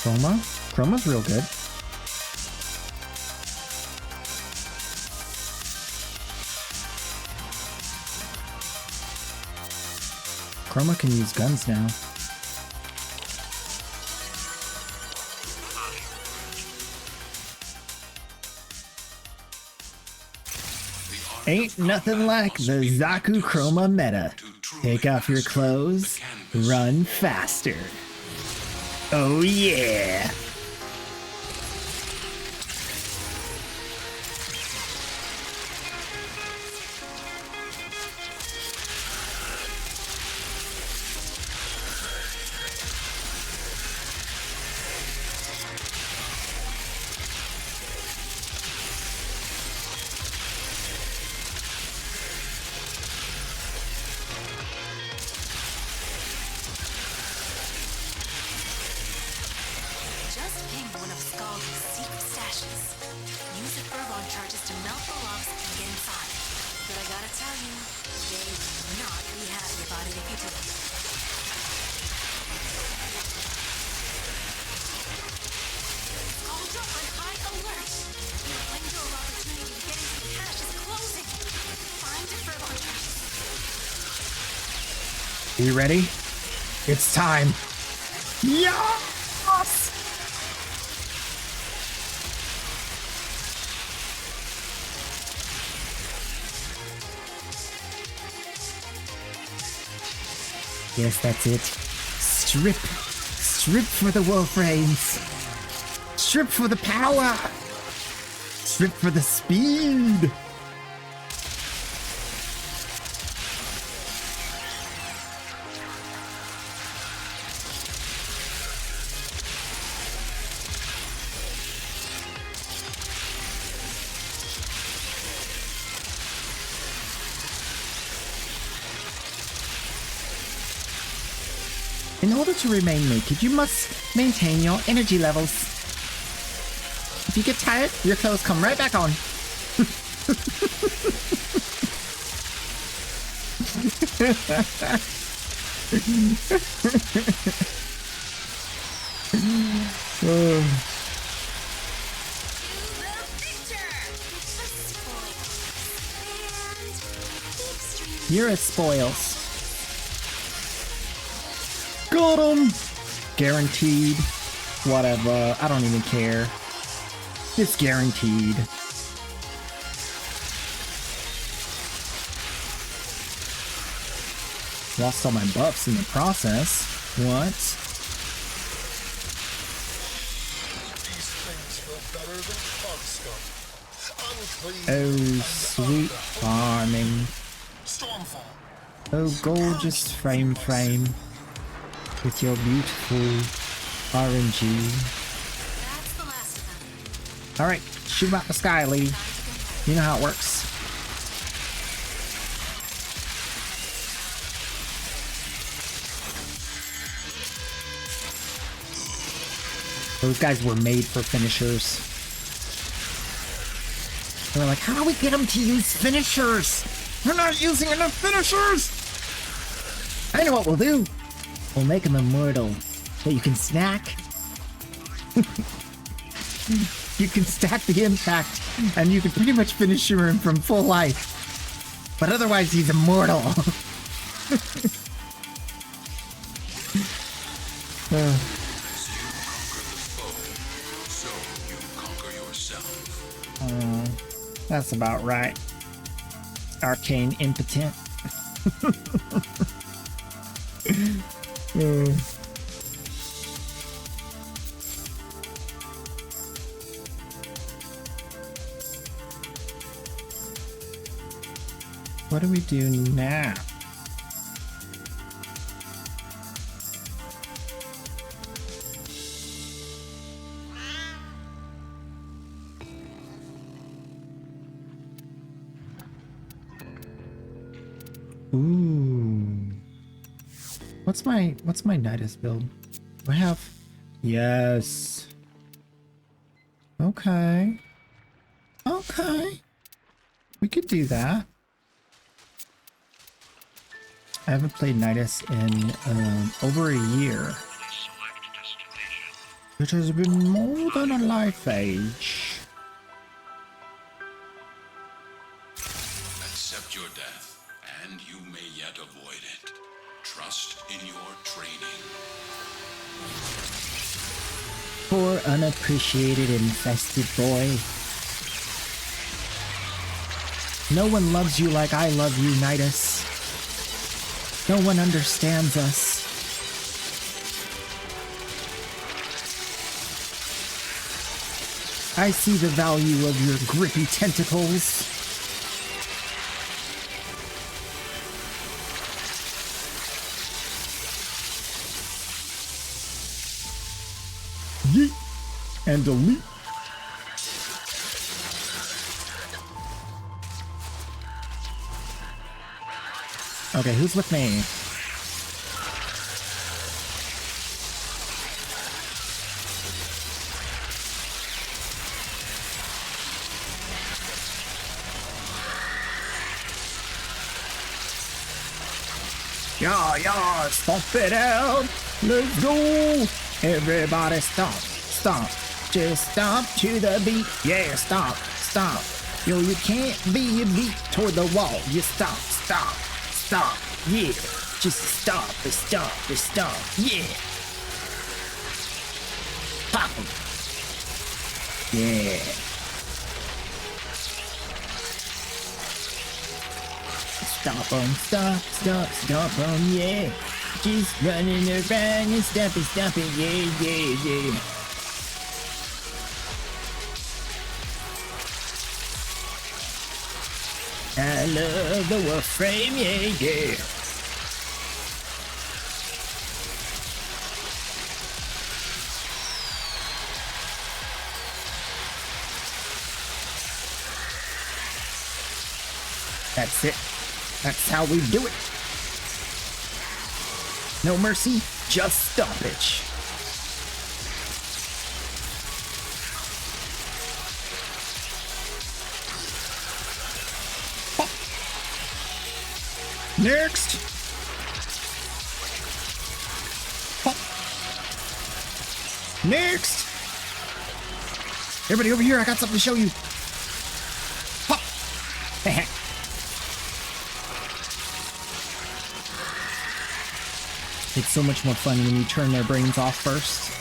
Chroma? Chroma's real good. Chroma can use guns now. Ain't nothing like the Zaku Chroma meta. Take off your clothes, run faster. Oh yeah! Just pinged one of Skull's secret stashes. Use the furball charges to melt the locks and get inside. But I gotta tell you, they would not be happy about it if you didn't. Skull's on high alert. Your window of opportunity to get into the cache is closing. Find the furball charges. You ready? It's time. Yes! Yes, that's it. Strip. Strip for the Warframes. Strip for the power. Strip for the speed. In order to remain naked, you must maintain your energy levels. If you get tired, your clothes come right back on. You're a spoils. Got him! Guaranteed. Whatever. I don't even care. It's guaranteed. Lost all my buffs in the process. What? These things feel better than pug scum. Oh, sweet farming. Stormfall. Oh, gorgeous frame. With your beautiful RNG. That's the last of them. Alright, shoot 'em out the sky, lady. You know how it works. Those guys were made for finishers. They were like, how do we get them to use finishers? They're not using enough finishers! I know what we'll do. We'll make them immortal. So you can snack. You can stack the impact, and you can pretty much finish him from full life. But otherwise, he's immortal. So you conquer yourself. That's about right. Arcane impotent. What do we do now? Ooh. What's my Nidus build? Do I have? Yes. Okay. Okay. We could do that. I haven't played Nidus in over a year. It has been more than a life age. Accept your death, and you may yet avoid it. Trust in your training. Poor unappreciated infested boy. No one loves you like I love you, Nidus. No one understands us. I see the value of your grippy tentacles. Yeet and delete. Okay, who's with me? Yeah, stomp it out. Let's go. Everybody stomp, stomp. Just stomp to the beat. Yeah, stomp, stomp. Yo, you can't be beat toward the wall. You stomp, stomp, stomp. Yeah, just stomp, stomp, stomp. Yeah. Pop 'em. Yeah. Stomp 'em, stomp, stomp, stomp 'em, yeah. Just running around and stomping, yeah. I love the Warframe, yeah. That's it. That's how we do it. No mercy, just stompage. Next. Next. Everybody over here, I got something to show you. It's so much more fun when you turn their brains off first.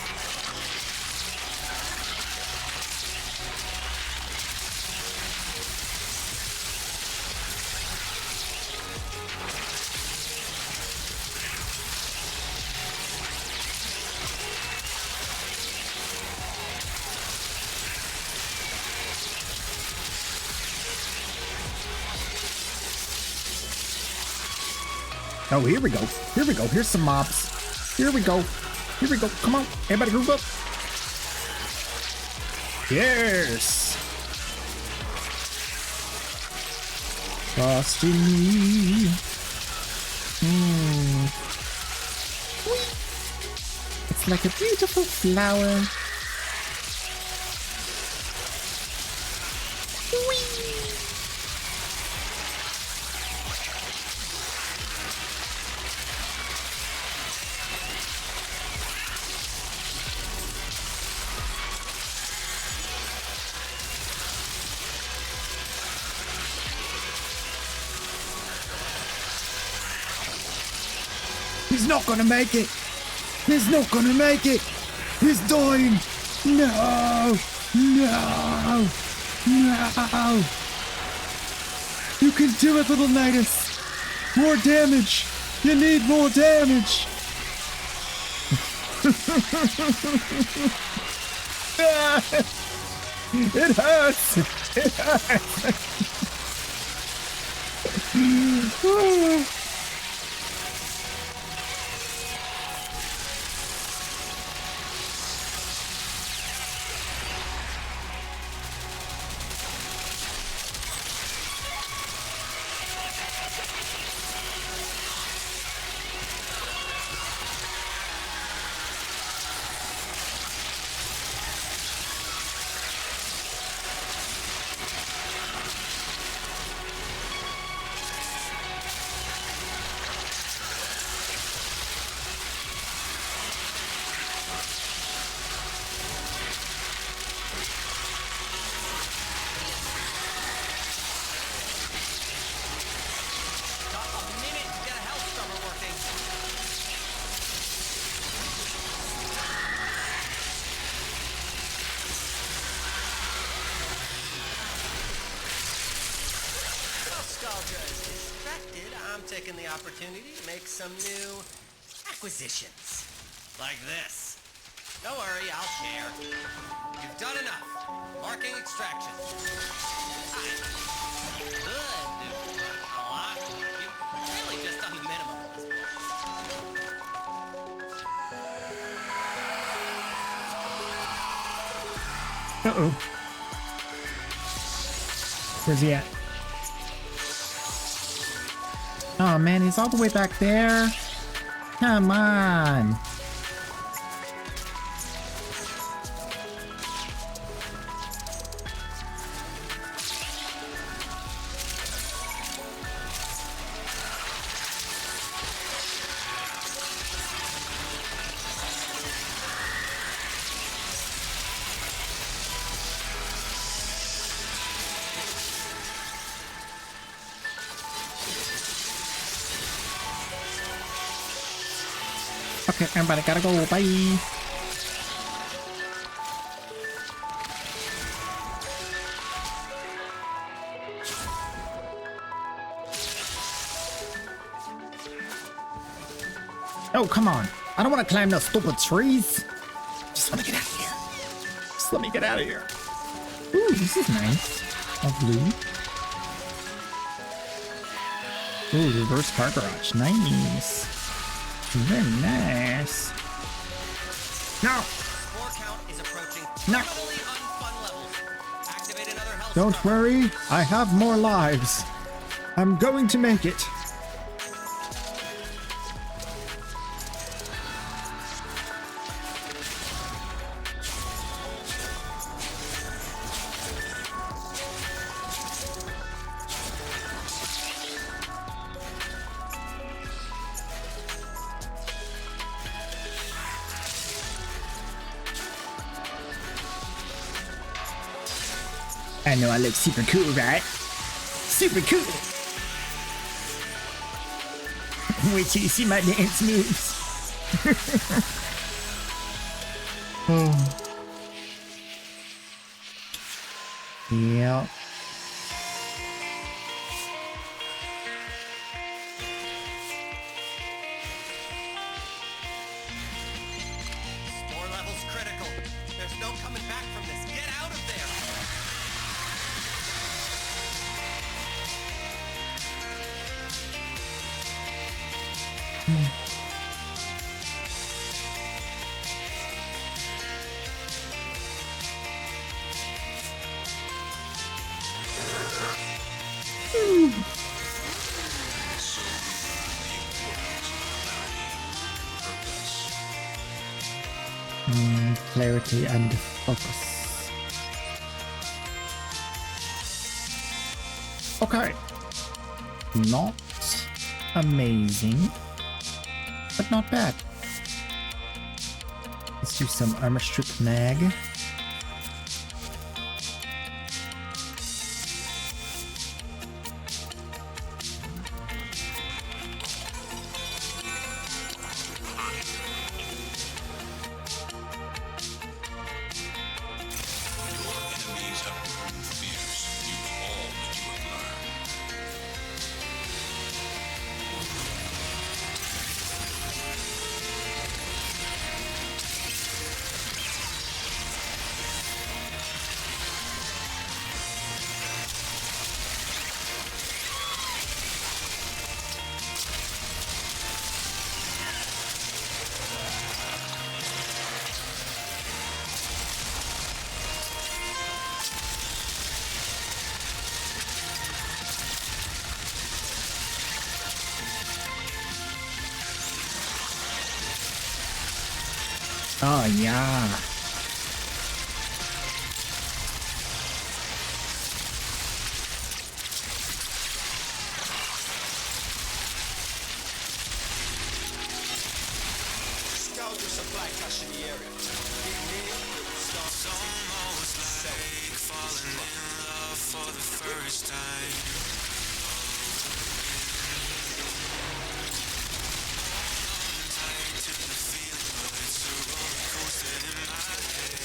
Oh, here we go. Here we go. Here's some mobs. Here we go. Here we go. Come on. Everybody group up. Yes. Trust in me. It's like a beautiful flower. He's not gonna make it. He's not gonna make it. He's dying. No. No. No. You can do it, little Nidus. More damage. You need more damage. It hurts. It hurts. I'm taking the opportunity to make some new acquisitions. Like this. Don't worry, I'll share. You've done enough. Marking extraction. Good. A lot. You've really just done the minimum at this point. Uh-oh. Where's he at? Oh man, he's all the way back there. Come on. Okay, everybody gotta go. Bye. Oh, come on. I don't want to climb those stupid trees. Just want to get out of here. Just let me get out of here. Ooh, this is nice. All blue. Ooh, reverse car garage. Nice. Very nice. No! Score count is approaching No. totally unfun levels. Activate another health Don't star. worry, I have more lives. I'm going to make it. I know I look super cool, right? Super cool. Wait till you see my dance moves. Oh. Yep. Score level's critical. There's no coming back from this. Get out of there. So we learn the importance of clarity, purpose. Clarity and focus. Okay. Not amazing, but not bad. Let's do some armor strip mag. Your enemies have grown fierce. Use all that you have learned. Oh yeah. Scout your supply cache in the area. Get near, start It's almost like falling in love for the first time. Tied to the feeling, but it's a roller coaster in my head.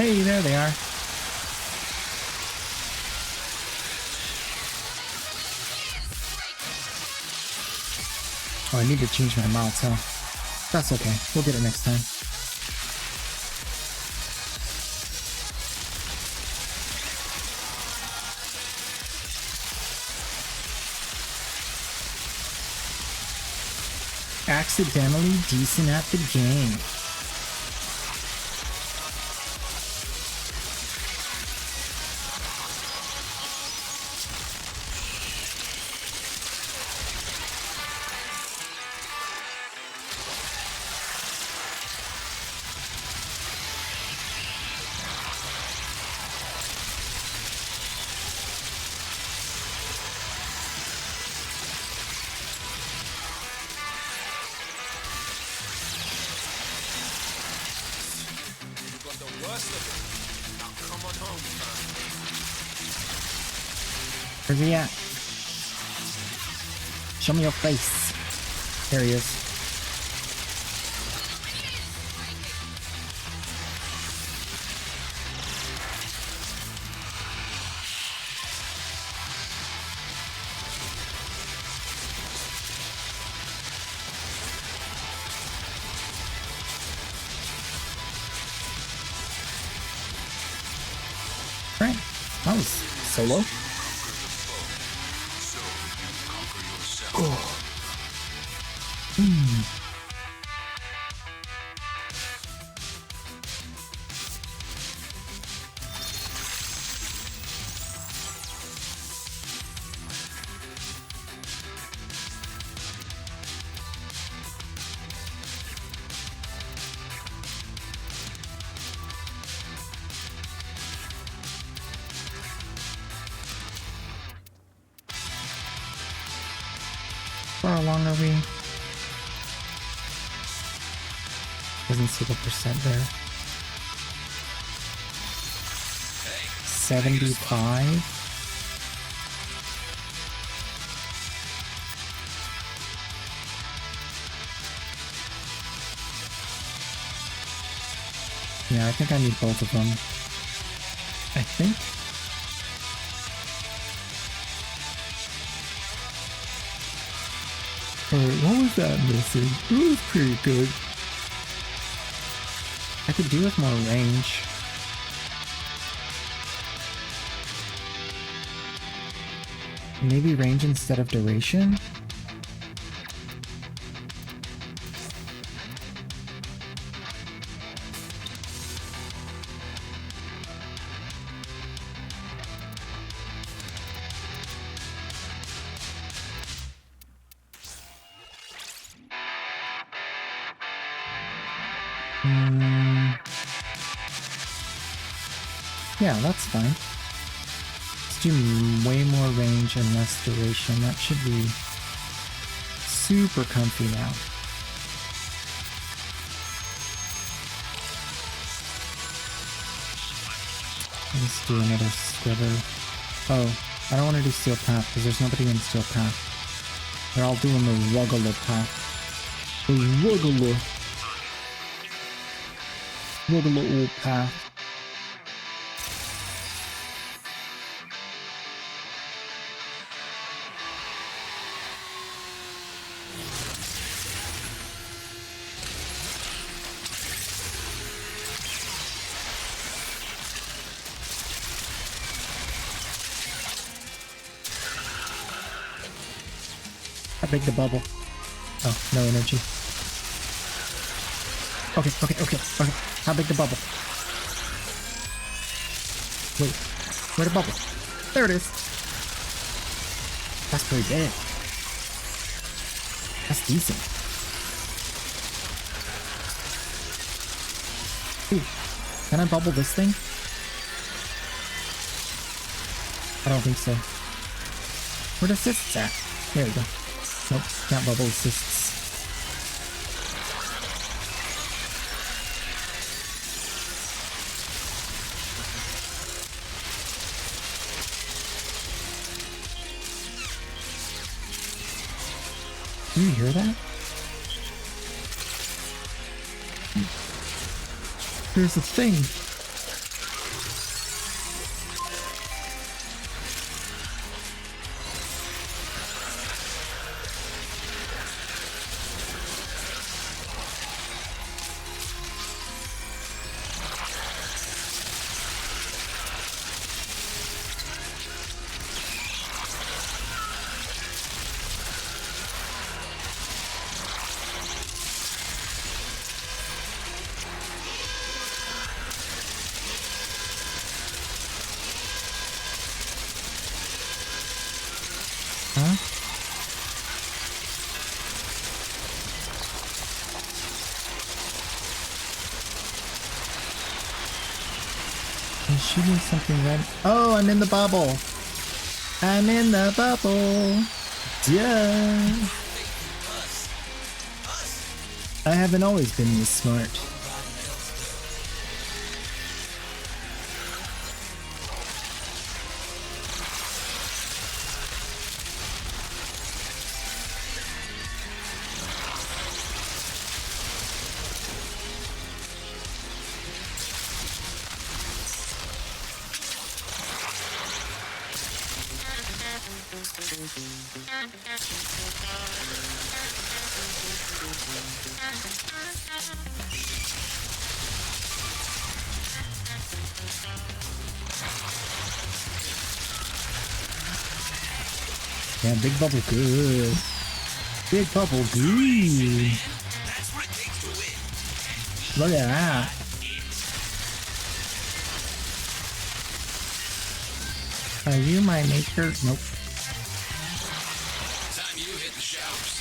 Hey, there they are. Oh, I need to change my mounts, huh? That's okay. We'll get it next time. Accidentally decent at the game. Where's he at? Show me your face. There he is. Right. That was solo. Far along are we? Doesn't see the percent there. 75. Yeah, I think I need both of them. I think. Alright, what was that missing? It was pretty good. I could do with more range. Maybe range instead of duration? Yeah, that's fine. Let's do way more range and less duration. That should be super comfy now. Let's do another squiver. Oh, I don't want to do steel path because there's nobody in steel path. They're all doing the ruggler path. The ruggler old path. How big the bubble? Oh, no energy. Okay. How big the bubble? Wait, where the bubble? There it is. That's pretty big. That's decent. Ooh, can I bubble this thing? I don't think so. Where the assists at? There we go. Nope, can't bubble assists. Do you hear that? There's a thing. Huh? I'm shooting something red. Oh, I'm in the bubble. I'm in the bubble. Duh. I haven't always been this smart. Yeah, big bubble good. Big bubble good. That's what it takes to win. Look at that. Are you my nature? Nope. Time you hit the showers.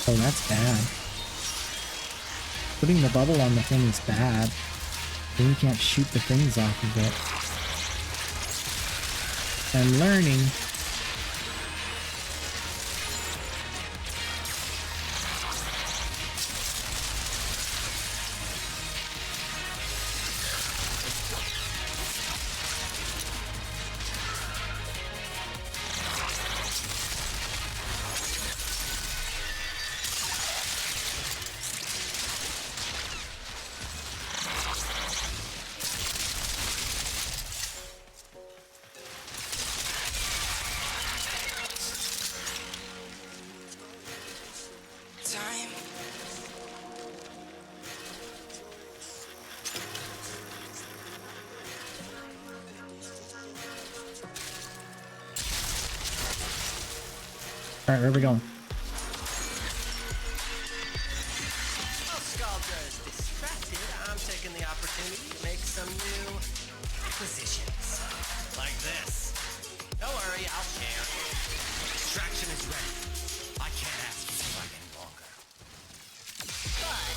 Oh, that's bad. Putting the bubble on the thing is bad. Then you can't shoot the things off of it. And learning. Time. Alright, where are we going? While Scaldra is distracted, I'm taking the opportunity to make some new acquisitions. Like this. Don't worry, I'll share. Extraction is ready. I can't ask you to fight any longer. But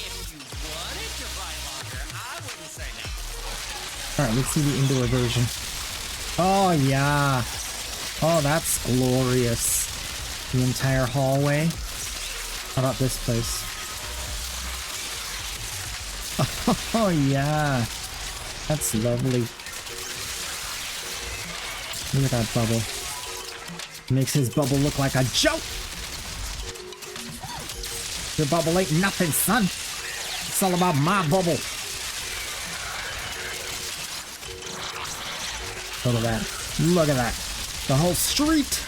if you wanted to fight longer, I wouldn't say no. Alright, let's see the indoor version. Oh, yeah. Oh, that's glorious. The entire hallway. How about this place? Oh, yeah. That's lovely. Look at that bubble. Makes his bubble look like a joke. Your bubble ain't nothing, son. It's all about my bubble. Look at that. Look at that. The whole street.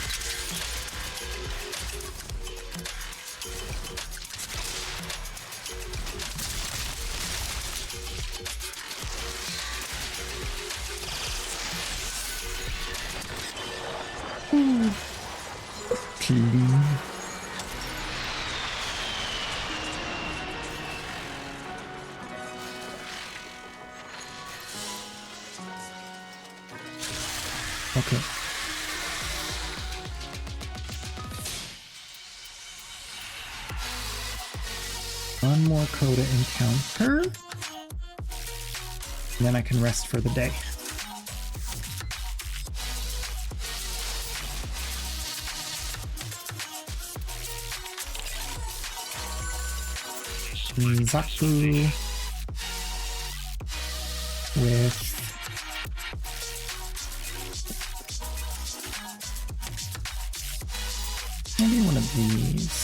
Clean. Okay. One more Coda encounter. And then I can rest for the day. Zaku with maybe one of these.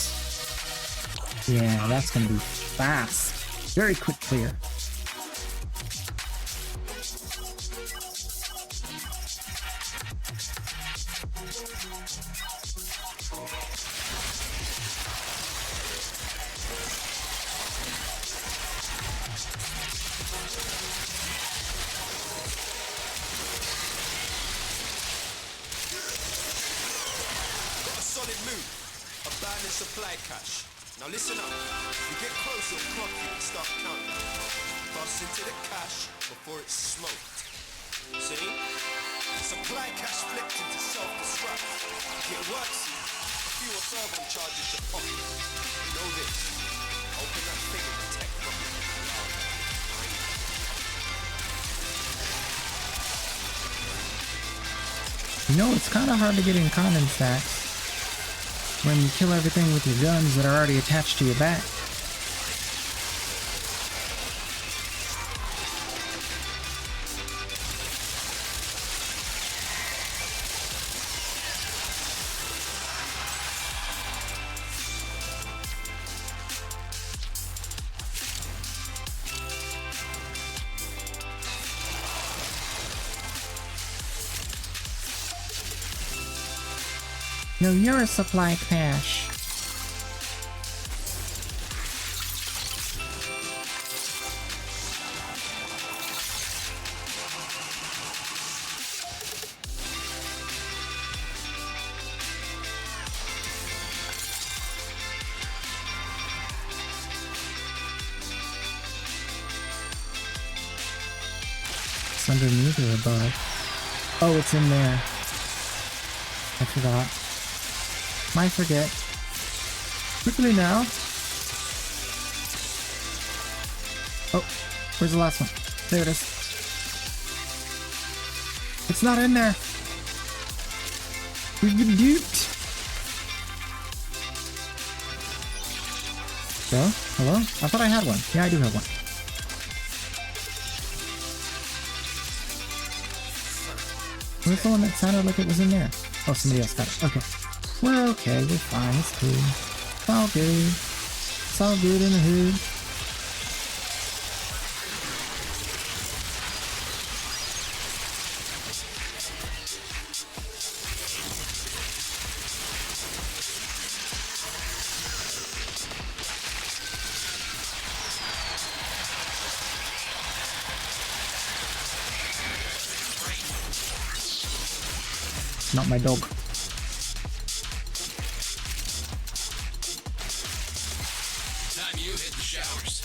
Yeah, that's gonna be fast. Very quick clear. Abandoned supply cache. Now listen up. You get close, it'll clock you and start counting. Toss into the cache before it's smoked. See? Supply cache flipped into self-destruct. It works. A few servo charges to pop. Know this. Open that thing and detect nothing. You know, it's kind of hard to get in condom stacks when you kill everything with your guns that are already attached to your back. No, you're a supply cache. It's underneath or above? Oh, it's in there. I forgot. Might forget. Quickly now. Oh, where's the last one? There it is. It's not in there. We've been duped. So, hello? I thought I had one. Yeah, I do have one. Where's the one that sounded like it was in there? Oh, somebody else got it. Okay. We're okay, we're fine, it's cool. It's all good. It's all good in the hood. Not my dog. Time you hit the showers.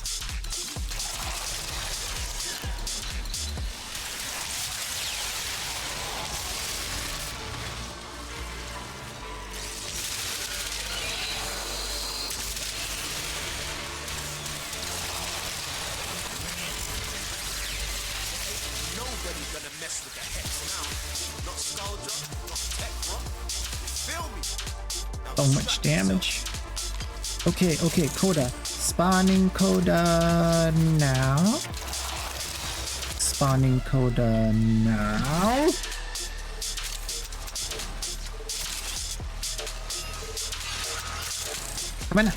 with the hex now. Not Scoldra, not Tekra. You feel me? Now So much damage. Okay, okay, Coda. Spawning Coda now. Spawning Coda now. Come on now.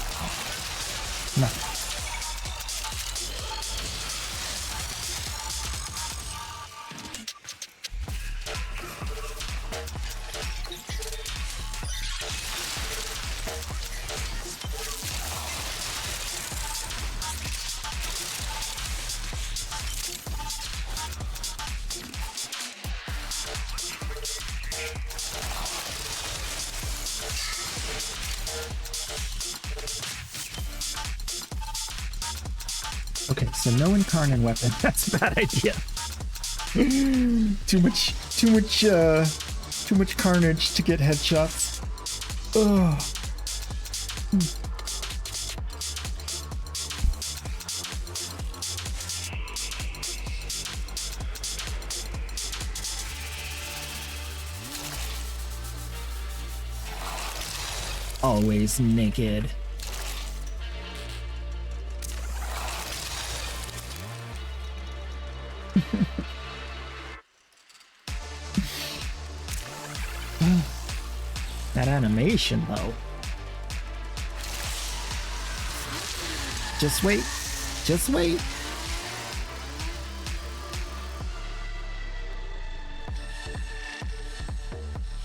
No. Okay, so no incarnate weapon. That's a bad idea. Too much carnage to get headshots. Ugh. Always naked. That animation, though. Just wait. Just wait.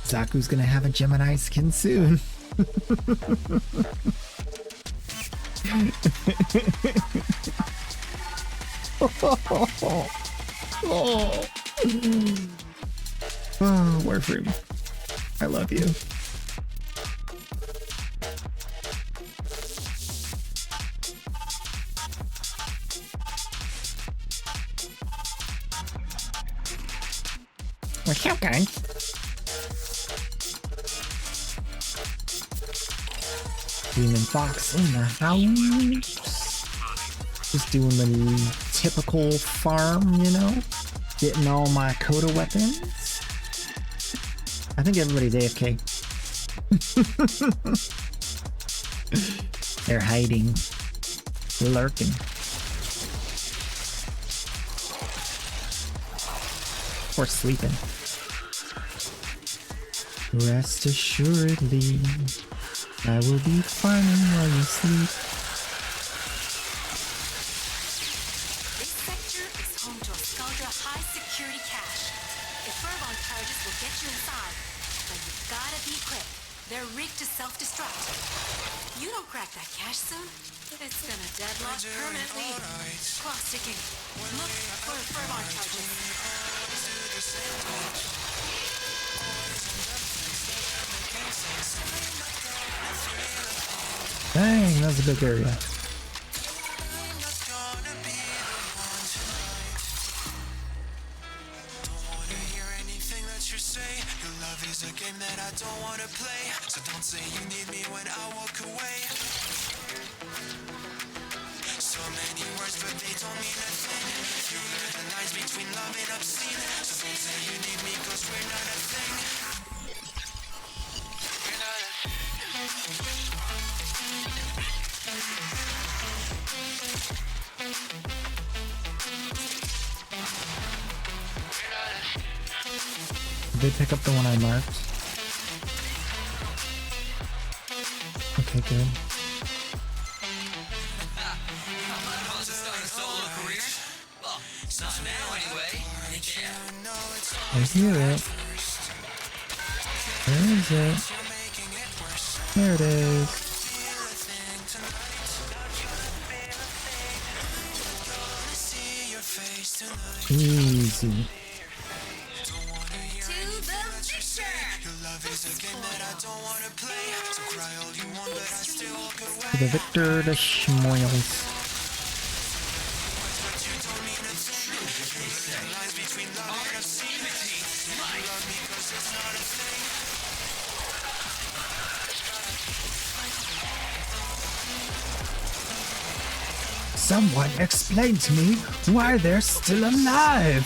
Zaku's gonna have a Gemini skin soon. Oh, Warframe. I love you. What's up, guys? Demon Fox in the house. Just doing the typical farm, you know? Getting all my Coda weapons. I think everybody's AFK. They're hiding. They're lurking. Or sleeping. Rest assuredly, I will be farming while you sleep. This sector is home to a Scoldra high-security cache. If Furball charges will get you inside, but you've gotta be quick. They're rigged to self-destruct. You don't crack that cache soon, it's gonna deadlock permanently. Clock ticking. Look for Furball charges. Dang, that was a big area. So don't say you need me when I walk away. So many words, but they don't mean a thing. You read the lines between love and obscene. So don't say you need me, cause we're not a thing. We're not a Did they pick up the one I marked? Okay, good. I hear it. Where is it? There it is. Easy. To the victor, the schmoils. Someone explain to me why they're still alive.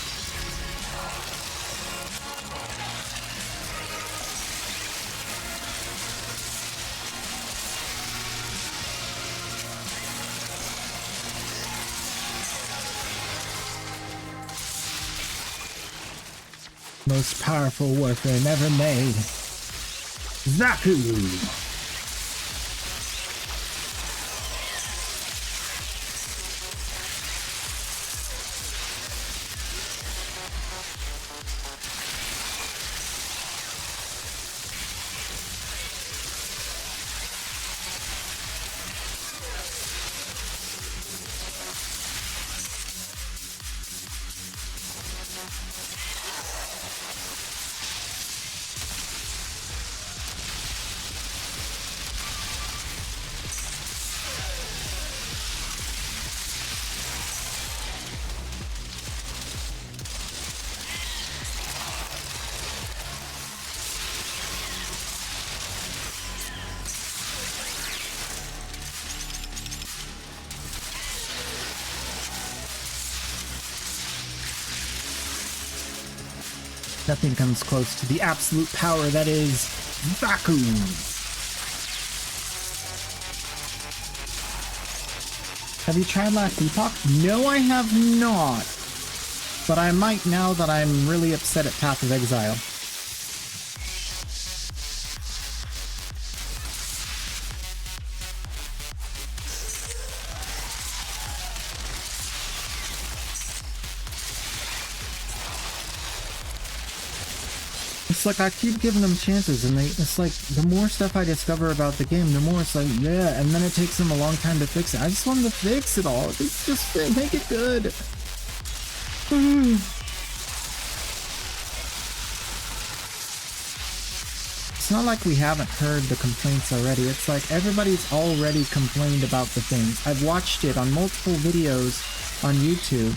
Most powerful Warframe ever made. Zaku! Nothing comes close to the absolute power that is Zaku. Have you tried Last Epoch? No, I have not. But I might now that I'm really upset at Path of Exile. It's like I keep giving them chances, and it's like the more stuff I discover about the game, the more it's like, yeah, and then it takes them a long time to fix it. I just want them to fix it all. Just make it good. It's not like we haven't heard the complaints already. It's like everybody's already complained about the things. I've watched it on multiple videos on YouTube.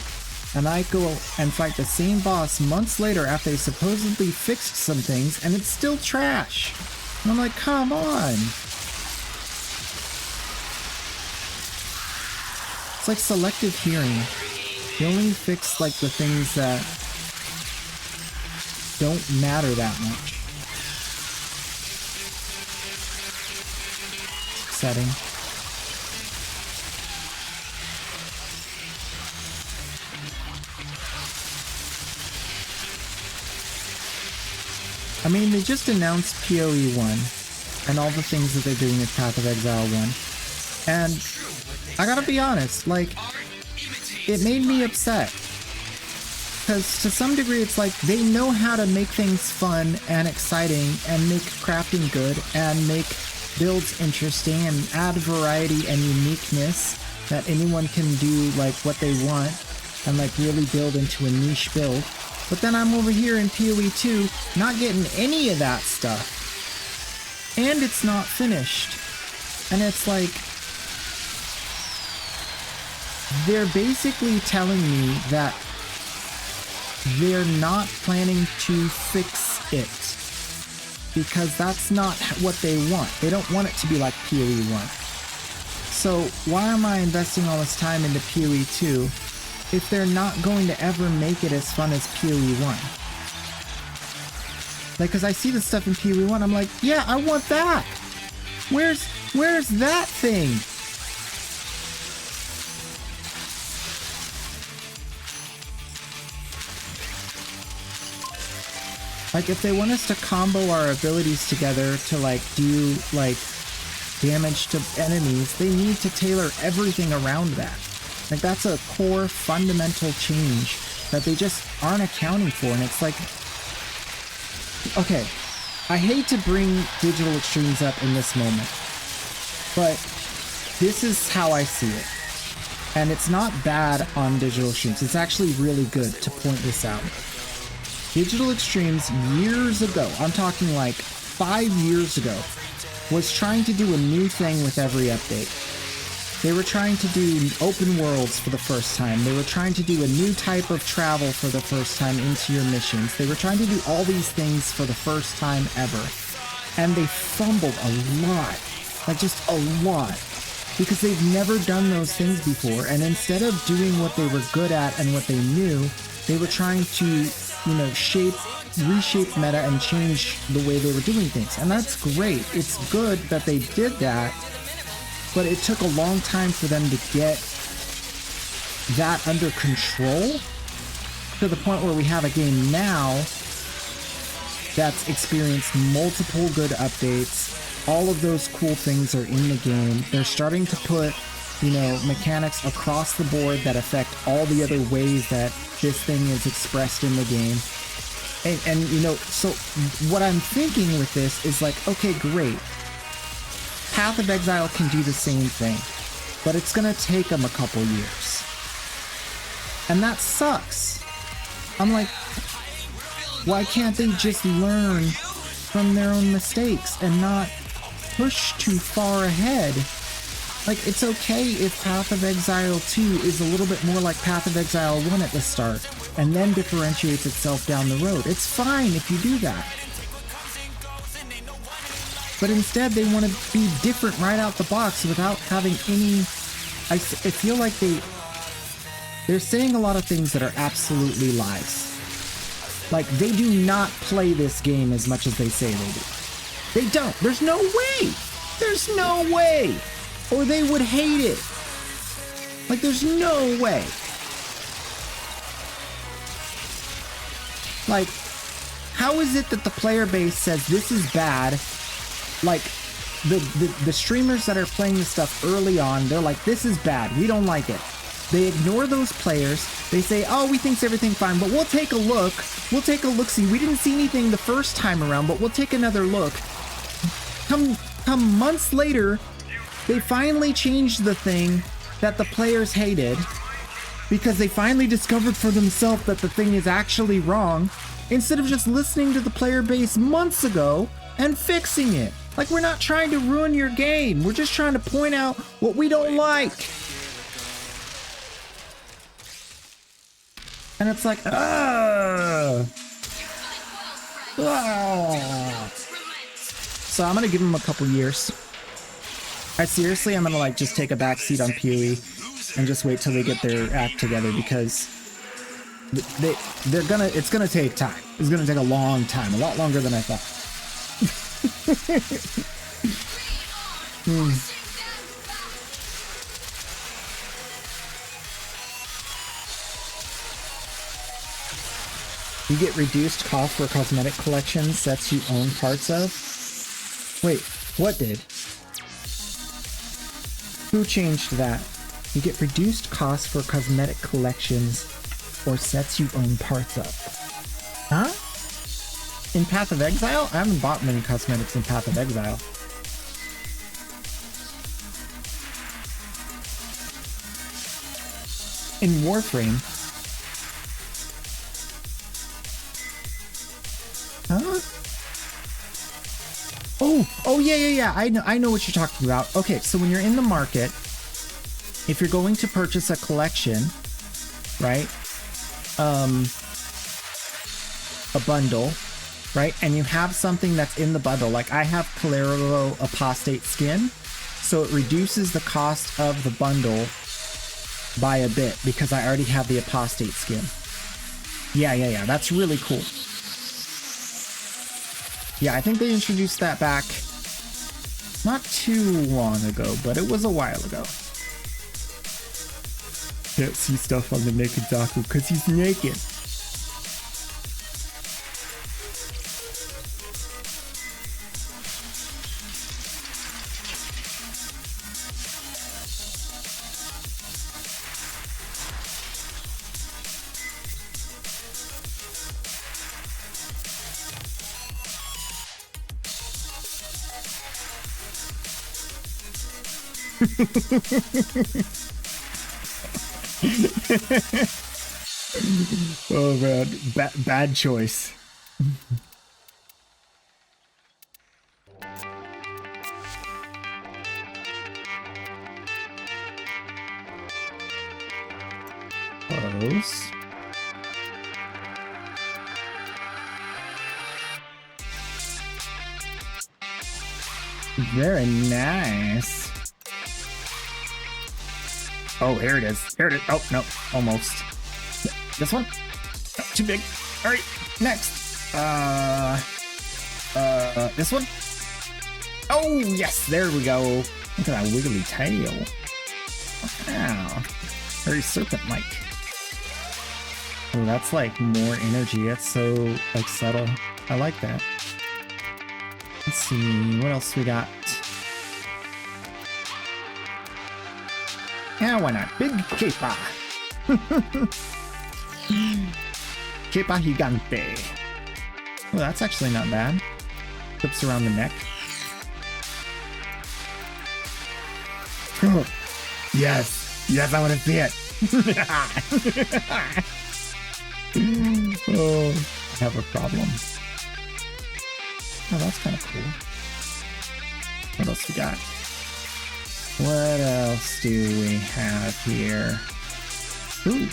And I go and fight the same boss months later after they supposedly fixed some things, and it's still trash. And I'm like, come on. It's like selective hearing. You only fix like the things that don't matter that much. Setting. I mean, they just announced POE1 and all the things that they're doing with Path of Exile 1. And I gotta be honest, like, it made me upset. Because to some degree, it's like they know how to make things fun and exciting and make crafting good and make builds interesting and add variety and uniqueness that anyone can do like what they want and like really build into a niche build. But then I'm over here in POE2 not getting any of that stuff. And it's not finished. And it's like, they're basically telling me that they're not planning to fix it. Because that's not what they want. They don't want it to be like POE1. So why am I investing all this time into POE2 if they're not going to ever make it as fun as POE1? Like, cause I see the stuff in POE1, I'm like, yeah, I want that! Where's that thing? Like, if they want us to combo our abilities together to, like, do, like, damage to enemies, they need to tailor everything around that. Like, that's a core fundamental change that they just aren't accounting for, and it's like, okay, I hate to bring digital extremes up in this moment, but this is how I see it. And it's not bad on digital extremes, it's actually really good to point this out. Digital Extremes years ago, I'm talking like 5 years ago, was trying to do a new thing with every update. They were trying to do open worlds for the first time. They were trying to do a new type of travel for the first time into your missions. They were trying to do all these things for the first time ever. And they fumbled a lot, like just a lot, because they've never done those things before. And instead of doing what they were good at and what they knew, they were trying to, you know, reshape meta and change the way they were doing things. And that's great. It's good that they did that, but it took a long time for them to get that under control to the point where we have a game now that's experienced multiple good updates. All of those cool things are in the game. They're starting to put, you know, mechanics across the board that affect all the other ways that this thing is expressed in the game. And you know, so what I'm thinking with this is like, okay, great. Path of Exile can do the same thing, but it's gonna take them a couple years. And that sucks. I'm like, why can't they just learn from their own mistakes and not push too far ahead? Like, it's okay if Path of Exile 2 is a little bit more like Path of Exile 1 at the start, and then differentiates itself down the road. It's fine if you do that. But instead, they want to be different right out the box without having any... I feel like they're saying a lot of things that are absolutely lies. Like, they do not play this game as much as they say they do. They don't. There's no way. There's no way. Or they would hate it. Like, there's no way. Like, how is it that the player base says this is bad? Like, the streamers that are playing this stuff early on, they're like, this is bad. We don't like it. They ignore those players. They say, oh, we think's everything fine, but we'll take a look. We'll take a look-see. We didn't see anything the first time around, but we'll take another look. Come months later, they finally changed the thing that the players hated because they finally discovered for themselves that the thing is actually wrong, instead of just listening to the player base months ago and fixing it. Like, we're not trying to ruin your game. We're just trying to point out what we don't like. And it's like, So I'm gonna give them a couple years. Seriously, I'm gonna like just take a back seat on POE and just wait till they get their act together, because it's gonna take time. It's gonna take a long time, a lot longer than I thought. You get reduced cost for cosmetic collection sets you own parts of? Wait, what did? Who changed that? You get reduced cost for cosmetic collections or sets you own parts of. Huh? In Path of Exile? I haven't bought many cosmetics in Path of Exile. In Warframe. Huh? Oh yeah. I know what you're talking about. Okay, so when you're in the market, if you're going to purchase a collection, right? A bundle, right? And you have something that's in the bundle, like I have Calero Apostate skin, so it reduces the cost of the bundle by a bit because I already have the Apostate skin. Yeah, that's really cool. Yeah, I think they introduced that back not too long ago, but it was a while ago. Can't see stuff on the naked Zaku because he's naked. Oh man, bad choice. Close. Very nice. Oh, here it is. Here it is. Oh, no. Almost. This one? No, too big. All right. Next. This one? Oh, yes. There we go. Look at that wiggly tail. Wow. Very serpent-like. Oh, that's like more energy. That's so, like, subtle. I like that. Let's see, what else we got? Yeah, why not? Big Kepa. Kepa Gigante. Oh, that's actually not bad. Clips around the neck. Oh, yes. Yes, I want to see it. Oh, I have a problem. Oh, that's kind of cool. What else we got? What else do we have here? Ooh.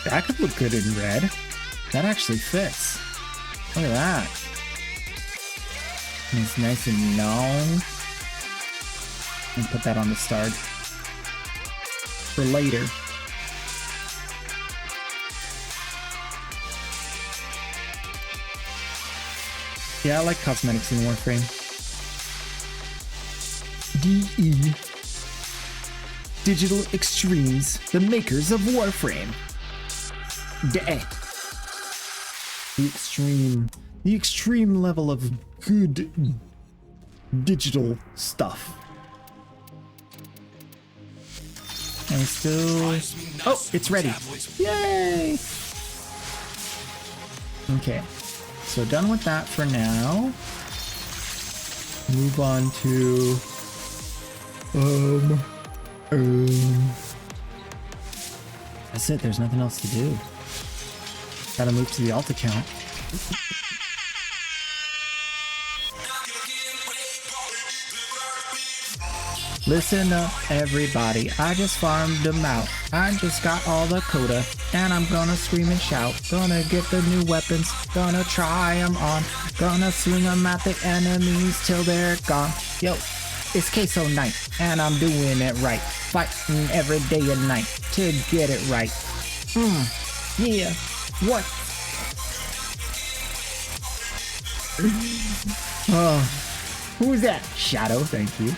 That could look good in red. That actually fits. Look at that. And it's nice and long. And put that on the start for later. Yeah, I like cosmetics in Warframe. DE Digital Extremes, the makers of Warframe. The extreme level of good digital stuff. And still... Oh, it's ready. Yay! Okay. So done with that for now. Move on to... That's it, there's nothing else to do. Gotta move to the alt account. Listen up, everybody. I just farmed them out. I just got all the coda, and I'm gonna scream and shout. Gonna get the new weapons, gonna try them on. Gonna swing them at the enemies till they're gone. Yo, it's Queso Night, and I'm doing it right. Fighting every day and night to get it right. Yeah, what? Who's that? Shadow, thank you.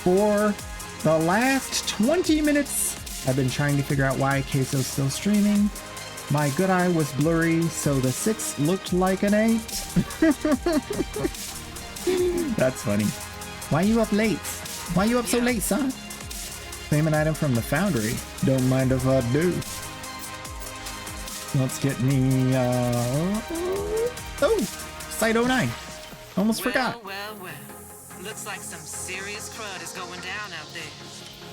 For the last 20 minutes, I've been trying to figure out why Queso's still streaming. My good eye was blurry, so the 6 looked like an 8. That's funny. Why you up late? Why you up so late, son? Claim an item from the foundry. Don't mind if I do. Let's get me, oh, Site 09. Almost forgot. Well. Looks like some serious crud is going down out there.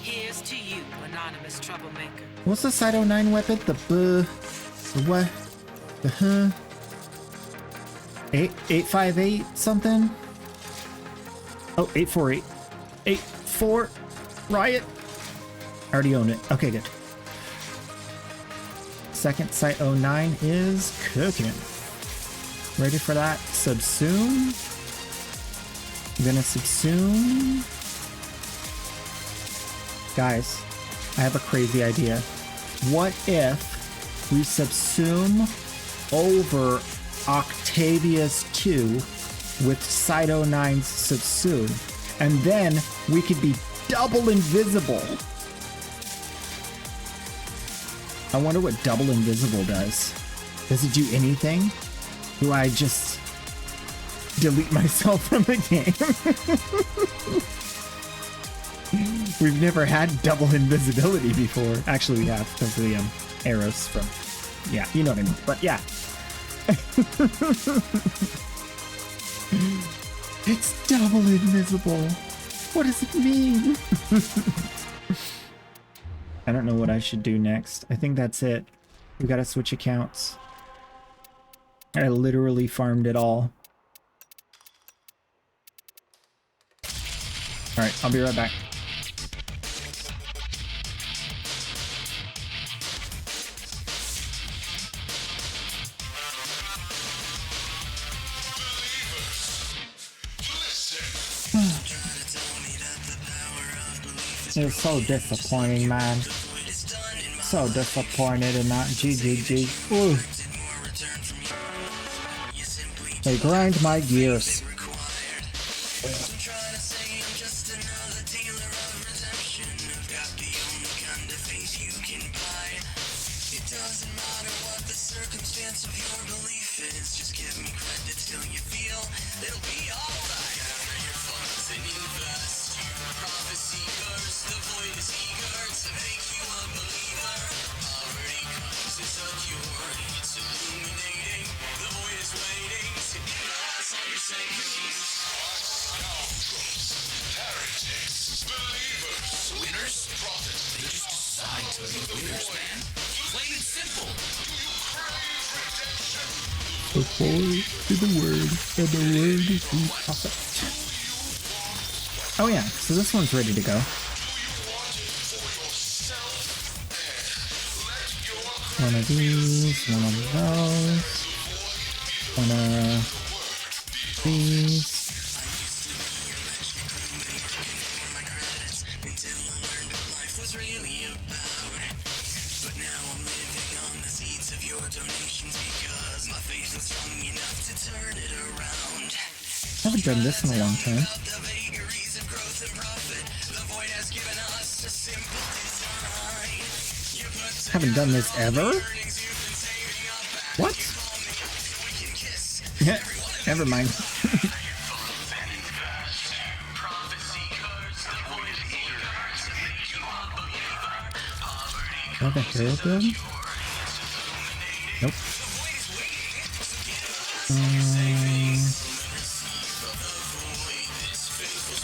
Here's to you, anonymous troublemaker. What's the Site 09 weapon? The what? The 858 something? Oh, 848. 84 Riot. I already own it. Okay, good. Second Site 09 is cooking. Ready for that subsume? I'm gonna subsume. Guys, I have a crazy idea. What if we subsume over Octavius 2 with Site 09's subsume, and then we could be double invisible? I wonder what double invisible does. Does it do anything? Do I just delete myself from the game? We've never had double invisibility before. Actually, we have, because of the arrows from... Yeah, you know what I mean. But yeah. It's double invisible. What does it mean? I don't know what I should do next. I think that's it. We gotta switch accounts. I literally farmed it all. Alright, I'll be right back. It's so disappointing, man. So disappointed in that GGG. Ooh. They grind my gears. It doesn't matter what the circumstance of your belief. Heretics, believers, winners, profits. They just decide to be winners, man. Plain and simple. Do you crave redemption? The void is the word, and the word is the prophet. Oh yeah, so this one's ready to go. One of these, one of those, one of these. I haven't done this in a long time. Haven't done this ever? What? Yeah, never mind. Oh, the hair gun? Nope.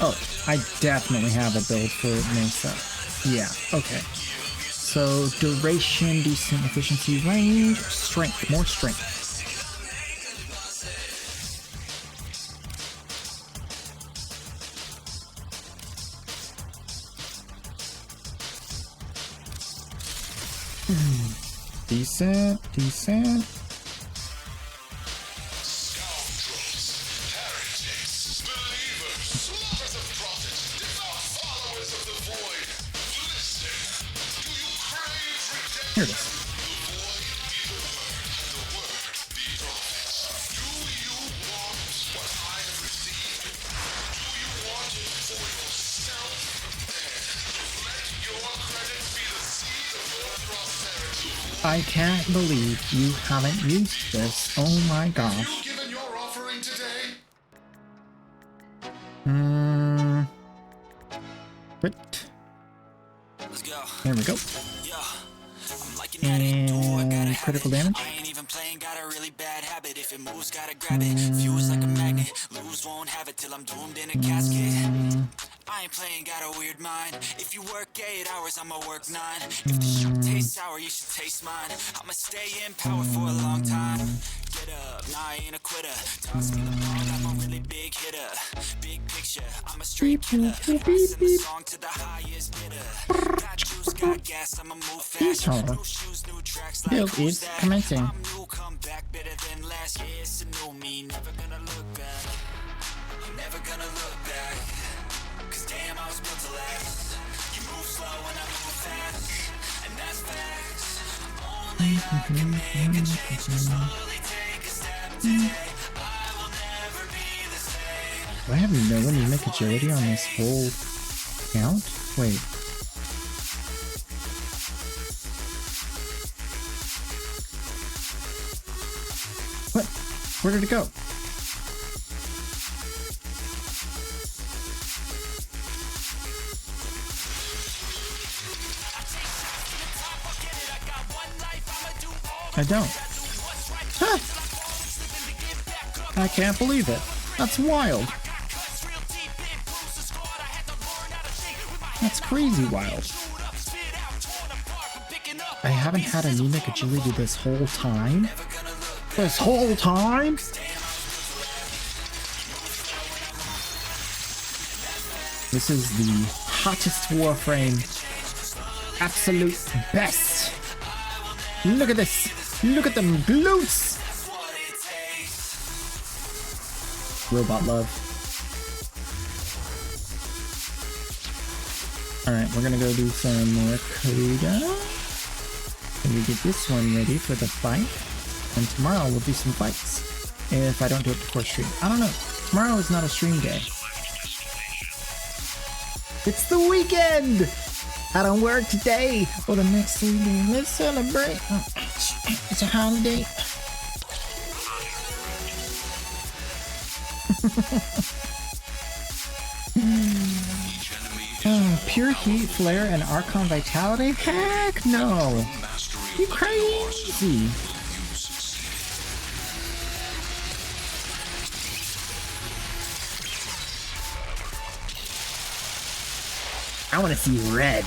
Oh, I definitely have a build for Mesa. Yeah, okay. So, duration, decent efficiency, range, strength, more strength. Decent, decent. Here it is. I can't believe you haven't used this. Oh my gosh. Given your offering today? But Let's go. there we go. Yeah. I'm liking that it do, I gotta And have critical it. damage. I ain't even playing, got a really bad habit. If it moves, gotta grab it. Fuse like a magnet. Lose, won't have it till I'm doomed in a casket. I ain't playing, got a weird mind. If you work 8 hours, I'ma work 9. If the shoot tastes sour, you should taste mine. I'ma stay in power for a long time. Get up, nah, I ain't a quitter. Toss me the ball, I'm a really big hitter. Big picture, I'm a straight killer. I send the song to the highest bidder. Got juice, got gas, I'ma move fast. New shoes, new tracks, like Build who's is that? commencing. I'm new, come back better than last. Yeah, it's a new me, never gonna look back. I'm never gonna look back. Cause damn, I was built to last. You move slow and I move fast. And that's facts. Only I can make a change. Slowly take a step today. I will never be the same. Do I have no one to make agility on this whole count? Wait. What? Where did it go? I don't. Huh. I can't believe it. That's wild. That's crazy wild. I haven't had anemic agility this whole time. This whole time? This is the hottest Warframe. Absolute best. Look at this. Look at them glutes. Robot love. Alright, we're gonna go do some more Coda. And we get this one ready for the fight. And tomorrow we'll do some fights. If I don't do it before stream. I don't know. Tomorrow is not a stream day. It's the weekend! I don't work today or the next 3 days. Let's celebrate. It's a holiday. Each enemy is Pure heat, flare, and Archon vitality? Heck no! mastery You of the crazy! will you succeed. I want to see red.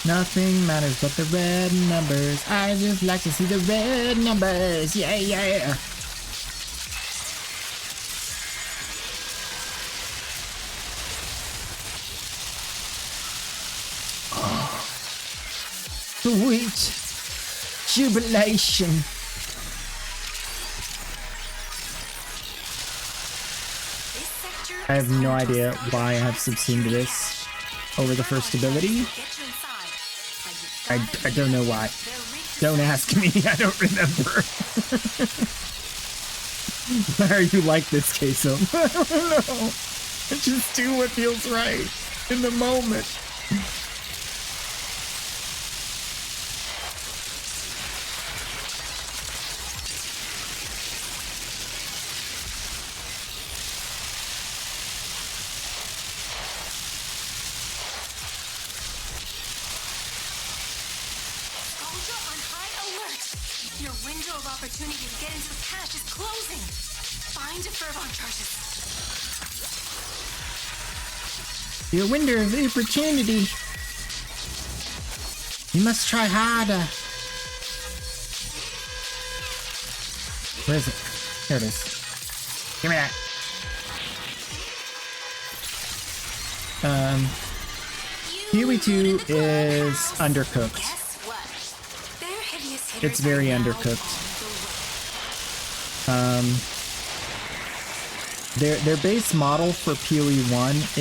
Nothing matters but the red numbers. I just like to see the red numbers. Yeah, yeah. Oh. Sweet jubilation. This sector I have is no home to idea Scoundrel why I have High subsumed Security this over the first ability. Get you inside, but you I don't know why. They're rigged to Don't ask me. I don't remember. Why are you like this, Queso? I don't know. Just do what feels right in the moment. Soldier on high alert. Your window of opportunity to get into the cache is closing. Find a fervon charges. Your window of opportunity. You must try harder. Where is it? There it is. Give me that. POE2 is undercooked. Guess what? Their heaviest hitters It's very are now undercooked. on the way. Their base model for POE1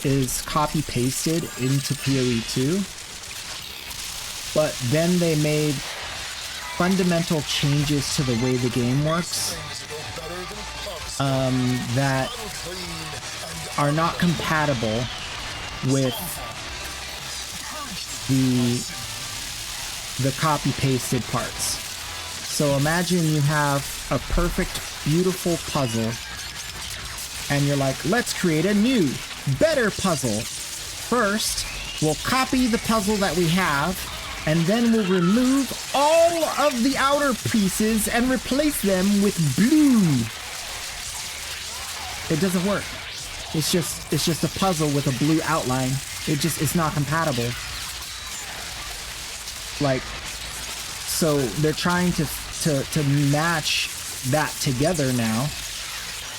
is copy pasted into POE2, but then they made fundamental changes to the way the game works that are not compatible with the copy pasted parts. So imagine you have a perfect, beautiful puzzle, and you're like, let's create a new, better puzzle. First, we'll copy the puzzle that we have, and then we'll remove all of the outer pieces and replace them with blue. It doesn't work. It's just a puzzle with a blue outline. It's not compatible. Like, so they're trying to match that together now,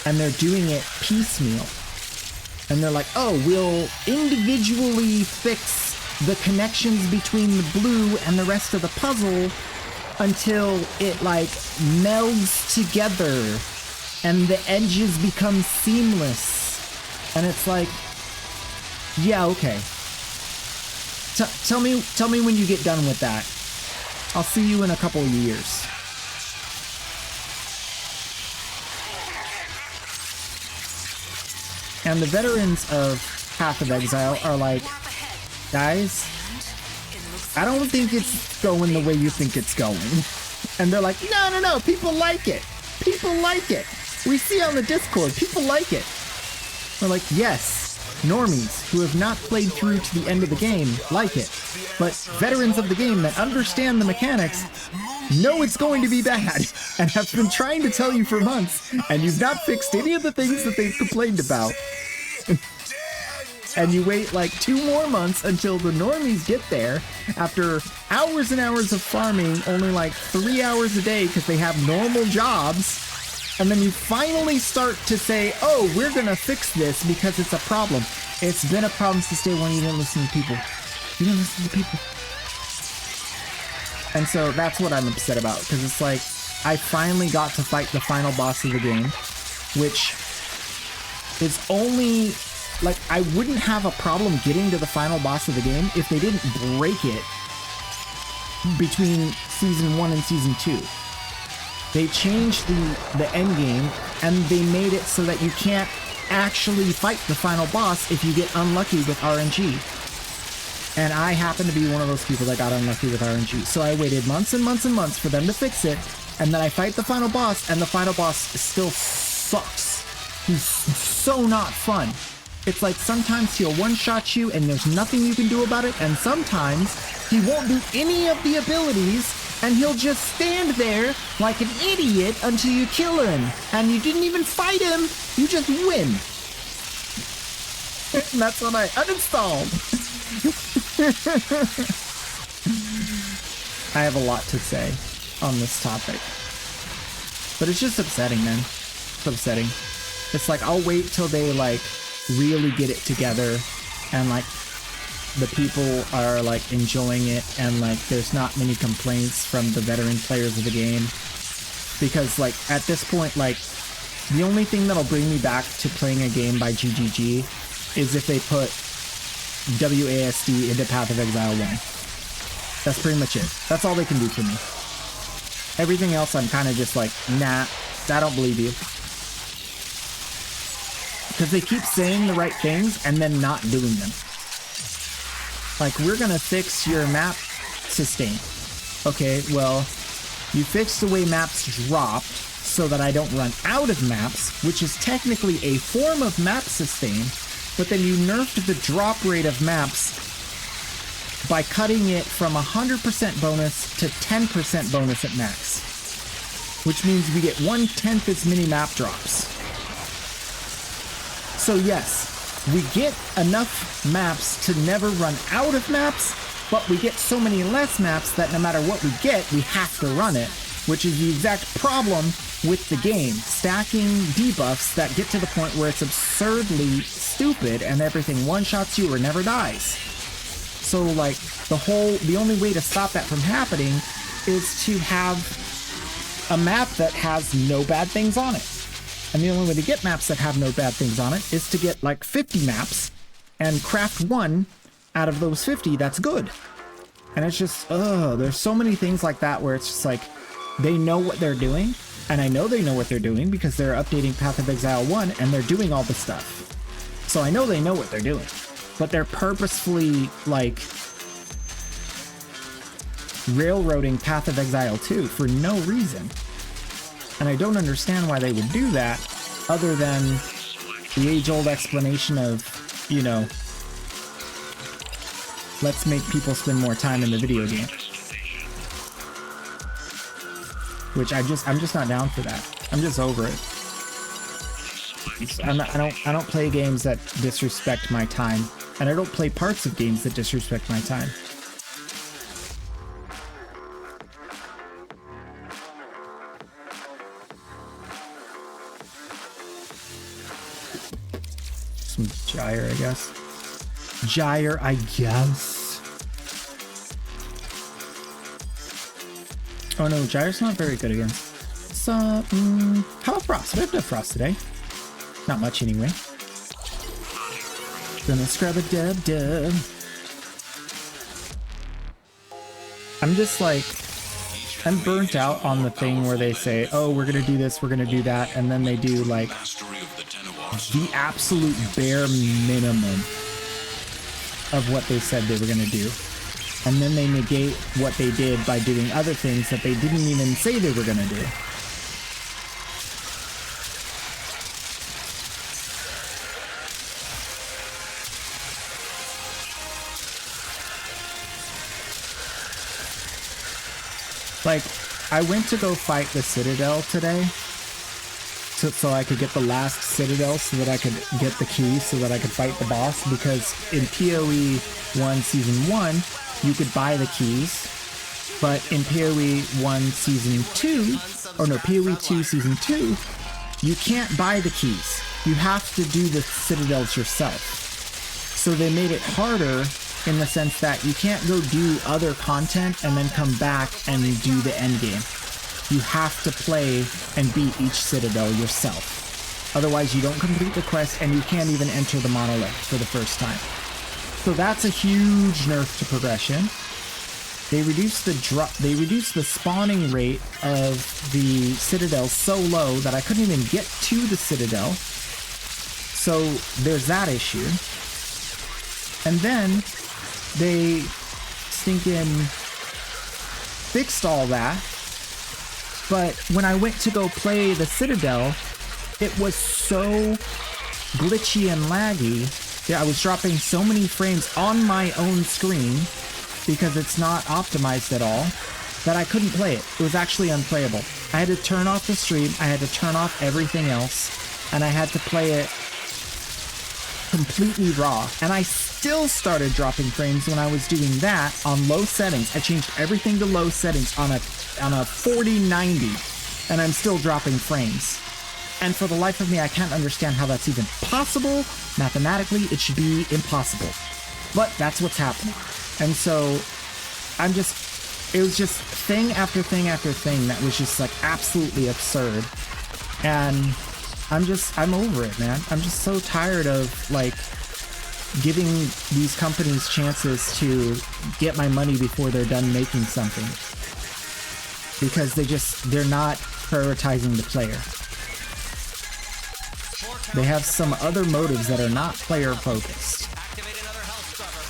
and they're doing it piecemeal. And they're like, oh, we'll individually fix the connections between the blue and the rest of the puzzle until it like melds together and the edges become seamless. And it's like, yeah, okay. Tell me when you get done with that. I'll see you in a couple of years. And the veterans of Path of Exile are like, guys, I don't think it's going the way you think it's going. And they're like, no, people like it. People like it. We see on the Discord, people like it. We're like, yes, normies who have not played through to the end of the game like it. But veterans of the game that understand the mechanics know it's going to be bad and have been trying to tell you for months, and you've not fixed any of the things that they've complained about. And you wait like 2 more months until the normies get there after hours and hours of farming, only like 3 hours a day because they have normal jobs. And then you finally start to say, oh, we're going to fix this because it's a problem. It's been a problem since day one. You didn't listen to people. You didn't listen to people. And so that's what I'm upset about, because it's like, I finally got to fight the final boss of the game, which is only, like, I wouldn't have a problem getting to the final boss of the game if they didn't break it between Season 1 and Season 2. They changed the end game, and they made it so that you can't actually fight the final boss if you get unlucky with RNG. And I happen to be one of those people that got unlucky with RNG. So I waited months and months and months for them to fix it, and then I fight the final boss, and the final boss still sucks. He's so not fun. It's like sometimes he'll one-shot you and there's nothing you can do about it, and sometimes he won't do any of the abilities and he'll just stand there like an idiot until you kill him. And you didn't even fight him, you just win. And that's what I uninstalled. I have a lot to say on this topic. But it's just upsetting, man. It's upsetting. It's like, I'll wait till they, like, really get it together and, like, the people are, like, enjoying it and, like, there's not many complaints from the veteran players of the game. Because, like, at this point, like, the only thing that'll bring me back to playing a game by GGG is if they put WASD into Path of Exile 1. That's pretty much it. That's all they can do for me. Everything else I'm kind of just like, nah, I don't believe you. Because they keep saying the right things and then not doing them. Like, we're gonna fix your map sustain. Okay, well, you fixed the way maps dropped so that I don't run out of maps, which is technically a form of map sustain, but then you nerfed the drop rate of maps by cutting it from 100% bonus to 10% bonus at max. Which means we get 1/10 as many map drops. So yes, we get enough maps to never run out of maps, but we get so many less maps that no matter what we get, we have to run it, which is the exact problem with the game. Stacking debuffs that get to the point where it's absurdly stupid and everything one-shots you or never dies. So, like, the only way to stop that from happening is to have a map that has no bad things on it. And the only way to get maps that have no bad things on it is to get, like, 50 maps and craft one out of those 50 that's good. And it's just, there's so many things like that where it's just like, they know what they're doing, and I know they know what they're doing because they're updating Path of Exile 1 and they're doing all the stuff. So I know they know what they're doing. But they're purposefully, like, railroading Path of Exile 2 for no reason. And I don't understand why they would do that, other than the age-old explanation of, you know, let's make people spend more time in the video game. Which I'm just not down for that. I'm just over it. I don't play games that disrespect my time. And I don't play parts of games that disrespect my time. Some gyre, I guess. Gyre, I guess. Oh no, gyre's not very good against. So, how about frost? We have no frost today. Not much anyway. Gonna scrub a dub. I'm just like, I'm burnt out on the thing where they say, oh, we're gonna do this, we're gonna do that, and then they do like the absolute bare minimum of what they said they were gonna do. And then they negate what they did by doing other things that they didn't even say they were gonna do. Like, I went to go fight the Citadel today, so I could get the last Citadel so that I could get the keys so that I could fight the boss, because in POE1 Season 1, you could buy the keys, but in POE1 Season 2, or no, POE2 Season 2, you can't buy the keys. You have to do the Citadels yourself. So they made it harder in the sense that you can't go do other content and then come back and do the end game. you have to play and beat each citadel yourself. Otherwise, you don't complete the quest and you can't even enter the monolith for the first time. So that's a huge nerf to progression. They reduced the spawning rate of the citadel so low that I couldn't even get to the citadel. So there's that issue. And then they stinking fixed all that. But when I went to go play the citadel, it was so glitchy and laggy. Yeah, I was dropping so many frames on my own screen because it's not optimized at all that I couldn't play it. It was actually unplayable. I had to turn off the stream, I had to turn off everything else, and I had to play it completely raw. And I still started dropping frames when I was doing that on low settings. I changed everything to low settings on a 4090, and I'm still dropping frames. And for the life of me, I can't understand how that's even possible. Mathematically, it should be impossible. But that's what's happening. And so it was just thing after thing after thing that was just like absolutely absurd. And I'm over it, man. I'm just so tired of like giving these companies chances to get my money before they're done making something. Because they're not prioritizing the player. They have some other motives that are not player focused. Activate another health scrubber.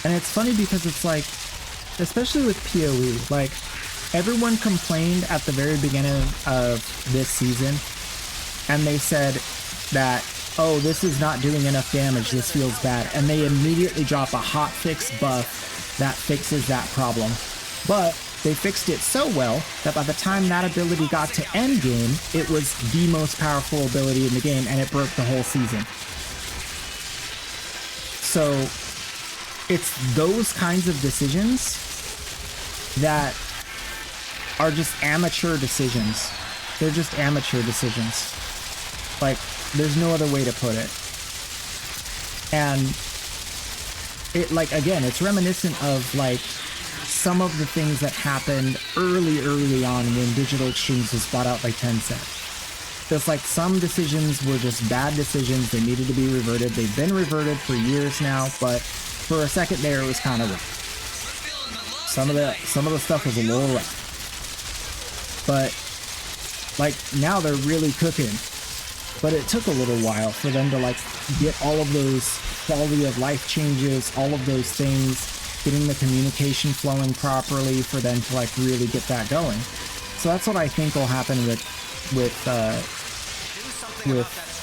And it's funny because it's like, especially with POE, like, everyone complained at the very beginning of this season, and they said that, oh, this is not doing enough damage, this feels bad, and they immediately drop a hotfix buff that fixes that problem. But they fixed it so well that by the time that ability got to endgame, it was the most powerful ability in the game, and it broke the whole season. So it's those kinds of decisions that are just amateur decisions. They're just amateur decisions. Like, there's no other way to put it. And it, like, again, it's reminiscent of, like, some of the things that happened early on when Digital Extremes was bought out by Tencent. It's like some decisions were just bad decisions. They needed to be reverted. They've been reverted for years now, but for a second there, it was kind of rough. Some of the stuff was a little rough. But, like, now they're really cooking. But it took a little while for them to, like, get all of those quality of life changes, all of those things, getting the communication flowing properly for them to, like, really get that going. So that's what I think will happen with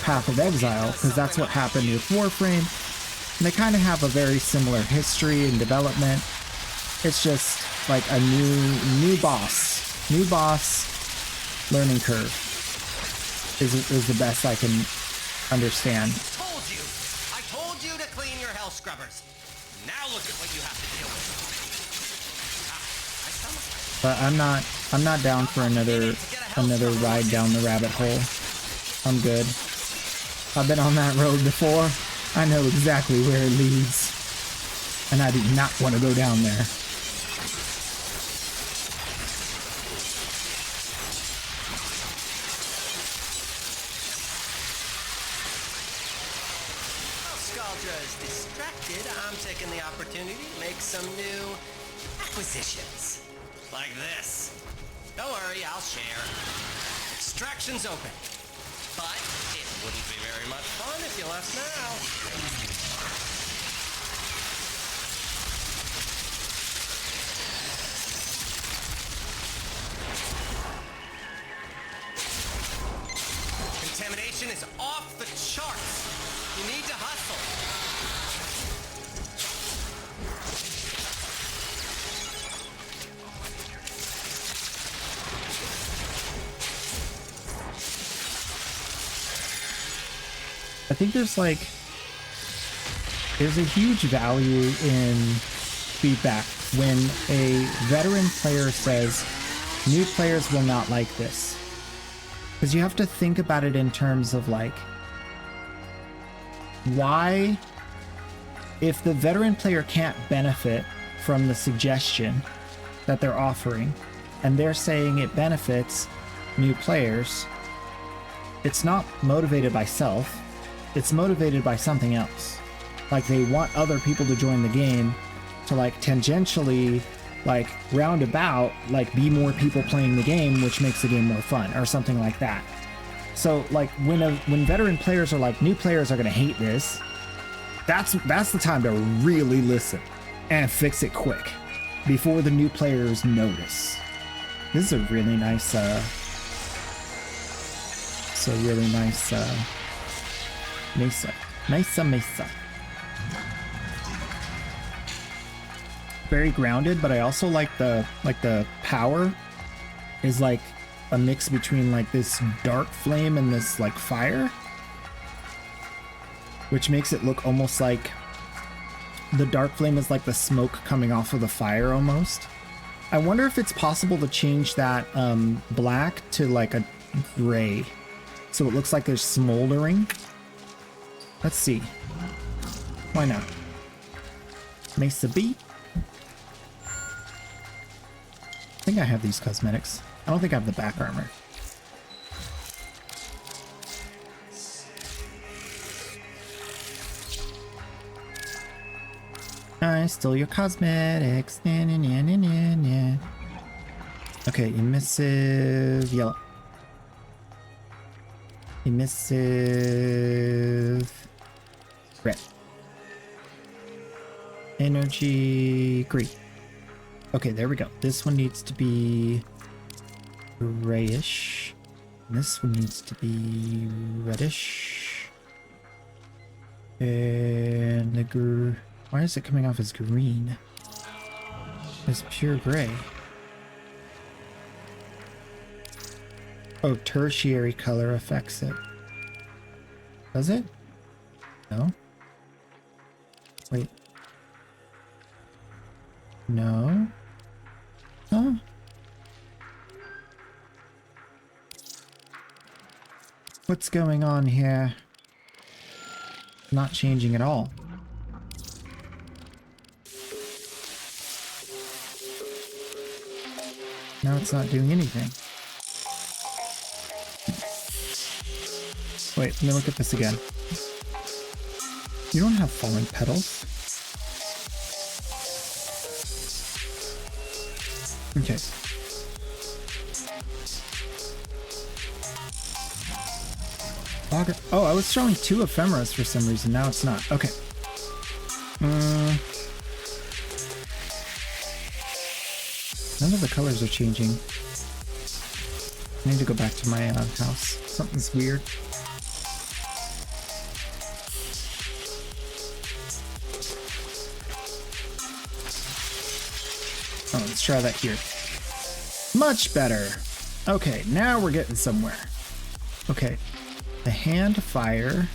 Path of Exile, because that's what happened with Warframe. And they kind of have a very similar history and development. It's just, like, a new boss. New boss, learning curve is the best I can understand. I told you to clean your health scrubbers. Now look at what you have to deal with. But I'm not down for another ride down the rabbit hole. I'm good. I've been on that road before. I know exactly where it leads. And I do not want to go down there. Some new acquisitions. Like this. Don't worry, I'll share. Extraction's open. But it wouldn't be very much fun if you left now. Contamination is off the charts. You need to hustle. I think there's a huge value in feedback when a veteran player says, new players will not like this. Because you have to think about it in terms of like, why, if the veteran player can't benefit from the suggestion that they're offering, and they're saying it benefits new players, it's not motivated by self, it's motivated by something else. Like they want other people to join the game to like tangentially, like roundabout, like be more people playing the game, which makes the game more fun or something like that. So like when veteran players are like, new players are gonna hate this, that's the time to really listen and fix it quick before the new players notice. This is a really nice mesa. Very grounded, but I also like the power is like a mix between like this dark flame and this like fire, which makes it look almost like the dark flame is like the smoke coming off of the fire almost. I wonder if it's possible to change that black to like a gray, so it looks like there's smoldering. Let's see. Why not? Mesa B. I think I have these cosmetics. I don't think I have the back armor. I stole your cosmetics. Nah, nah, nah, nah, nah, nah. Okay, emissive yellow. Emissive red. Energy green. Okay, there we go. This one needs to be grayish. This one needs to be reddish. And the why is it coming off as green? It's pure gray. Oh, tertiary color affects it. Does it? No. Wait. No. Huh? What's going on here? Not changing at all. Now it's not doing anything. Wait, let me look at this again. You don't have falling petals. Okay. Oh, I was showing 2 ephemeras for some reason. Now it's not. Okay. None of the colors are changing. I need to go back to my house. Something's weird. Oh, let's try that here. Much better. Okay, now we're getting somewhere. Okay, the hand fire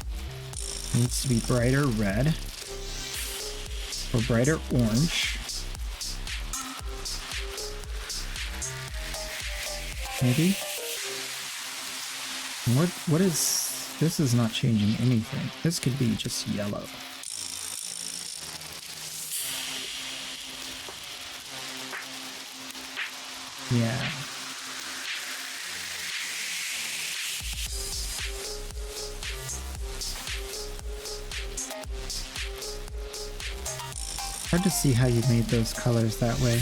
needs to be brighter red or brighter orange. Maybe. What is this? Is not changing anything. This could be just yellow. Yeah. Hard to see how you made those colors that way.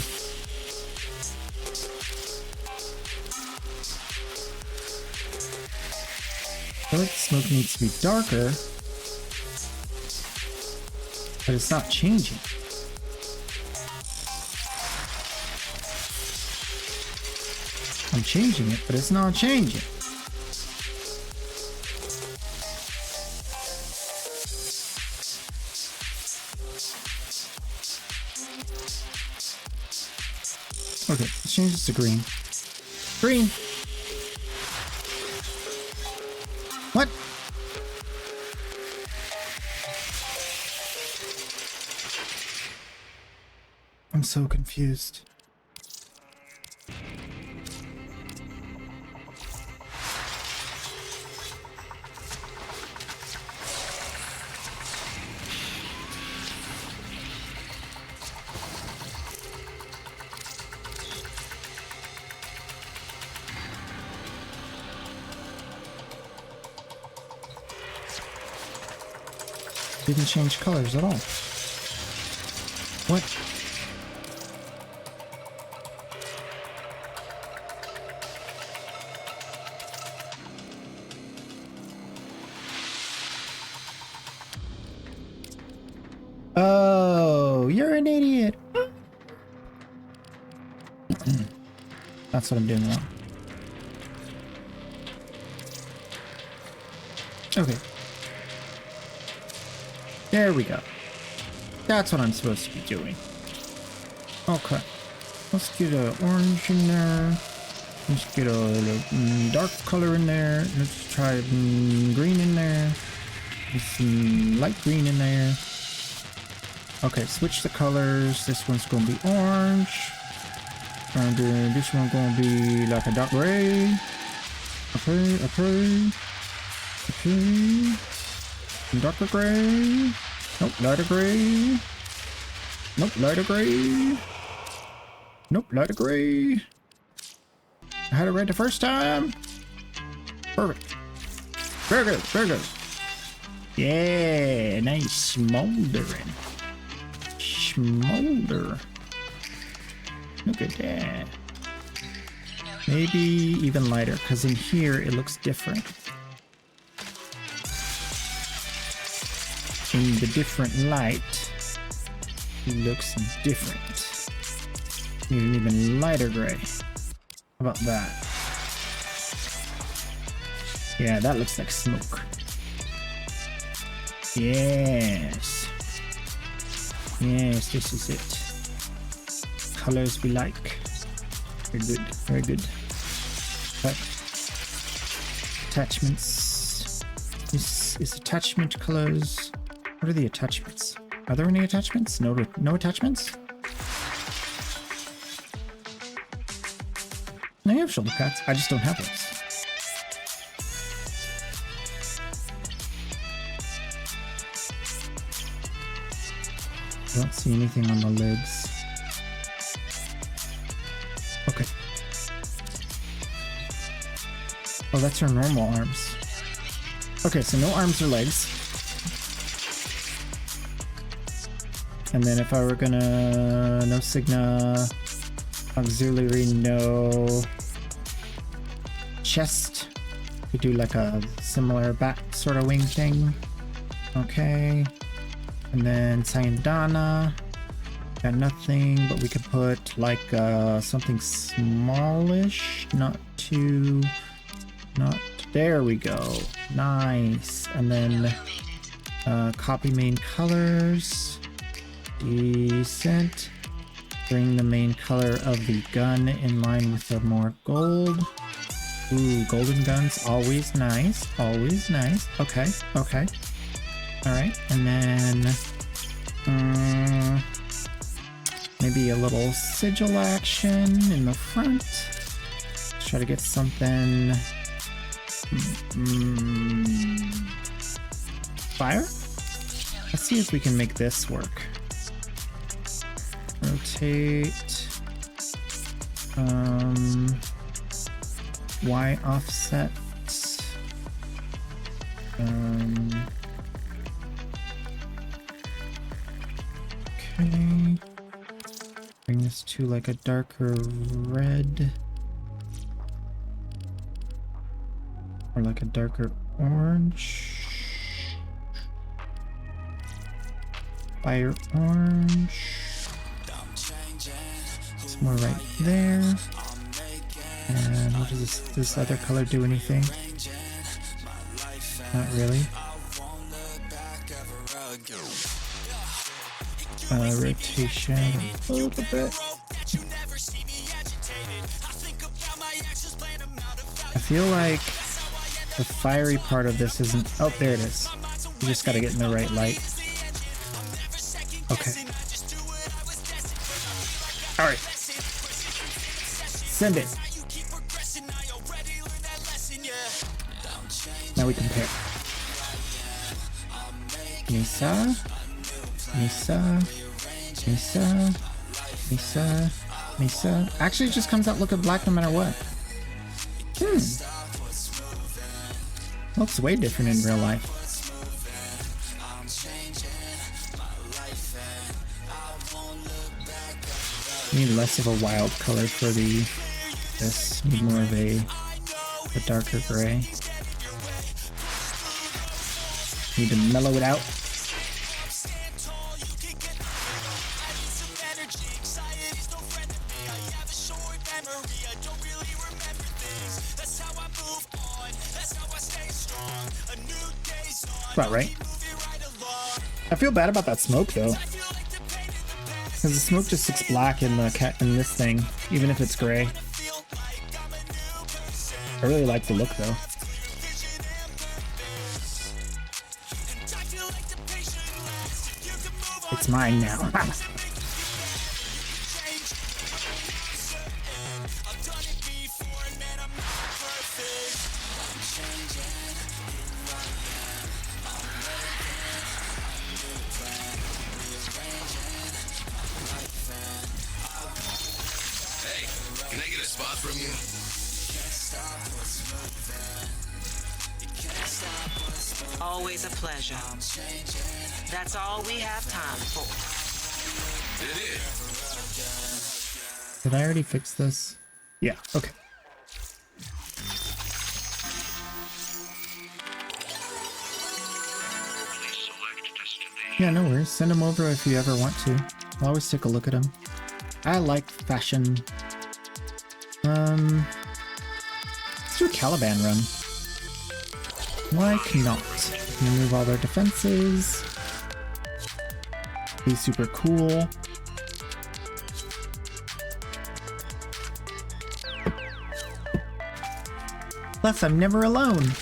I feel like the smoke needs to be darker, but it's not changing. I'm changing it, but it's not changing. Okay, let's change this to green. Green! What? I'm so confused. Didn't change colors at all. What? Oh, you're an idiot. That's what I'm doing wrong. Okay. There we go. That's what I'm supposed to be doing. Okay. Let's get an orange in there. Let's get a dark color in there. Let's try green in there. There's some light green in there. Okay, switch the colors. This one's gonna be orange. And then this one's gonna be like a dark gray. Okay, okay. Okay. Darker gray. Nope, lighter gray. Nope, lighter gray. Nope, lighter gray. I had it right the first time. Perfect. Very good, very good. Yeah, nice smoldering. Smolder. Look at that. Maybe even lighter, because in here it looks different. In the different light, it looks different. Need an even lighter gray. How about that? Yeah, that looks like smoke. Yes. Yes, this is it. Colors we like. Very good, very good. But attachments. This is attachment colors. What are the attachments? Are there any attachments? No, no attachments? I have shoulder pads. I just don't have those. I don't see anything on the legs. Okay. Oh, that's her normal arms. Okay, so no arms or legs. And then if I were gonna... no Signa... auxiliary, no... chest. We do like a similar bat sort of wing thing. Okay. And then Sayandana. Got nothing, but we could put like something smallish. Not too... not... there we go. Nice. And then copy main colors. Decent. Bring the main color of the gun in line with the more gold. Ooh, golden guns, always nice. Always nice. Okay, okay. Alright, and then... maybe a little sigil action in the front. Let's try to get something... fire? Let's see if we can make this work. Rotate. Y offset. Okay. Bring this to like a darker red. Or like a darker orange. Fire orange. It's more right there. And what does this other color do anything? Not really. Rotation a little bit. I feel like the fiery part of this isn't... oh, there it is. You just gotta get in the right light. Okay. All right. Send it. Now we compare. Misa, Misa, Misa, Misa, Misa. Actually, it just comes out looking black no matter what. Looks way different in real life. Need less of a wild color for this. Need more of a darker gray. Need to mellow it out. About right. I feel bad about that smoke though, because the smoke just looks black in this thing, even if it's gray. I really like the look though. It's mine now. Always a pleasure. That's all we have time for. Did I already fix this? Yeah, okay. Yeah, no worries. Send them over if you ever want to. I'll always take a look at them. I like fashion. Let's do a Caliban run. Why not? Remove all their defenses. Be super cool. Plus, I'm never alone.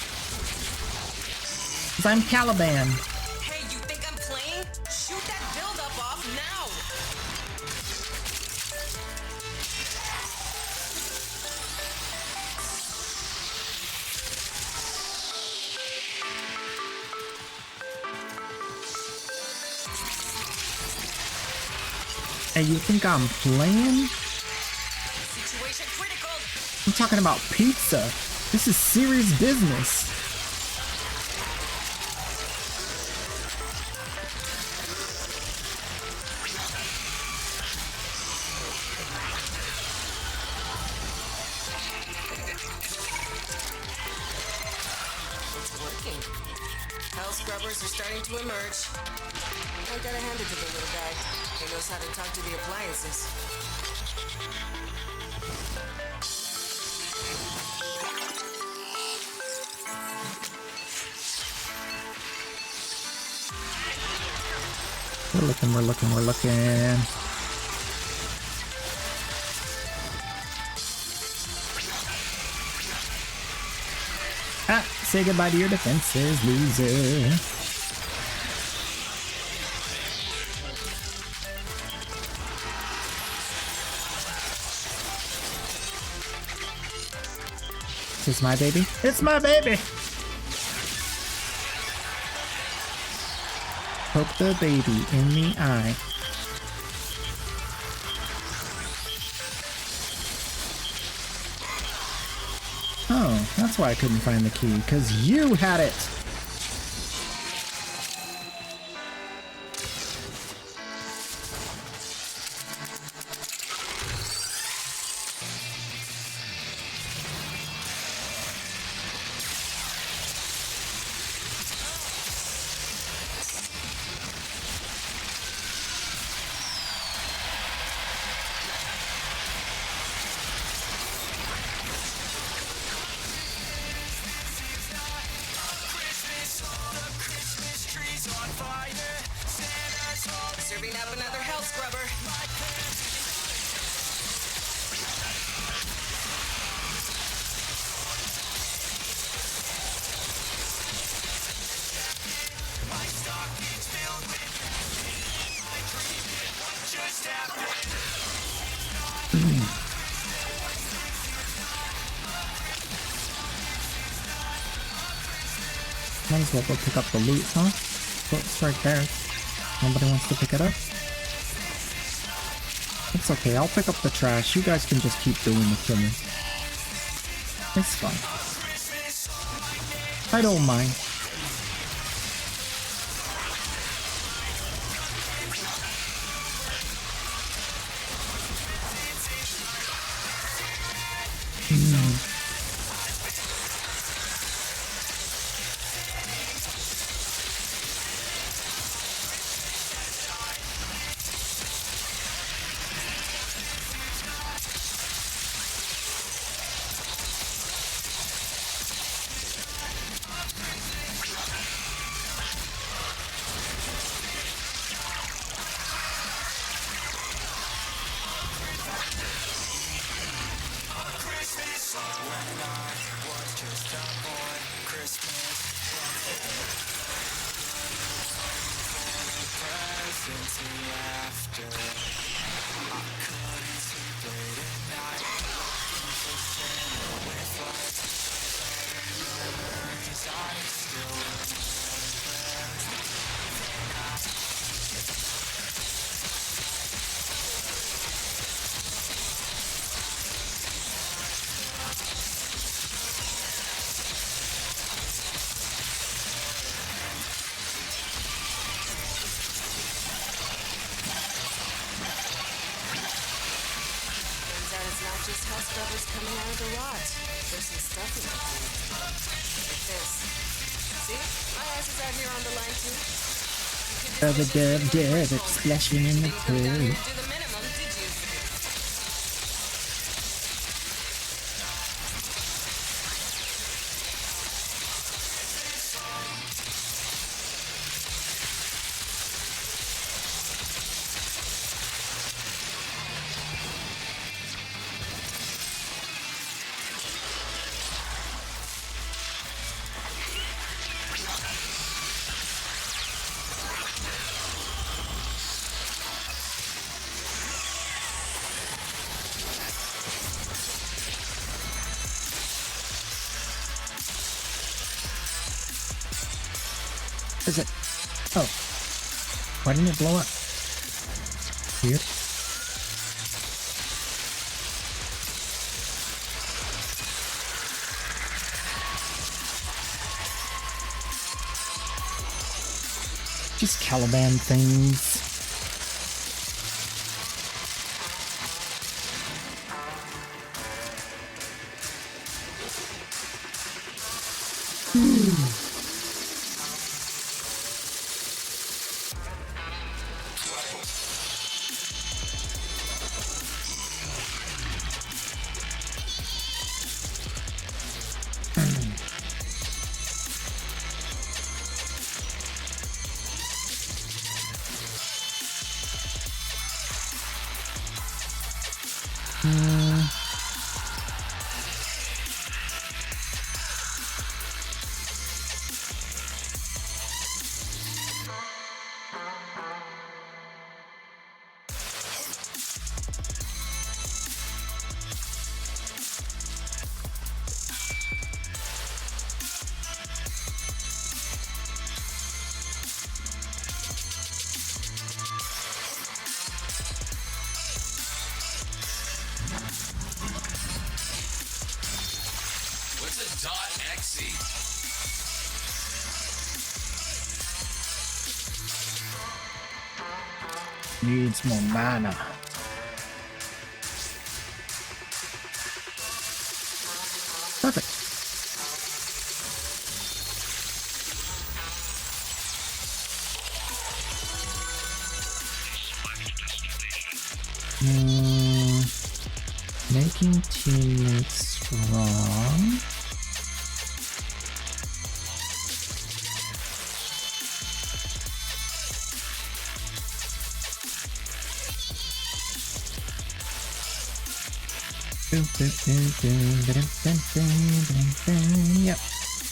'Cause I'm Caliban. Hey, you think I'm playing? Shoot that buildup off now! Hey, you think I'm playing? Situation critical. I'm talking about pizza. This is serious business. It's working. Hell scrubbers are starting to emerge. I gotta hand it to the little guy. He knows how to talk to the appliances. We're looking. Ah, say goodbye to your defenses, loser. Is this my baby? It's my baby! Poke the baby in the eye. Oh, that's why I couldn't find the key, because you had it! Serving up another hell scrubber. Might as well go pick up the loot, huh? Oh, it's right there. Nobody wants to pick it up? It's okay, I'll pick up the trash. You guys can just keep doing the killing. It's fine. I don't mind. Just house scrubbers coming out of the rot. There's some stuff in there. Like this. See? My ass is out here on the line too. It's splashing in the pool. Do the minimum, did you? Is it? Oh. Why didn't it blow up? Weird. Just Caliban things. Needs more mana. Perfect. Making teammates strong.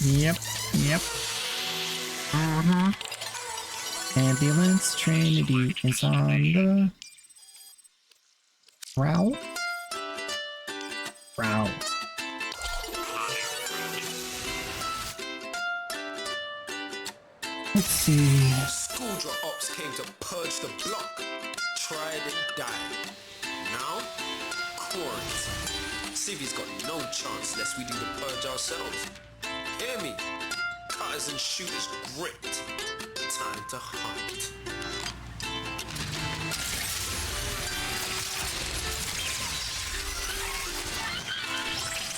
Yep. Ambulance Trinity is on the prowl. Let's see. Schooldraw ops came to purge the block. Tried and died. Now, quarantine. Civi's got no chance unless we do the purge ourselves. Hear me? Cutters and shooters gripped. Time to hunt.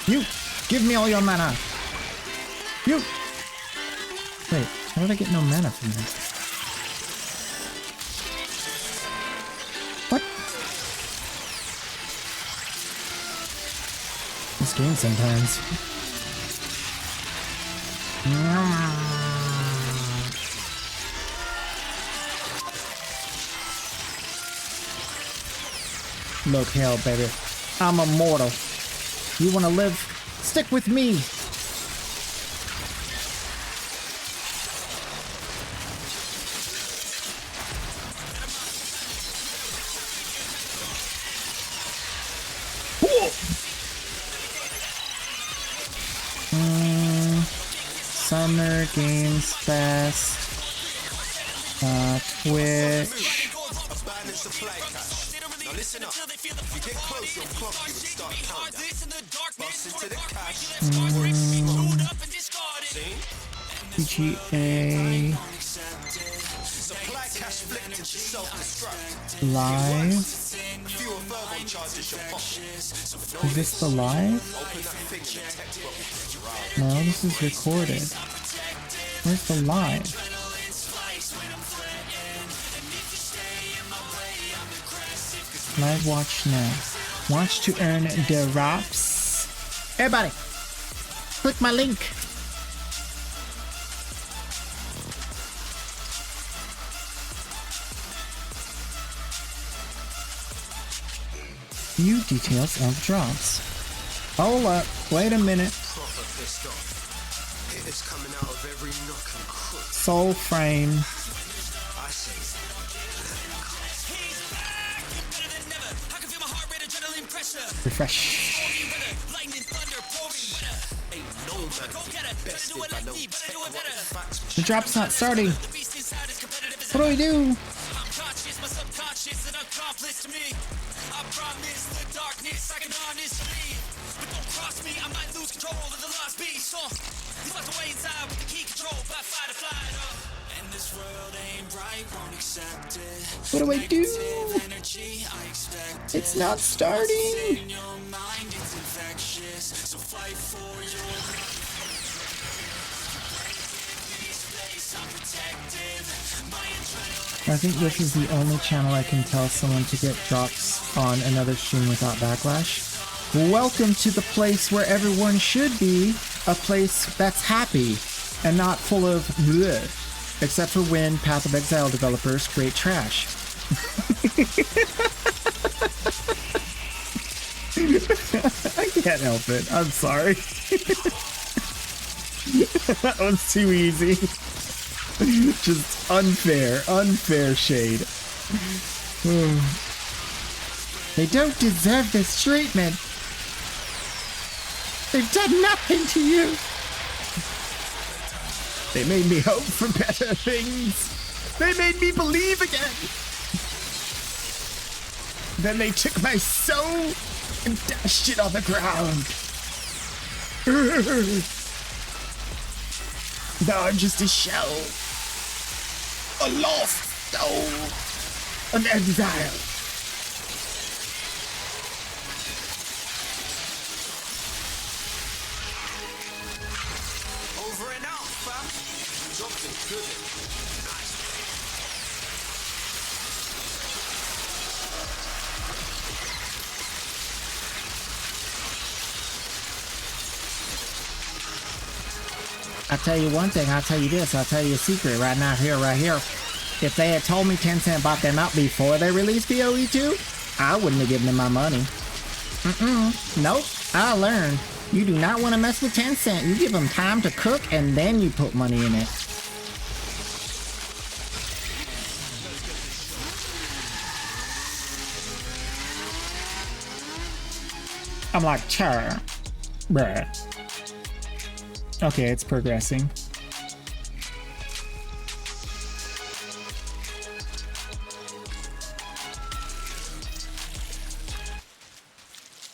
You! Give me all your mana! You! Wait, how did I get no mana from this? What? This game sometimes. Look, hell, baby. I'm immortal. You wanna live? Stick with me! Summer Games Fest. Twitch. Abandoned supply cache. Now listen up. If you get close, you'll clock you and start counting. Bust into the cache before it's smoked. See? PGA. Supply cache flipped into self-destruct. Live. A few verbal charges should pop. Is this the live? Open that thing in the text bubble. No, this is recorded. Where's the live? Live watch now. Watch to earn the drops. Everybody, click my link. View details of drops. Hold up, wait a minute. Proper pissed off. Hitters coming out of every nook and crook. Soul frame. I say, Refresh. ain't no man bested by no tech rotten facts. The drop's not starting. What do we do? I promise the darkness I can honestly, but don't cross me, I might lose control of the lost beast. He's locked away inside with the key control by fight or flight. And this world ain't right, won't accept it. What do I do? Energy, I expect It's not starting. in your mind, it's infectious. So fight for your life. I'm protective. My adrenaline. I think this is the only channel I can tell someone to get drops on another stream without backlash. Welcome to the place where everyone should be, a place that's happy and not full of bleh, except for when Path of Exile developers create trash. I can't help it. I'm sorry. That one's too easy. Just unfair shade. They don't deserve this treatment. They've done nothing to you. They made me hope for better things. They made me believe again. Then they took my soul and dashed it on the ground. Now I'm just a shell. A lost soul. An exile. Over and out, fam. Job's included. Nice. I'll tell you one thing, I'll tell you this, I'll tell you a secret right now, right here. If they had told me Tencent bought them out before they released POE2, I wouldn't have given them my money. Nope, I learned. You do not want to mess with Tencent. You give them time to cook and then you put money in it. I'm like, char. Bruh.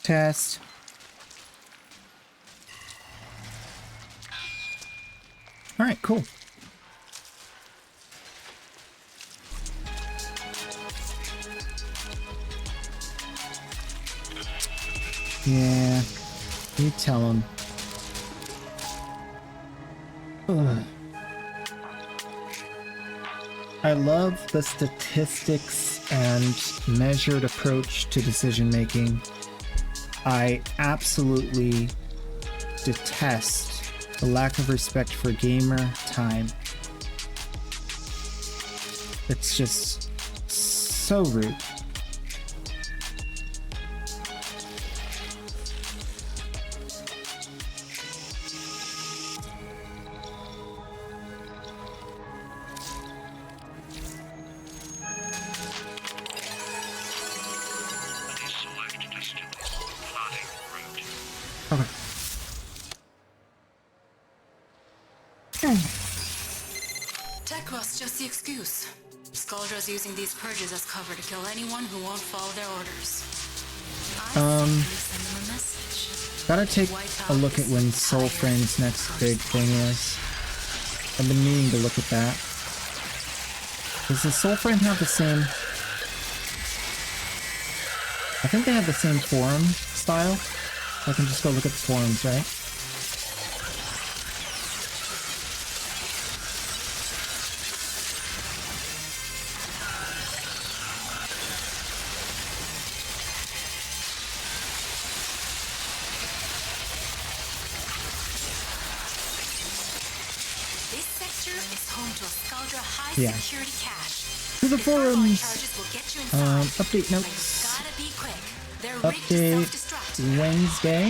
Test. All right, cool. Yeah, you tell him. Ugh. I love the statistics and measured approach to decision making. I absolutely detest the lack of respect for gamer time. It's just so rude. Tech was just the excuse. Skuldra's using these purges as cover to kill anyone who won't follow their orders. I simply send them a message. Gotta take a look at when Soulframe's next big thing is. I've been meaning to look at that. Does the Soulframe have the same... I think they have the same forum style. I can just go look at the forums, right? This sector is home to a Skuldra high Yeah. security cache. To the If furlong forums. charges will get you inside, Update but you notes. gotta be quick. They're rigged to Update self-destruct. Wednesday.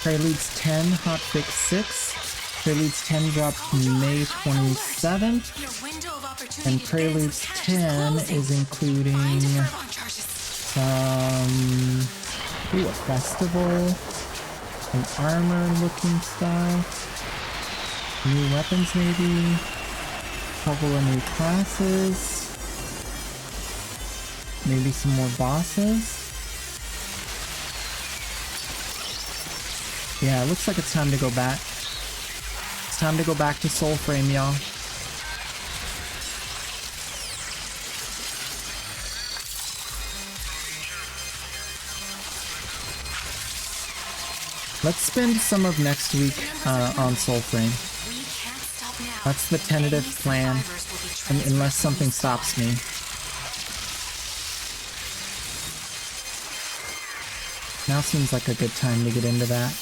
Preludes 10, Hotfix 6. Preludes 10 dropped May 27th. Your window of opportunity And to Preludes dance with cash 10 closing. is including Find your furlong charges. some... Ooh, a festival. Some armor-looking stuff. New weapons, maybe. Couple of new classes. Maybe some more bosses. Yeah, it looks like it's time to go back. It's time to go back to Soulframe, y'all. Let's spend some of next week on Soulframe. We can't stop now. That's the tentative Any plan, survivors will be transferred unless to something the stops me. Now seems like a good time to get into that.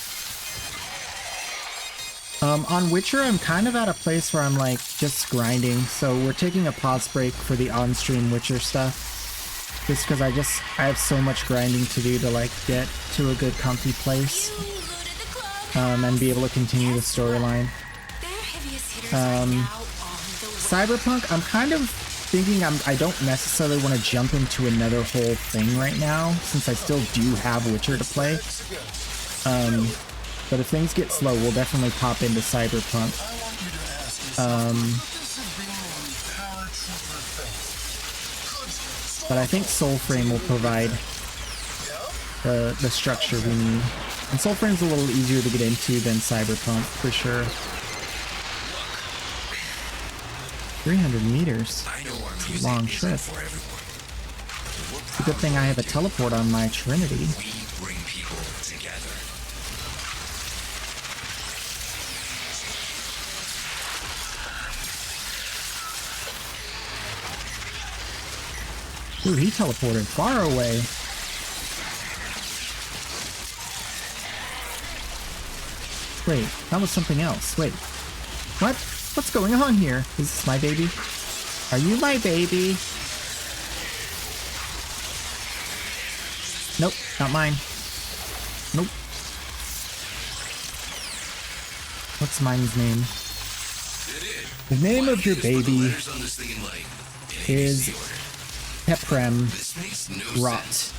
On Witcher, I'm kind of at a place where I'm like just grinding, so we're taking a pause break for the on-stream Witcher stuff. Just because I have so much grinding to do to like get to a good comfy place. And be able to continue the storyline. Their heaviest hitters are now on the way. Cyberpunk, I'm kind of thinking I don't necessarily want to jump into another whole thing right now, since I still do have Witcher to play. But if things get slow, we'll definitely pop into Cyberpunk. But I think Soulframe will provide the structure we need. And Soulframe's a little easier to get into than Cyberpunk, for sure. 300 meters. It's a long trip. It's a good thing I have a teleport on my Trinity. We bring people together. Ooh, he teleported far away. Wait, that was something else. Wait. What? What's going on here? Is this my baby? Are you my baby? Nope, not mine. Nope. What's mine's name? The name of your baby is Peprem Rot.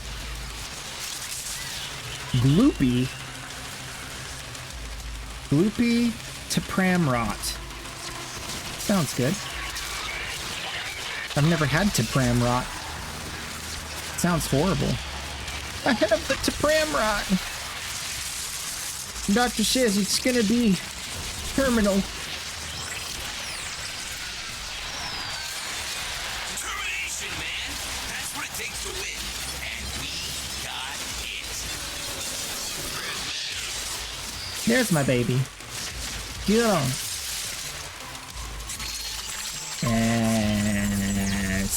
Gloopy. Gloopy Tepram Rot. Sounds good. I've never had Tepram Rot. Sounds horrible. I have the Tapramrot. Doctor says it's gonna be terminal. Determination, man. That's what it takes to win. And we got it. There's my baby. Get on. Yes.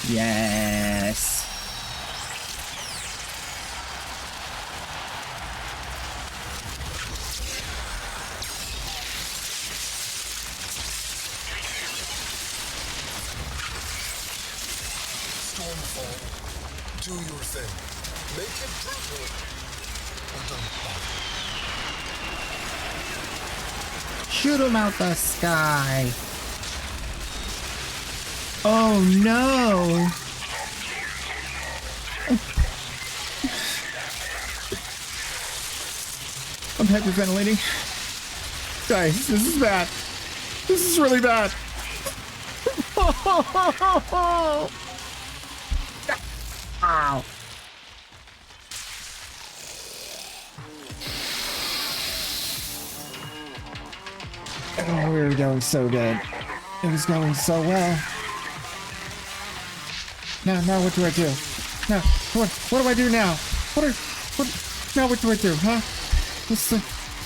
Yes. Stormfall, do your thing. Make it brutal. Or don't bother. Shoot him out the sky. Oh no. I'm hyperventilating. Guys, this is bad. This is really bad. Ow. Oh, we were going so good. It was going so well. Now what do I do? Now, what do I do now? Now what do I do, huh?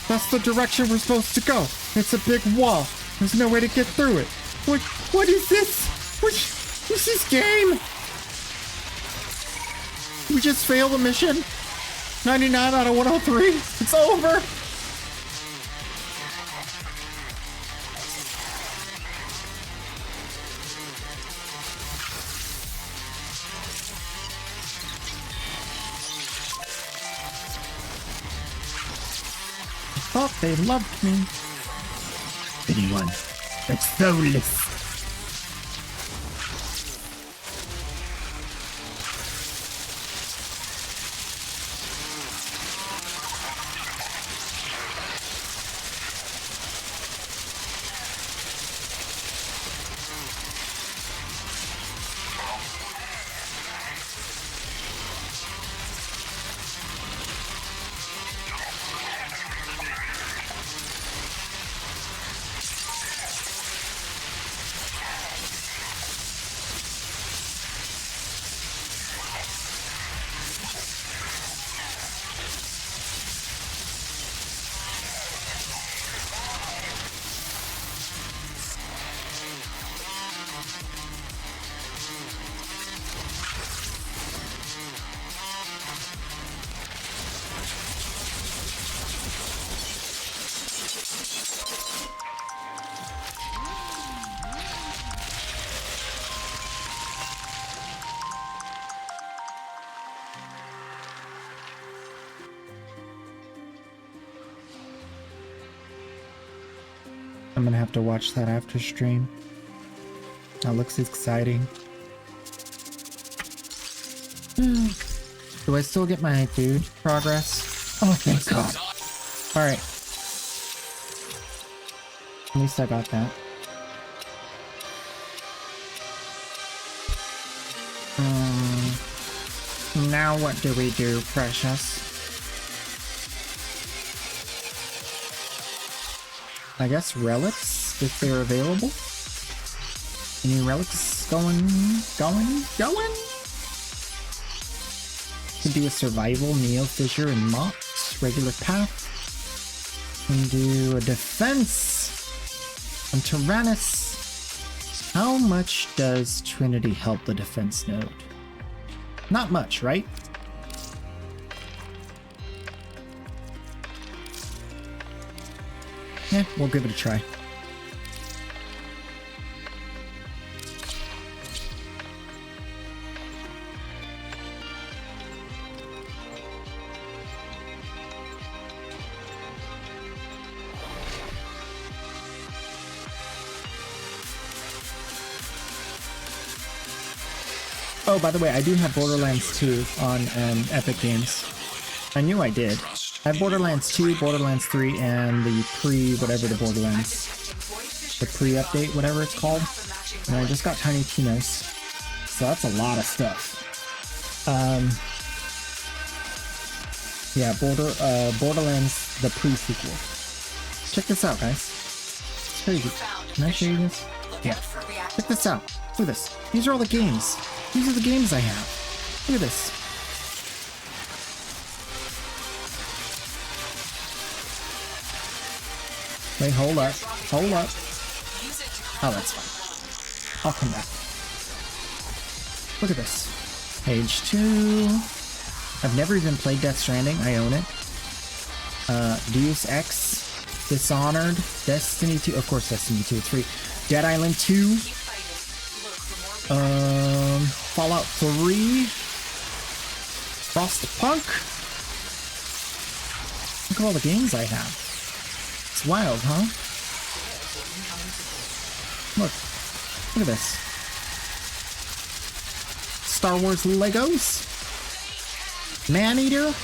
That's the direction we're supposed to go. It's a big wall. There's no way to get through it. What is this? What is this game? We just failed the mission? 99 out of 103? It's over! Thought they loved me. Anyone that's soulless. I'm gonna have to watch that after stream. That looks exciting. Do I still get my food progress? Oh, thank God. Alright. At least I got that. Now what do we do, precious? I guess relics, if they're available. Any relics going? Could be a survival, Neo, Fissure, and Mox. Regular path. Can do a defense on Tyrannus. How much does Trinity help the defense node? Not much, right? Yeah, we'll give it a try. Oh, by the way, I do have Borderlands 2 on Epic Games. I knew I did. I have Borderlands 2, Borderlands 3, and the whatever the Borderlands. The pre-update, whatever it's called. And I just got Tiny Tina's. So that's a lot of stuff. Yeah, Borderlands, the pre-sequel. Check this out, guys. It's crazy. Can I show you this? Yeah. Check this out. Look at this. These are all the games. These are the games I have. Look at this. Wait, hold up. Hold up. Oh, that's fine. I'll come back. Look at this. Page 2. I've never even played Death Stranding. I own it. Deus Ex, Dishonored, Destiny 2. Of course, Destiny 2. It's free. Dead Island 2. Fallout 3. Frostpunk. Look at all the games I have. It's wild, huh? Look at this. Star Wars Legos. Maneater.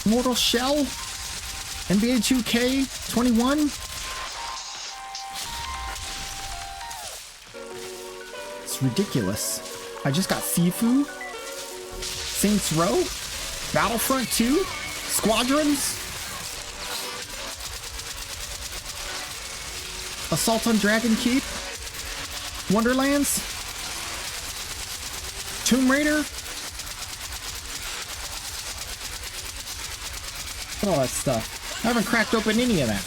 Mortal Shell. NBA 2K21. It's ridiculous. I just got Sifu. Saints Row. Battlefront 2. Squadrons. Assault on Dragon Keep. Wonderlands. Tomb Raider. All that stuff. I haven't cracked open any of that.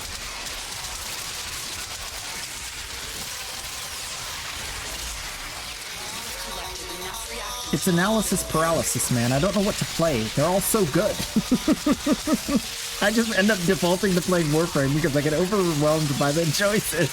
It's analysis paralysis, man. I don't know what to play. They're all so good. I just end up defaulting to playing Warframe because I get overwhelmed by the choices.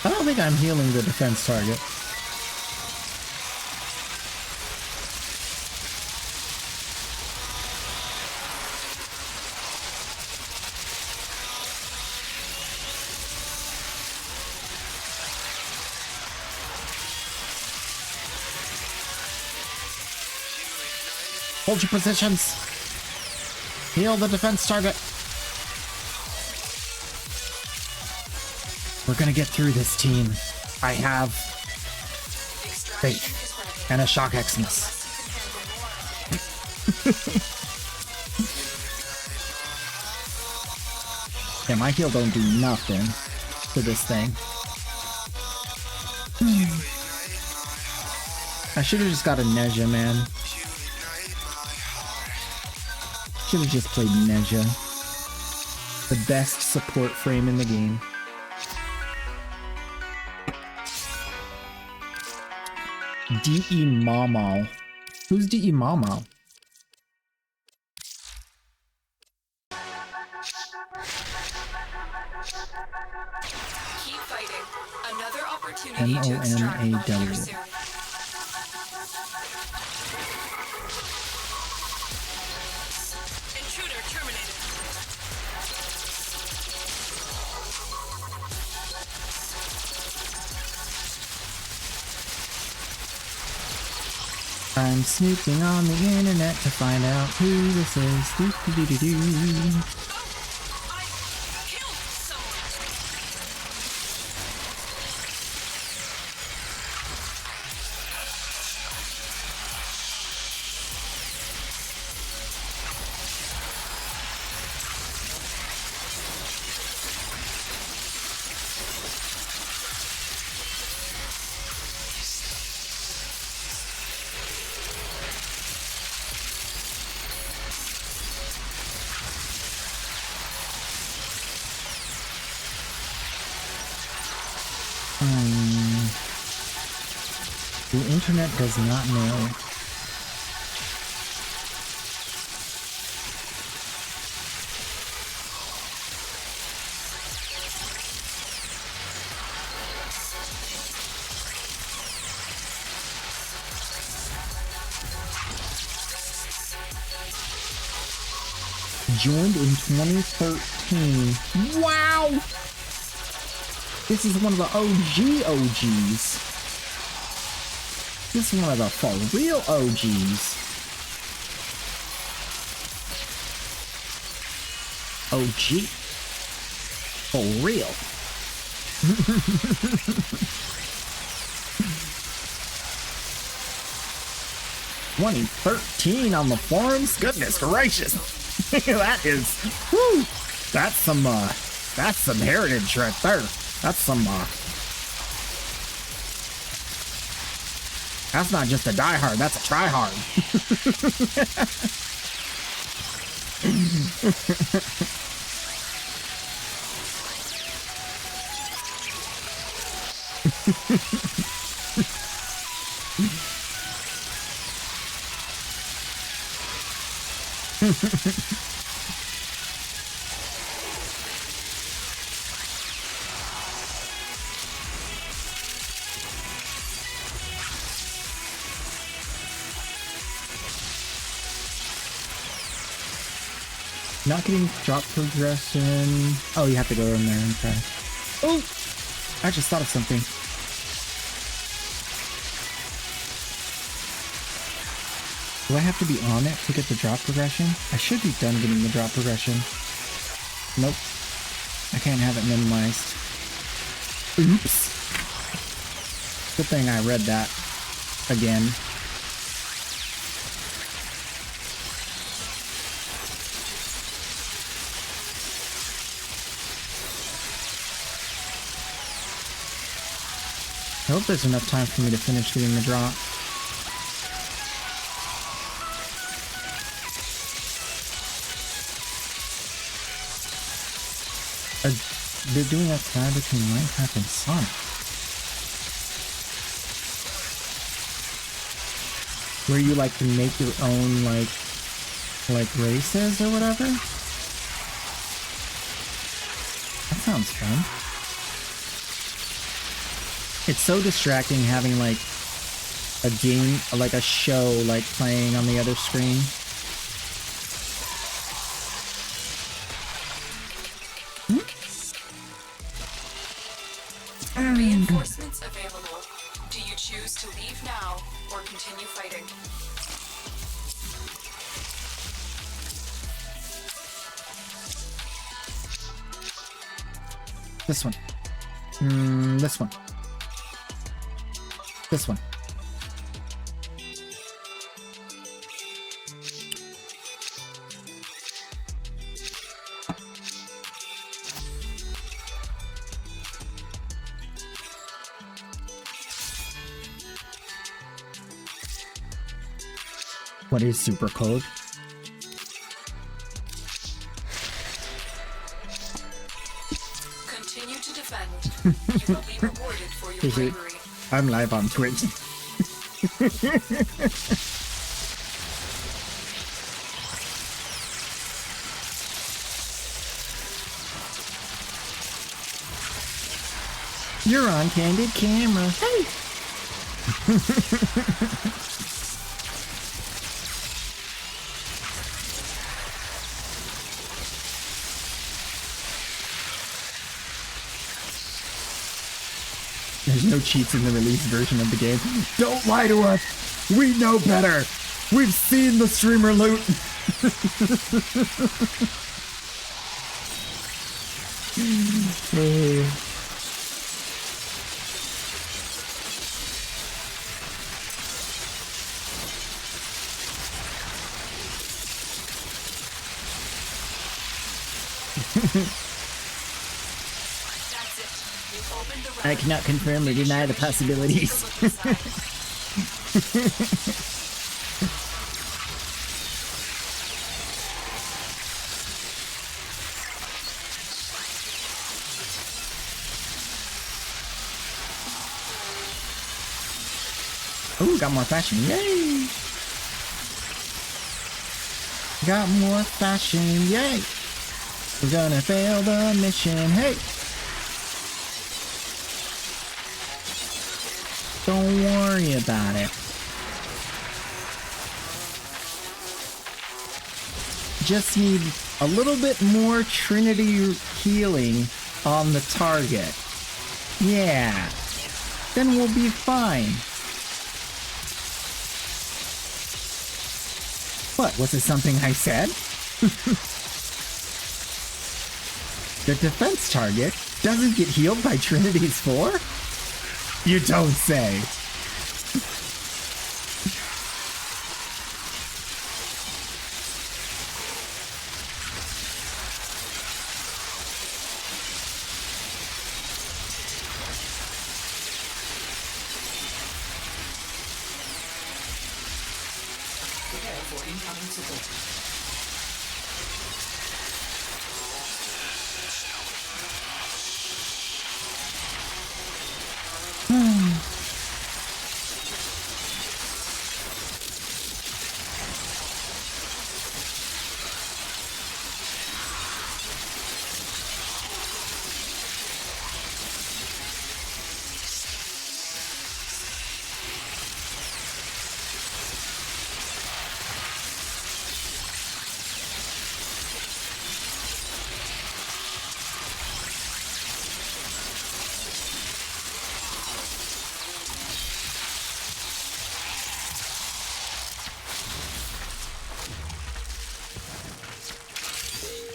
I don't think I'm healing the defense target. Hold your positions. Heal the defense target. We're gonna get through this, team. I have faith and a shock Xmas. Yeah, my heal don't do nothing to this thing. I should have just got a Neja, man. Should have just played Neja. The best support frame in the game. D.E. Mamo. Who's D.E. Mamo? Keep fighting. Another opportunity to extract M-O-N-A-W. Intruder terminated. I'm snooping on the internet to find out who this is. Doo-doo-doo-doo-doo. The internet does not know. Joined in 2013. Wow! This is one of the OGs. This is one of the for real OGs. OG. For real. 2013 on the forums? Goodness gracious. That is, whoo, that's some heritage right there. That's some, that's not just a diehard, that's a tryhard. Not getting drop progression. Oh, you have to go in there and try. Oh! I just thought of something. Do I have to be on it to get the drop progression? I should be done getting the drop progression. Nope. I can't have it minimized. Oops. Good thing I read that again. I hope there's enough time for me to finish getting the drop. They're doing a collab between Minecraft and Sonic. Where you like to make your own like races or whatever? That sounds fun. It's so distracting having like a game, like a show like playing on the other screen. Reinforcements available. Do you choose to leave now or continue fighting? This one. This one. This one. What is super code? Continue to defend. You will be rewarded for your bravery. I'm live on Twitch. You're on candid camera. Hey! There's no cheats in the release version of the game. Don't lie to us! We know better! We've seen the streamer loot! I cannot confirm or deny the possibilities. Ooh, got more fashion. Yay! Got more fashion. Yay! We're gonna fail the mission. Hey! Don't worry about it. Just need a little bit more Trinity healing on the target. Yeah. Then we'll be fine. What? Was it something I said? The defense target doesn't get healed by Trinity's 4? You don't say. Prepare for incoming support.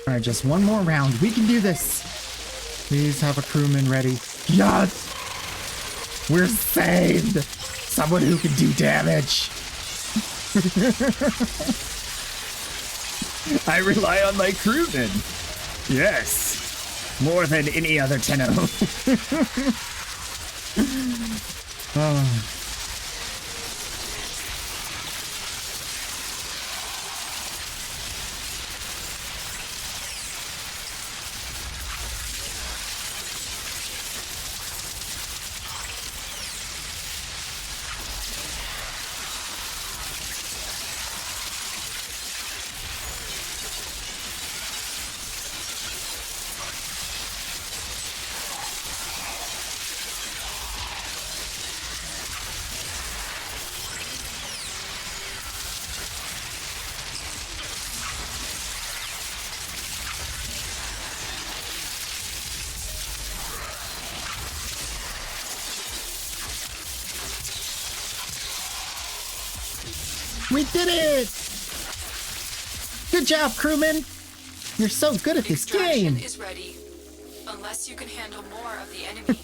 Alright, just one more round. We can do this. Please have a crewman ready. Yes! We're saved! Someone who can do damage. I rely on my crewman. Yes. More than any other Tenno. Oh. We did it! Good job, crewman! You're so good at this game! Extraction is ready. Unless you can handle more of the enemy.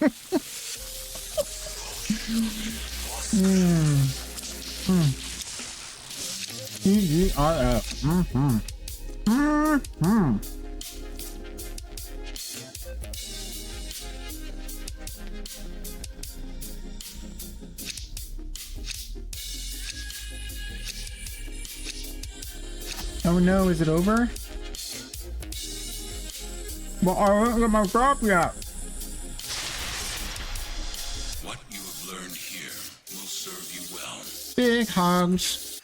EGRF. Oh no, is it over? Well, I won't get my drop yet. What you have learned here will serve you well. Big hugs.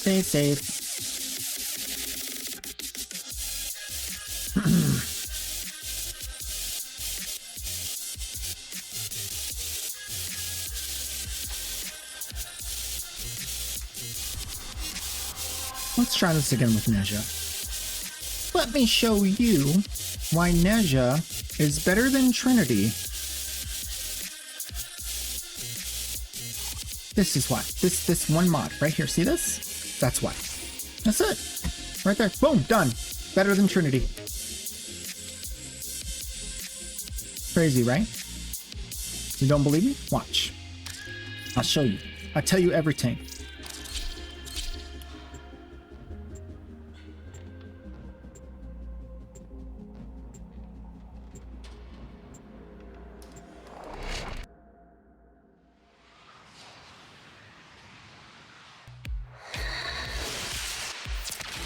Stay safe. Let's try this again with Neja. Let me show you why Neja is better than Trinity. This is why. This one mod right here. See this? That's why. That's it. Right there. Boom. Done. Better than Trinity. Crazy, right? You don't believe me? Watch. I'll show you. I'll tell you everything.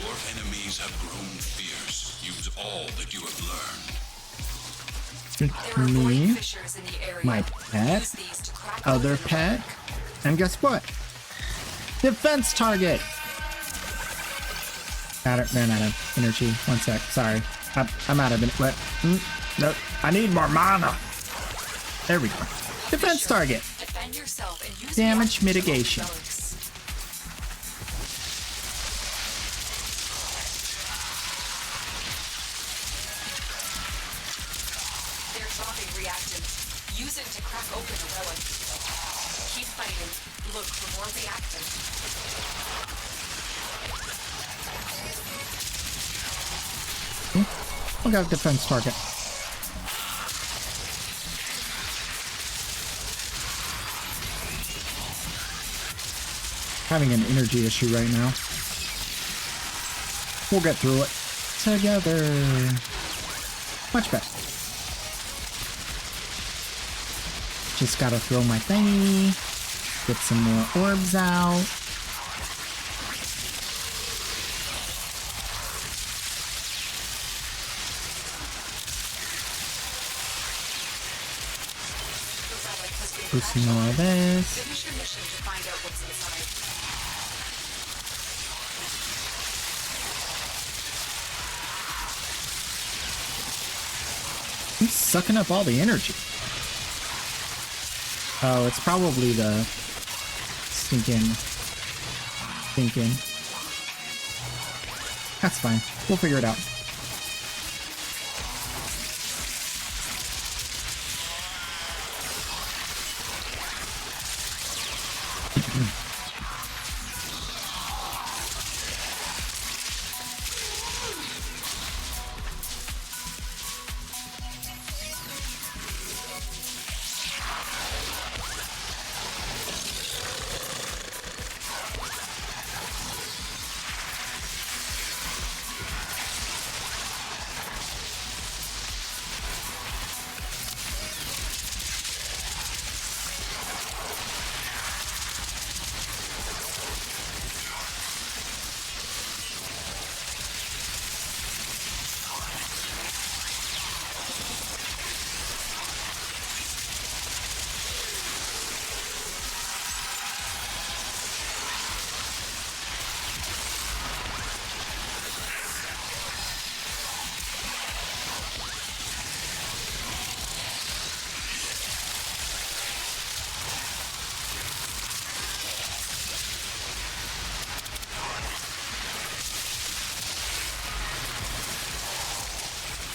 Your enemies have grown fierce. Use all that you have learned. Me, Fissures in the area. my pet, Use these to crack other open pet, and guess what? Defense target! Ran out of energy. One sec. Sorry. I'm out of it. What? Nope. I need more mana. There we go. Defense target. Defend yourself and use Damage the mitigation. relics. reactant. Use it to crack open a relic. Keep fighting. Look for more reactant. We got a defense target. Having an energy issue right now. We'll get through it together. Much better. Just gotta throw my thingy. Get some more orbs out. Do some more of this. Finish your mission to find out what's inside. He's sucking up all the energy. Oh, it's probably the stinking. That's fine. We'll figure it out.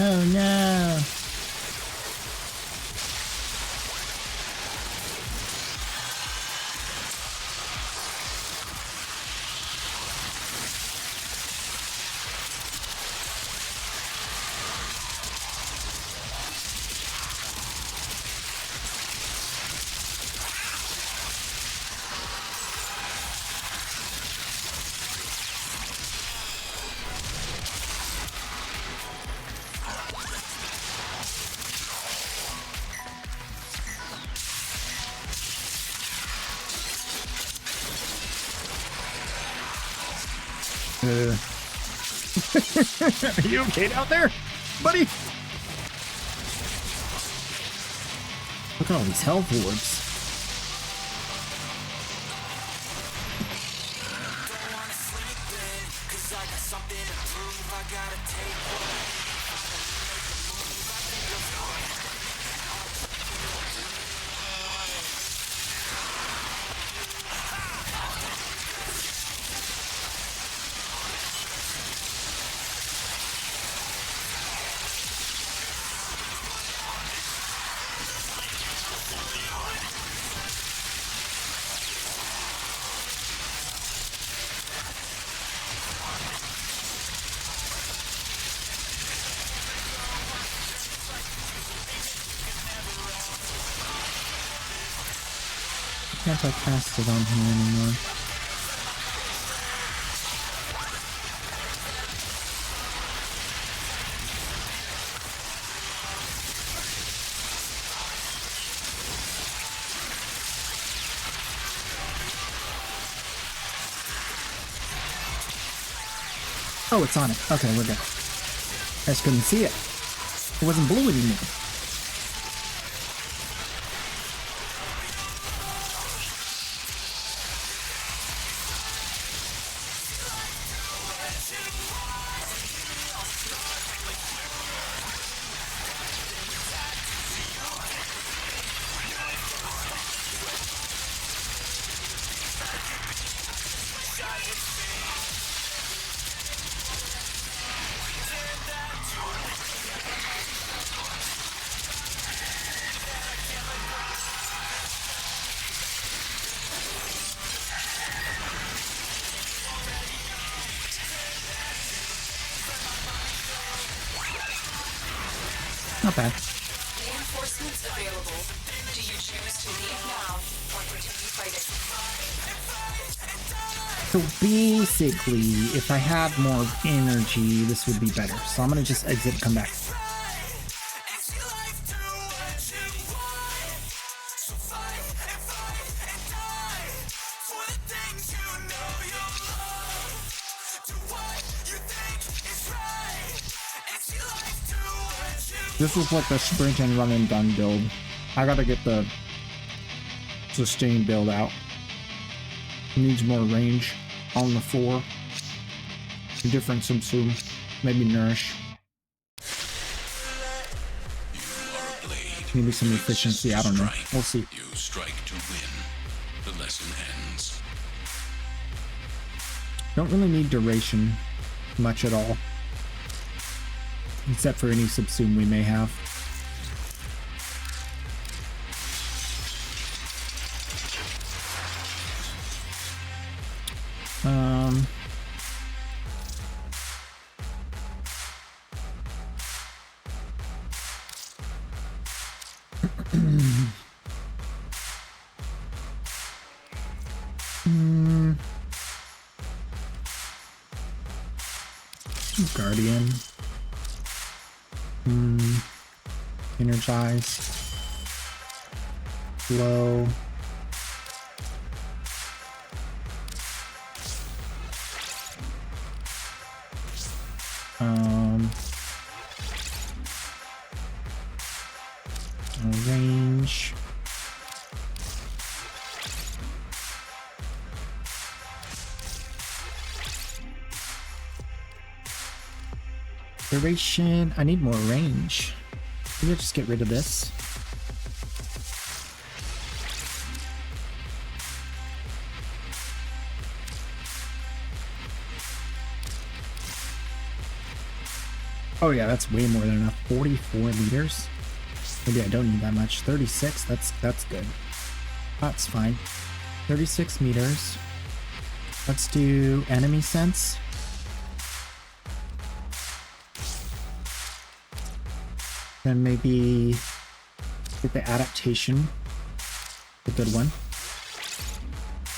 Oh no. Are you okay out there, buddy? Look at all these health orbs. Can't I cast it on here anymore? Oh, it's on it. Okay, we're good. I just couldn't see it. It wasn't blue anymore. Not bad. Reinforcements available. Do you choose to leave now or continue fighting? So basically, if I had more energy, this would be better. So I'm gonna just exit and come back. This is like the sprint and run and done build. I gotta get the sustain build out. Needs more range on the 4. Different Tsum, maybe Nourish. Maybe some efficiency, I don't know. We'll see. You strike to win. The lesson ends. Don't really need duration much at all. Except for any subsume we may have. Guardian. Energize. Flow. Range. Duration. I need more range. Maybe I'll just get rid of this. Oh yeah, that's way more than enough. 44 liters. Maybe I don't need that much. 36. That's good. That's fine. 36 meters. Let's do enemy sense. Then maybe get the adaptation. A good one.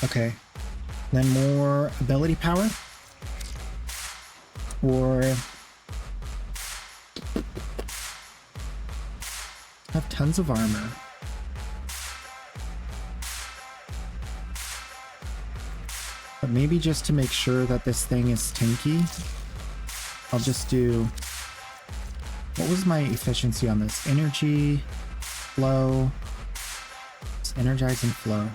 Okay. Then more ability power. Or have tons of armor. But maybe just to make sure that this thing is tanky, I'll just do... What was my efficiency on this? Energy, flow, it's energize and flow.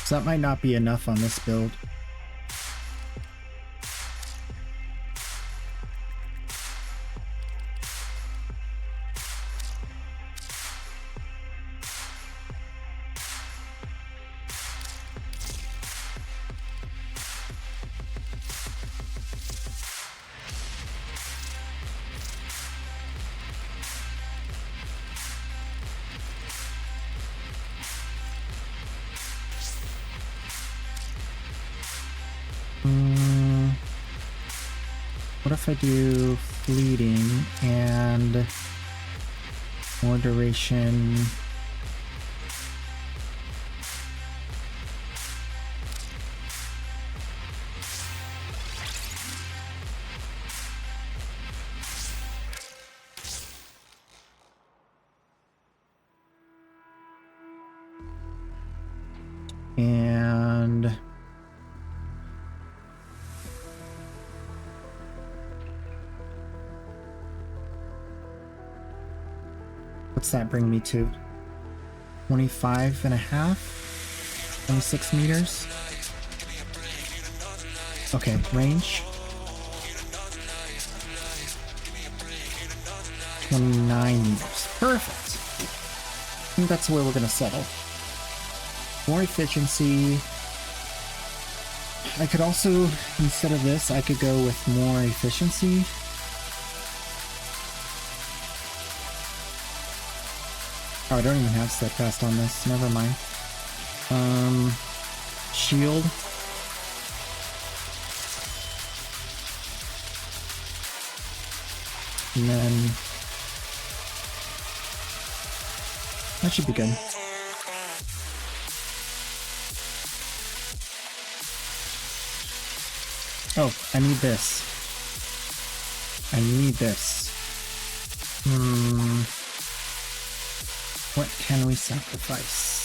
So that might not be enough on this build. What if I do fleeting and more duration? And what's that bring me to? 25 and a half? 26 meters? Okay, range. 29 meters. Perfect. I think that's where we're gonna settle. More efficiency. I could also, instead of this, I could go with more efficiency. Oh, I don't even have steadfast on this. Never mind. Shield. And then that should be good. Oh, I need this. I need this. What can we sacrifice?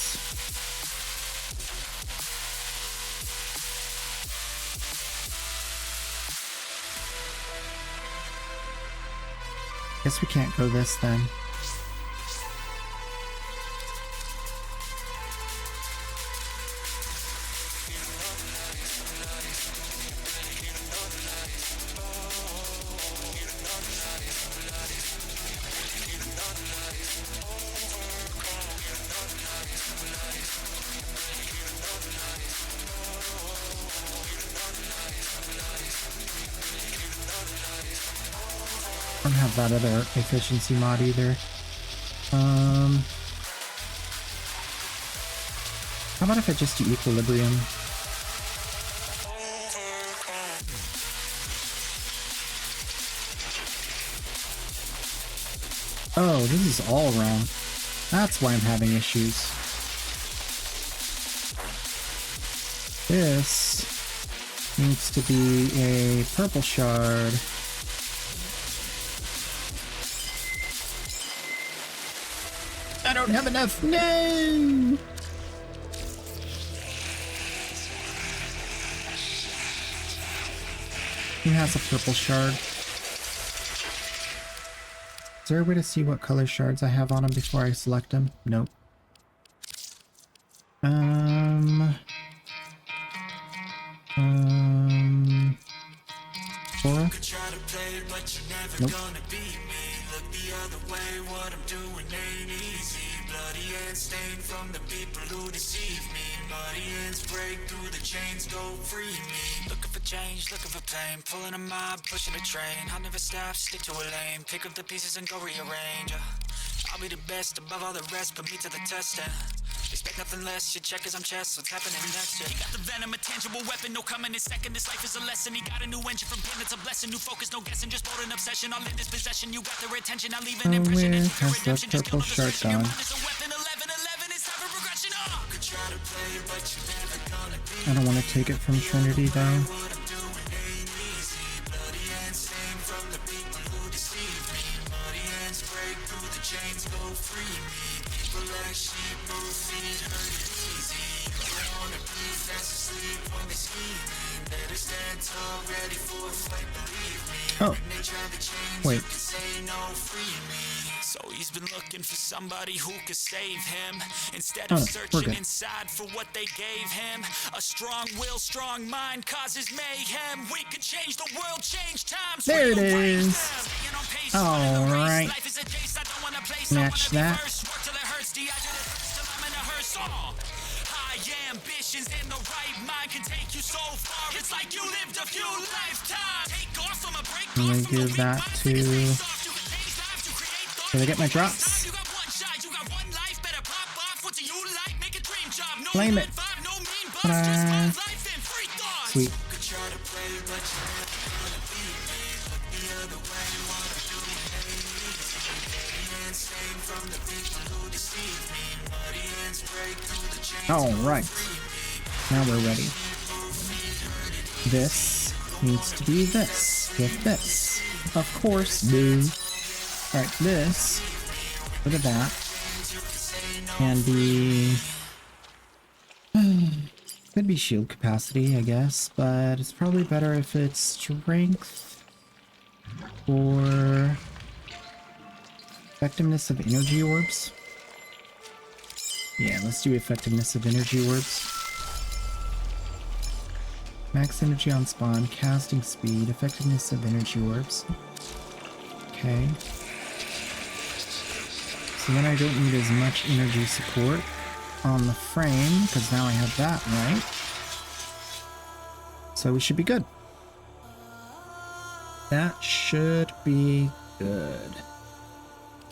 Guess we can't go this then. I don't have that other efficiency mod either. How about if I just do equilibrium? Oh, this is all wrong. That's why I'm having issues. This needs to be a purple shard. I don't have enough. No! Who has a purple shard? Is there a way to see what color shards I have on them before I select them? Nope. Aura? Nope. Look the other way, what I'm doing ain't easy. Bloody hands stained from the people who deceive me. Muddy hands break through the chains, go free me. Looking for change, looking for pain. Pulling a mob, pushing a train. I'll never stop, stick to a lane. Pick up the pieces and go rearrange. I'll be the best above all the rest, put me to the test. Expect nothing less, your check is I'm chess, what's happening next? He got the venom, a tangible weapon, no coming in second. This life is a lesson, he got a new engine from pain, it's a blessing. New focus, no guessing, just bold an obsession. All in this possession, you got their attention, I'll leave an impression. Where has the purple shirt gone? I don't want to take it from Trinity though. Oh, wait. So he's been looking for somebody who could save him. Instead of searching inside for what they gave him. A strong will, strong mind causes mayhem. We could change the world, change times. There it is. Alright. Match that. Ambitions in the right mind can take you so far. It's like you lived a few lifetimes. Take off from a break. I'm gonna give that to. Did I get my drops? Claim it. Sweet. Alright. Now we're ready. This needs to be this with this. Of course, dude. Alright, this. Look at that. Can be. Could be shield capacity, I guess, but it's probably better if it's strength or effectiveness of energy orbs. Yeah, let's do effectiveness of energy orbs. Max energy on spawn, casting speed, effectiveness of energy orbs. Okay. So then I don't need as much energy support on the frame, because now I have that right. So we should be good. That should be good.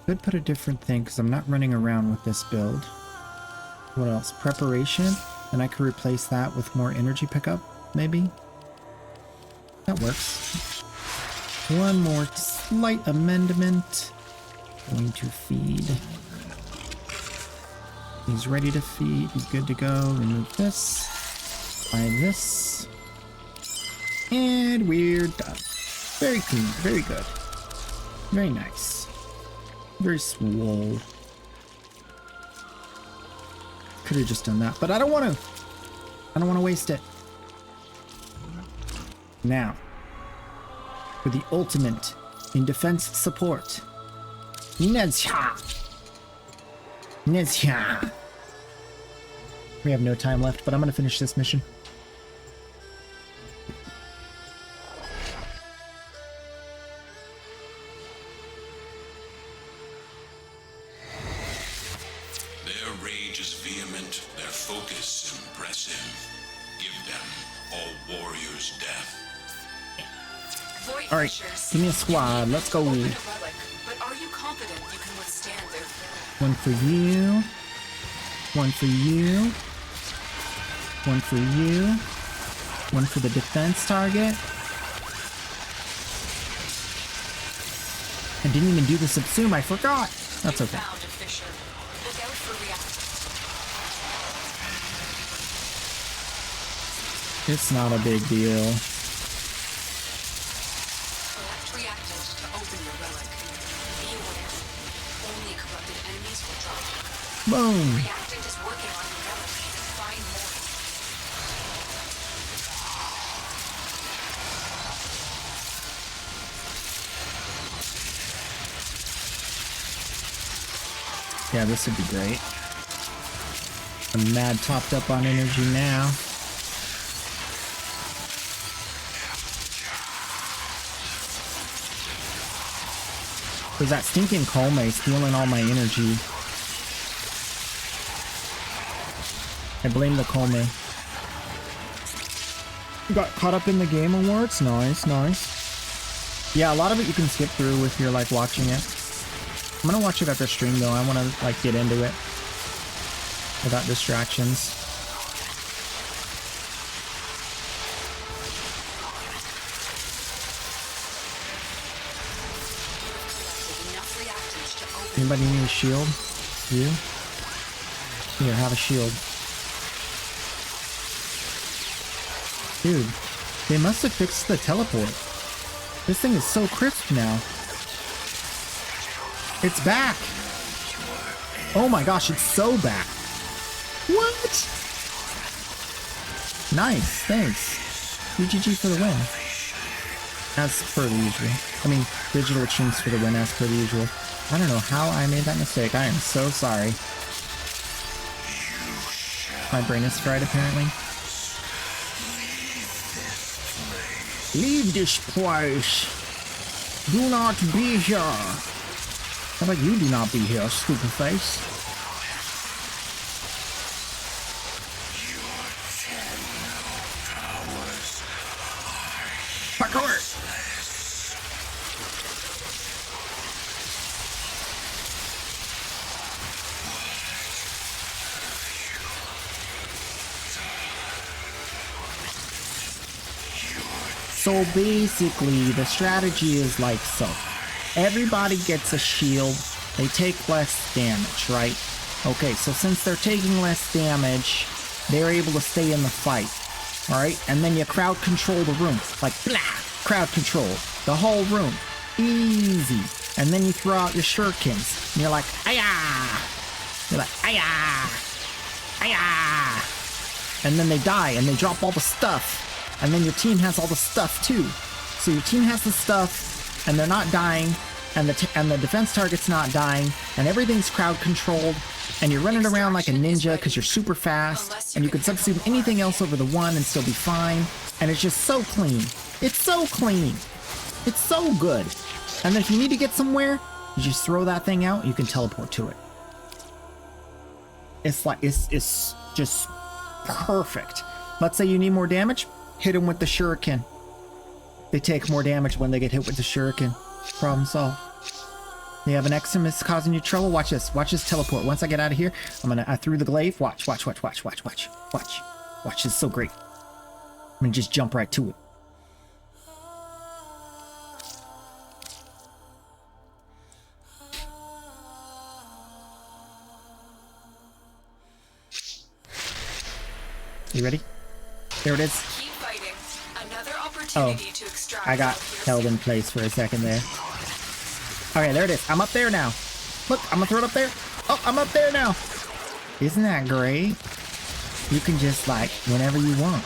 Could put a different thing, because I'm not running around with this build. What else? Preparation, and I could replace that with more energy pickup, maybe? That works. One more slight amendment. Going to feed. He's ready to feed. He's good to go. Remove this. Apply this. And we're done. Very clean. Very good. Very nice. Very swole. Could have just done that, but I don't want to. I don't want to waste it. Now, for the ultimate in defense support. Nezha. Nezha. We have no time left, but I'm going to finish this mission. Their rage is vehement, their focus impressive. Give them all warriors' death. All right, give me a squad. Let's go. But are you confident you can withstand their fury? One for you. One for you. One for you. One for the defense target. I didn't even do the subsume. I forgot. That's okay. Found a fissure. Look out for reactants. It's not a big deal. Select reactant to open your relic. Be aware. Only corrupted enemies will drop. Boom. Reactant is working on your relic. Find more. Yeah, this would be great. I'm mad topped up on energy now. There's that stinking Colme stealing all my energy. I blame the Colme. Got caught up in the game awards. Nice, nice. Yeah, a lot of it you can skip through if you're like watching it. I'm gonna watch it after stream though. I wanna like get into it without distractions. Anybody need a shield? You? Here, have a shield. Dude, they must have fixed the teleport. This thing is so crisp now. It's back! Oh my gosh, it's so back! What? Nice, thanks. GG for the win. As per the usual. I mean, digital chinks for the win as per the usual. I don't know how I made that mistake. I am so sorry. My brain is fried apparently. Leave this place! Do not be here! How about you do not be here, stupid face? Parkour! So basically, the strategy is like so. Everybody gets a shield, they take less damage, right? Okay, so since they're taking less damage, they're able to stay in the fight, alright? And then you crowd control the room, like blah, crowd control, the whole room, easy. And then you throw out your shurikens, and you're like, ayah! You're like, ayah! Ayah! And then they die, and they drop all the stuff, and then your team has all the stuff too. So your team has the stuff, and they're not dying, and the defense target's not dying, and everything's crowd controlled, and you're running around like a ninja because you're super fast, and you can substitute anything else over the one and still be fine, and it's just so clean. It's so clean. It's so good. And then if you need to get somewhere, you just throw that thing out, you can teleport to it. It's like, it's just perfect. Let's say you need more damage, hit them with the shuriken. They take more damage when they get hit with the shuriken. Problem solved. You have an Eximus causing you trouble? Watch this. Watch this teleport. Once I get out of here, I threw the glaive. Watch. Watch, this is so great. I'm gonna just jump right to it. You ready? There it is. Keep fighting. Another opportunity to extract. I got held in place for a second there. Okay, there it is. I'm up there now. Look, I'm gonna throw it up there. Oh, I'm up there now. Isn't that great? You can just like, whenever you want,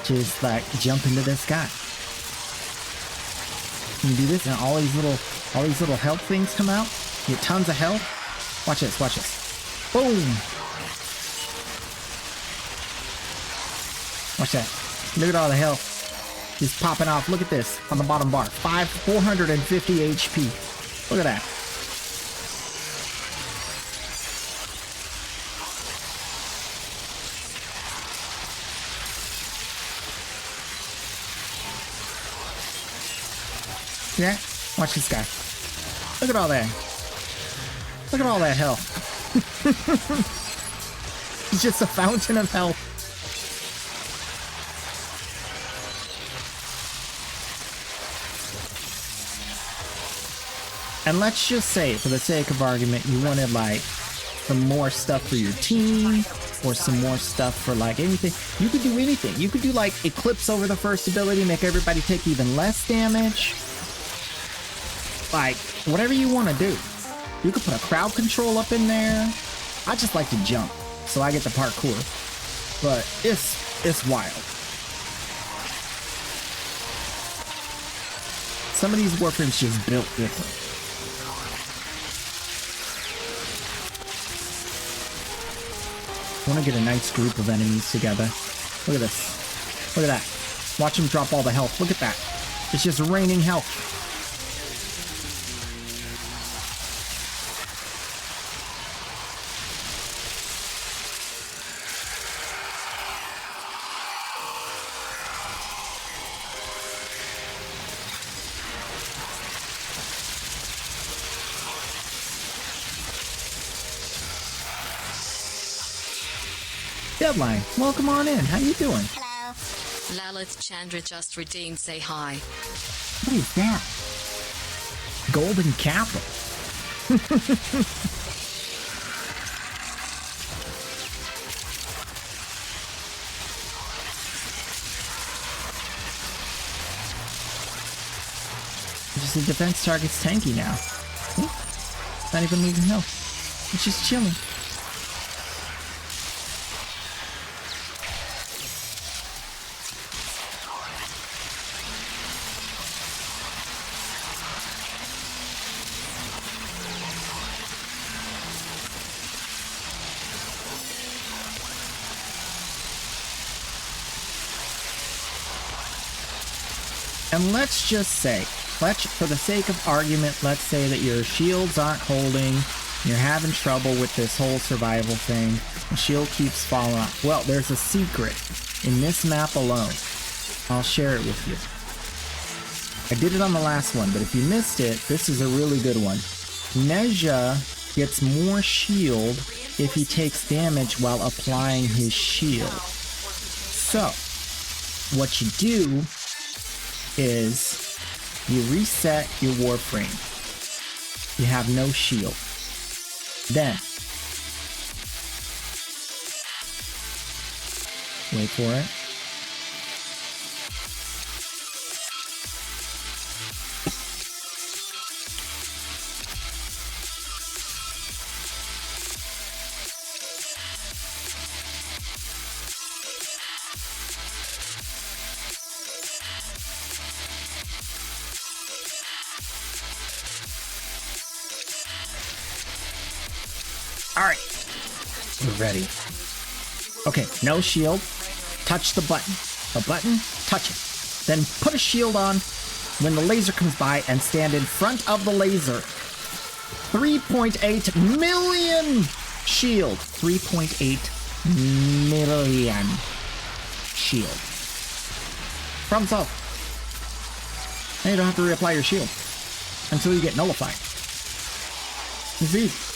just like jump into the sky. You do this and all these little health things come out. You get tons of health. Watch this, watch this. Boom. Watch that. Look at all the health. Just popping off. Look at this on the bottom bar. 450 HP. Look at that. Yeah? Watch this guy. Look at all that. Look at all that health. It's just a fountain of health. And let's just say, for the sake of argument, you wanted like some more stuff for your team or some more stuff for like anything. You could do anything. You could do like Eclipse over the first ability, make everybody take even less damage. Like, whatever you want to do. You could put a crowd control up in there. I just like to jump, so I get the parkour. But it's wild. Some of these Warframes just built different. I want to get a nice group of enemies together. Look at this. Look at that. Watch them drop all the health. Look at that. It's just raining health. Deadline, welcome on in. How you doing? Hello. Lalith Chandra just redeemed. Say hi. What is that? Golden Capital. Just the defense target's tanky now. Ooh, not even losing health. It's just chilling. And let's just say, for the sake of argument, let's say that your shields aren't holding, you're having trouble with this whole survival thing, the shield keeps falling off. Well, there's a secret in this map alone. I'll share it with you. I did it on the last one, but if you missed it, this is a really good one. Nezha gets more shield if he takes damage while applying his shield. So, what you do is you reset your Warframe. You have no shield. Then wait for it. Alright, we're ready. Okay, no shield. Touch the button. The button, touch it. Then put a shield on when the laser comes by and stand in front of the laser. 3.8 million shield. 3.8 million shield. Problem solved. Now you don't have to reapply your shield until you get nullified. It's easy.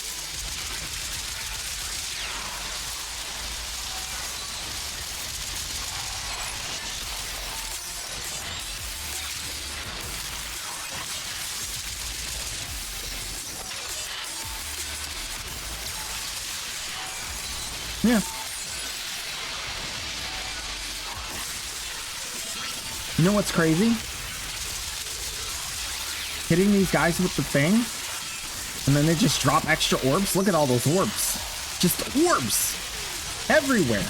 Yeah. You know what's crazy? Hitting these guys with the thing, and then they just drop extra orbs. Look at all those orbs. Just orbs everywhere.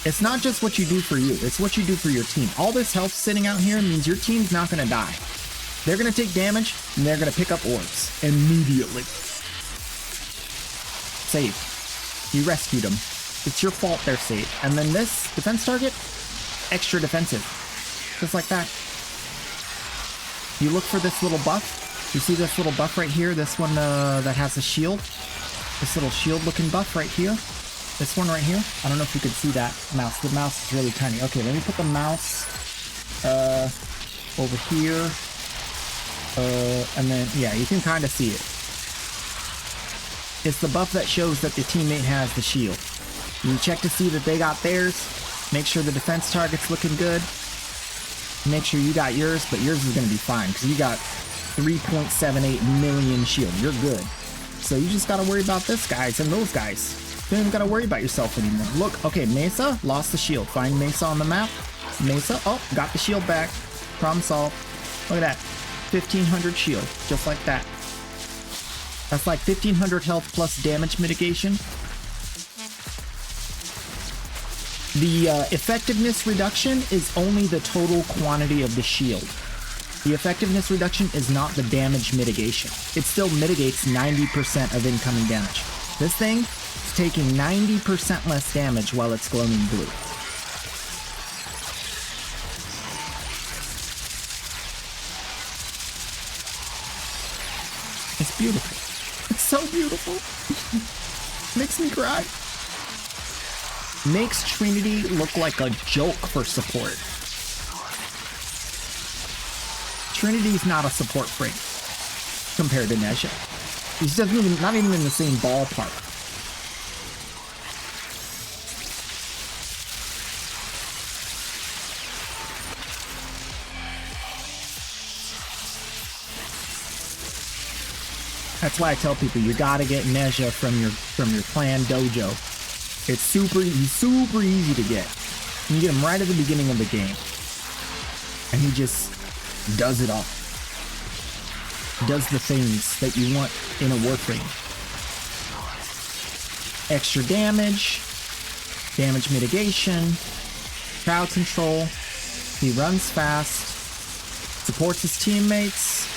It's not just what you do for you, it's what you do for your team. All this health sitting out here means your team's not going to die. They're going to take damage, and they're going to pick up orbs immediately. Save. You rescued them. It's your fault they're safe. And then this defense target, extra defensive. Just like that. You look for this little buff. You see this little buff right here? This one that has a shield. This little shield looking buff right here. This one right here. I don't know if you can see that mouse. The mouse is really tiny. Okay, let me put the mouse over here. And then, yeah, you can kind of see it. It's the buff that shows that the teammate has the shield. You check to see that they got theirs. Make sure the defense target's looking good. Make sure you got yours, but yours is going to be fine because you got 3.78 million shield. You're good. So you just got to worry about this guys and those guys. You don't even got to worry about yourself anymore. Look, okay, Mesa lost the shield. Find Mesa on the map. Mesa, oh, got the shield back. Problem solved. Look at that. 1500 shield, just like that. That's like 1500 health plus damage mitigation. The effectiveness reduction is only the total quantity of the shield. The effectiveness reduction is not the damage mitigation. It still mitigates 90% of incoming damage. This thing is taking 90% less damage while it's glowing blue. It's beautiful. It's so beautiful. Makes me cry. Makes Trinity look like a joke for support. Trinity's not a support frame compared to Nezha. He's just not even in the same ballpark. That's why I tell people you gotta get Nezha from your clan dojo. It's super easy to get. And you get him right at the beginning of the game. And he just does it all. Does the things that you want in a Warframe. Extra damage, damage mitigation, crowd control, he runs fast, supports his teammates.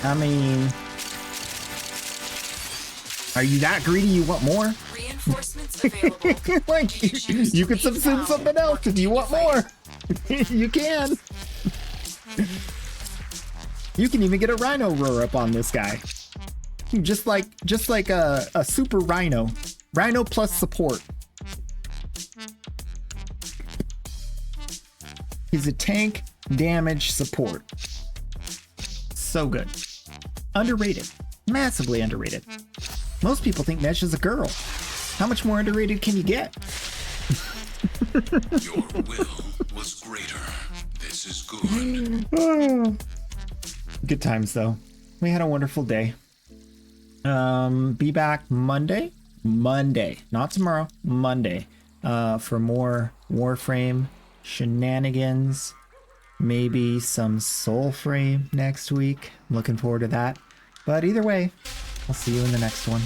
I mean, are you that greedy you want more? Reinforcements available. Like, you could subsume something else if you want more. You can. You can even get a rhino roar up on this guy. Just like a super rhino. Rhino plus support. He's a tank damage support. So good. Underrated. Massively underrated. Most people think Nezha's a girl. How much more underrated can you get? Your will was greater. This is good. Good times though. We had a wonderful day. Be back Monday, not tomorrow, Monday, for more Warframe shenanigans. Maybe some Soulframe next week. I'm looking forward to that. But either way, I'll see you in the next one.